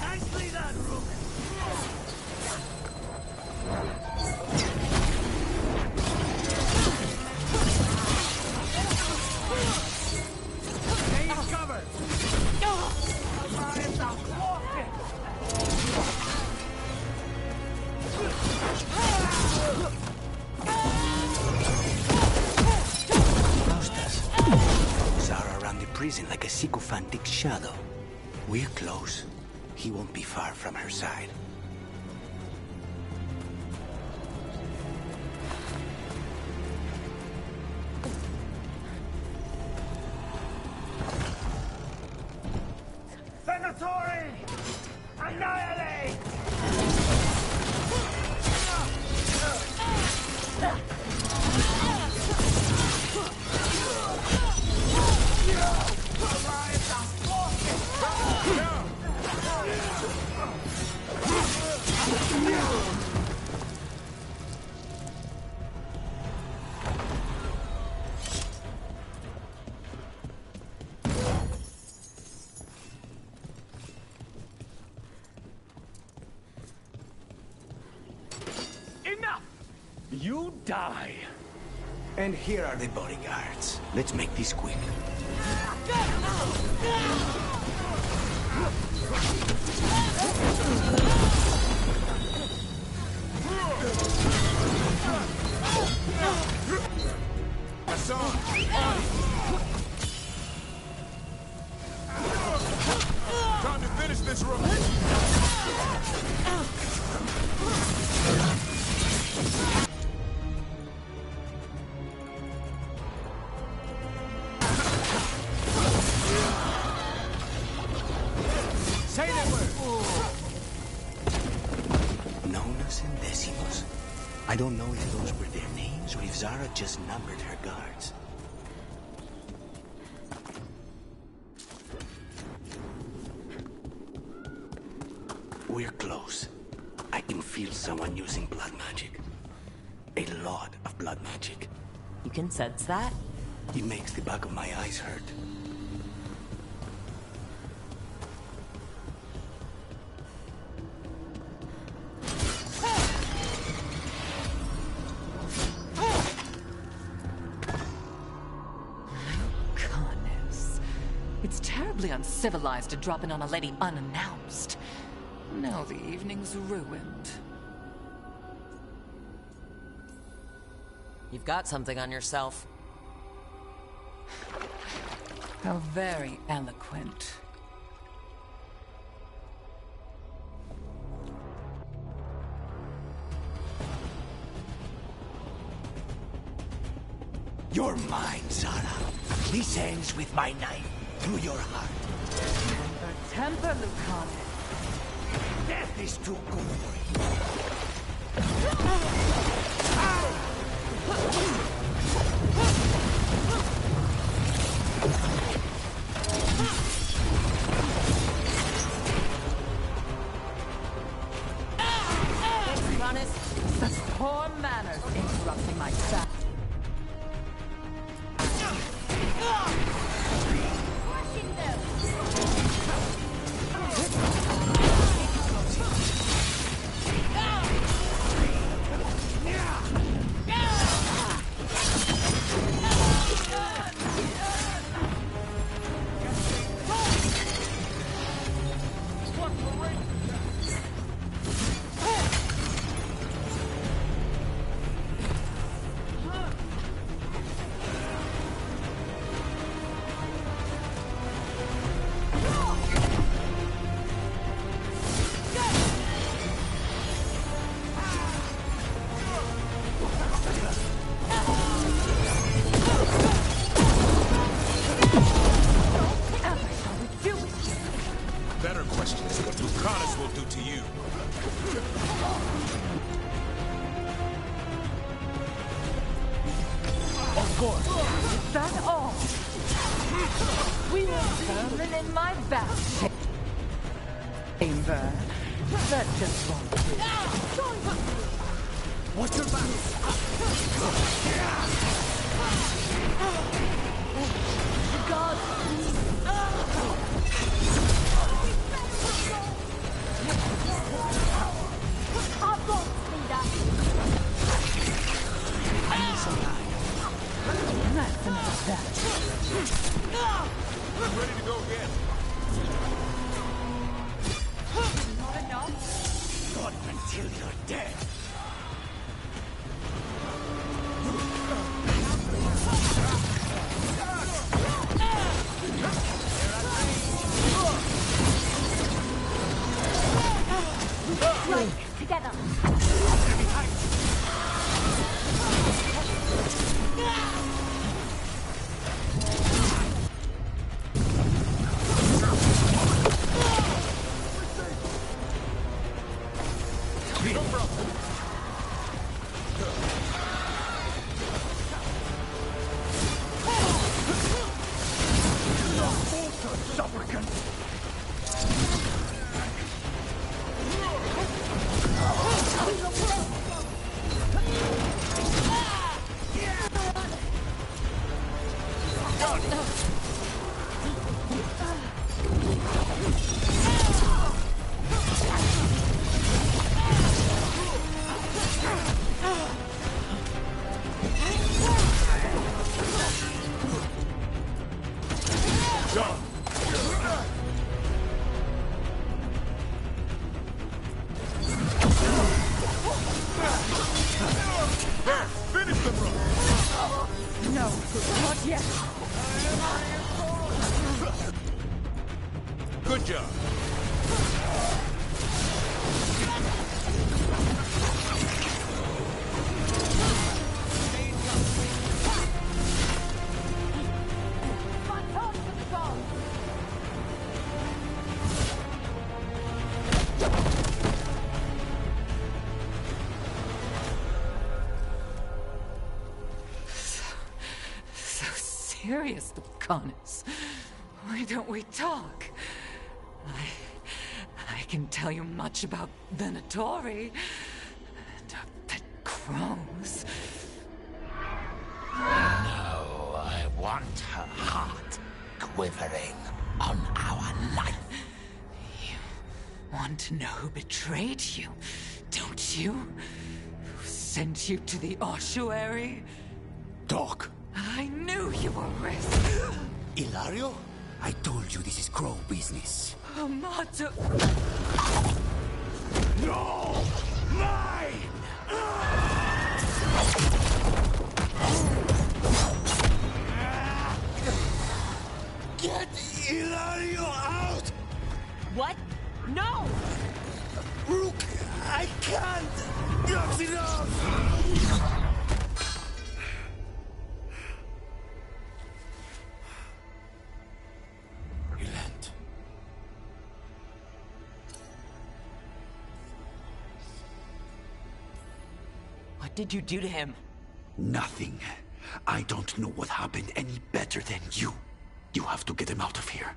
Nicely done, Rook. prison like a sycophantic shadow. We're close. He won't be far from her side. Venatori! Annihilate! Enough! You die! And here are the bodyguards. Let's make this quick. Hassan! Time to finish this room! Say the word! Nonas and Decimos. I don't know if those were their names or if Zara just numbered her guards. We're close. I can feel someone using blood magic. A lot of blood magic. You can sense that? It makes the back of my eyes hurt. It's terribly uncivilized to drop in on a lady unannounced. Now the evening's ruined. You've got something on yourself. How very eloquent. You're mine, Zara. This ends with my knife through your heart. Temper, Lucane. Death is too good for Honest, such poor manners interrupting my back. Better question is what Lucanus will do to you. Of course. Is that all? We will summon in my back chamber. That just won't do. Watch your back! God, that's enough of that. I'm ready to go again. Not enough? Not until you're dead. Supplicant! Finish them, bro! No, not yet. Good job. So serious, Lucanus. Why don't we talk? I can tell you much about Venatori and our pet crows. No, I want her heart quivering on our life. You want to know who betrayed you, don't you? Who sent you to the ossuary? Talk. I knew you were risk. Ilario? I told you this is crow business. Amato. No! Mine! Get Ilario out! What? No! Rook, I can't! Not enough! Relent. What did you do to him? Nothing. I don't know what happened any better than you. You have to get him out of here.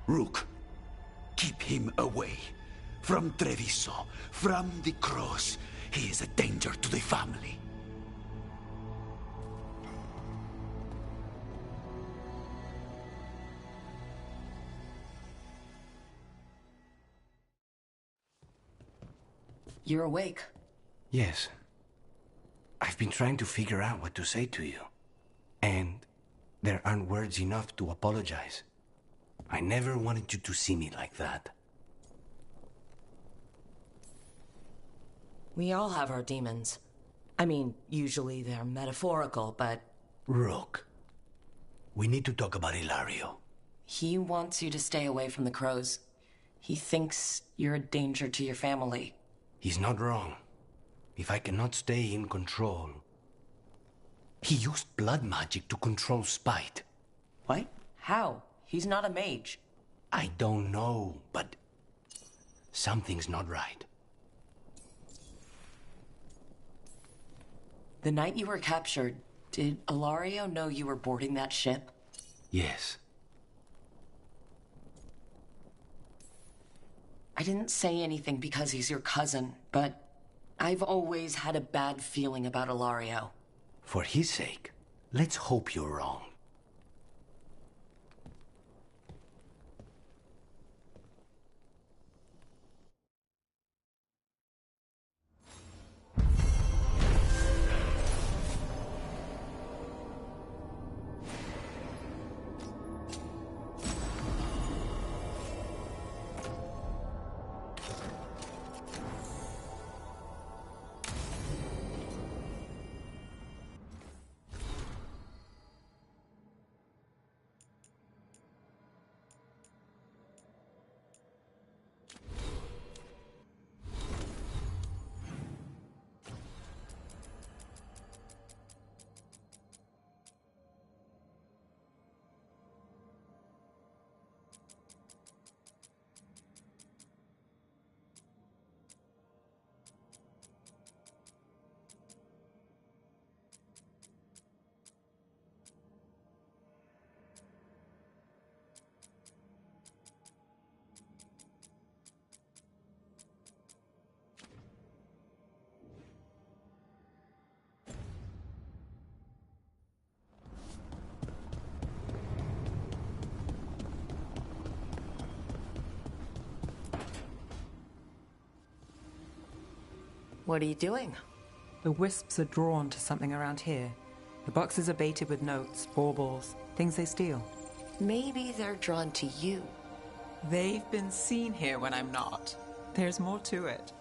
Rook, keep him away. From Treviso, from the cross. He is a danger to the family. You're awake. Yes. I've been trying to figure out what to say to you. And there aren't words enough to apologize. I never wanted you to see me like that. We all have our demons. I mean, usually they're metaphorical, but... Rook, we need to talk about Ilario. He wants you to stay away from the crows. He thinks you're a danger to your family. He's not wrong. If I cannot stay in control... He used blood magic to control spite. What? How? He's not a mage. I don't know, but... something's not right. The night you were captured, did Ilario know you were boarding that ship? Yes. I didn't say anything because he's your cousin, but I've always had a bad feeling about Ilario. For his sake, let's hope you're wrong. What are you doing? The wisps are drawn to something around here. The boxes are baited with notes, baubles, things they steal. Maybe they're drawn to you. They've been seen here when I'm not. There's more to it.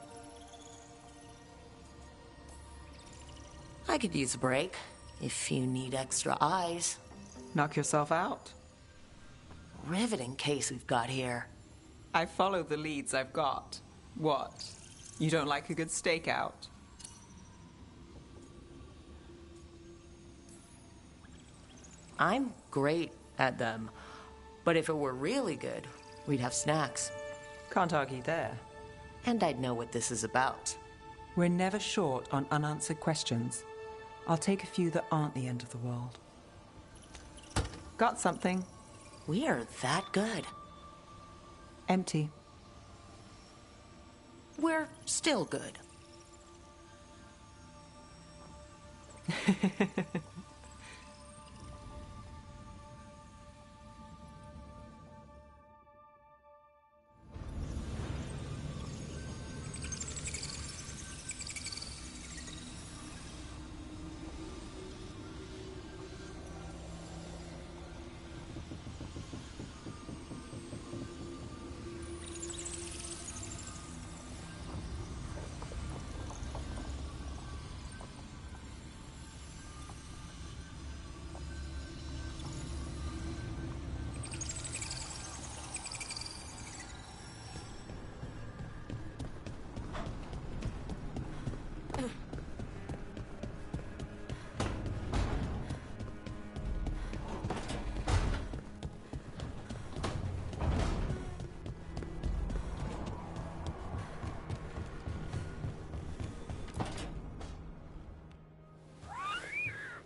I could use a break, if you need extra eyes. Knock yourself out. Riveting case we've got here. I follow the leads I've got. What? You don't like a good stakeout? I'm great at them, but if it were really good, we'd have snacks. Can't argue there. And I'd know what this is about. We're never short on unanswered questions. I'll take a few that aren't the end of the world. Got something? We are that good. Empty. We're still good.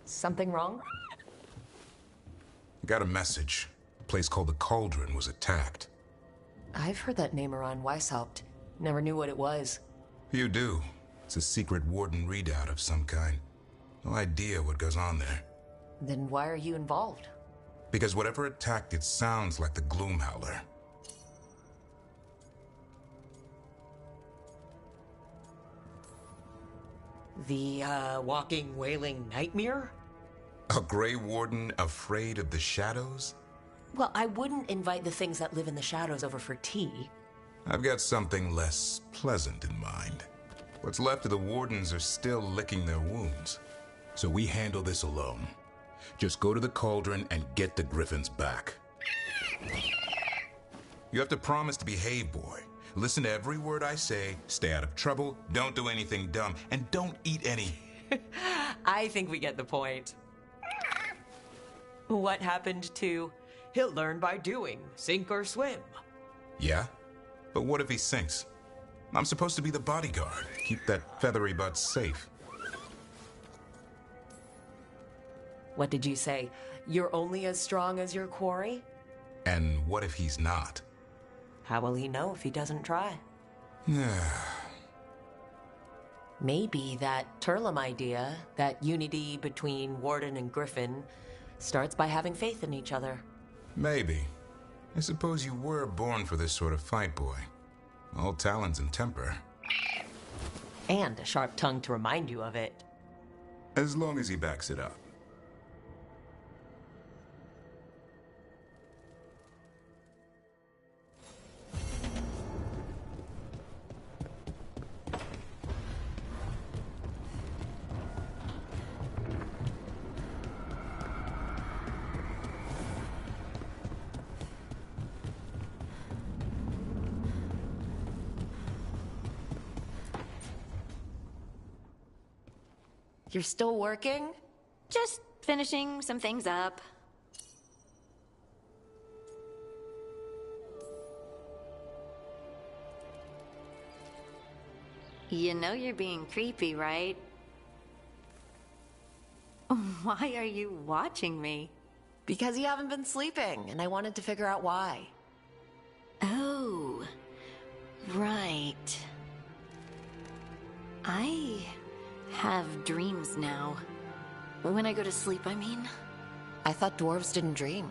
Something wrong? Got a message. A place called the Cauldron was attacked. I've heard that name around Weishaupt. Never knew what it was. You do. It's a secret Warden readout of some kind. No idea what goes on there. Then why are you involved? Because whatever attacked it sounds like the Gloomhowler. The, walking, wailing nightmare? A Grey Warden afraid of the shadows? Well, I wouldn't invite the things that live in the shadows over for tea. I've got something less pleasant in mind. What's left of the Wardens are still licking their wounds. So we handle this alone. Just go to the Cauldron and get the Griffins back. You have to promise to behave, boy. Listen to every word I say, stay out of trouble, don't do anything dumb, and don't eat any... I think we get the point. What happened to, he'll learn by doing, sink or swim? Yeah? But what if he sinks? I'm supposed to be the bodyguard, keep that feathery butt safe. What did you say? You're only as strong as your quarry? And what if he's not? How will he know if he doesn't try? Maybe that Turlum idea, that unity between Warden and Griffin, starts by having faith in each other. Maybe. I suppose you were born for this sort of fight, boy. All talons and temper. And a sharp tongue to remind you of it. As long as he backs it up. You're still working? Just finishing some things up. You know you're being creepy, right? Why are you watching me? Because you haven't been sleeping, and I wanted to figure out why. Oh, right. I have dreams now. When I go to sleep, I mean. I thought dwarves didn't dream.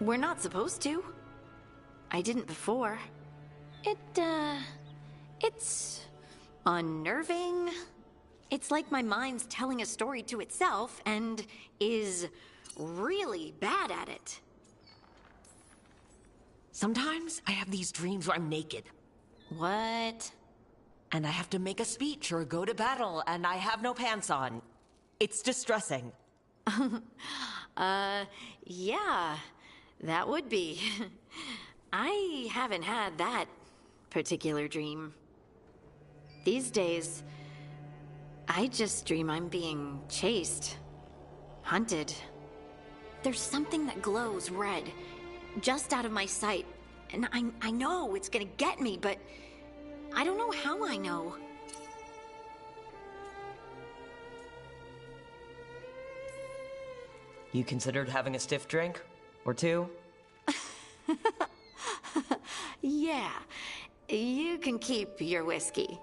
We're not supposed to. I didn't before. It's Unnerving? It's like my mind's telling a story to itself and is really bad at it. Sometimes I have these dreams where I'm naked. What? And I have to make a speech or go to battle, and I have no pants on. It's distressing. Yeah, that would be. I haven't had that particular dream. These days, I just dream I'm being chased, hunted. There's something that glows red, just out of my sight, and I know it's gonna get me, but I don't know how I know. You considered having a stiff drink? Or two? Yeah, you can keep your whiskey.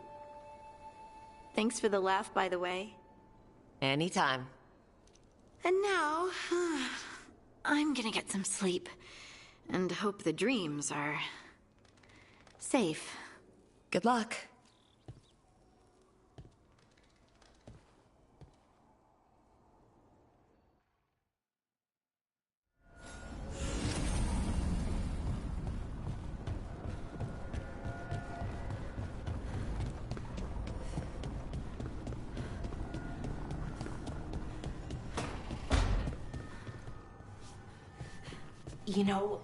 Thanks for the laugh, by the way. Anytime. And now, I'm gonna get some sleep, and hope the dreams are safe. Good luck. You know,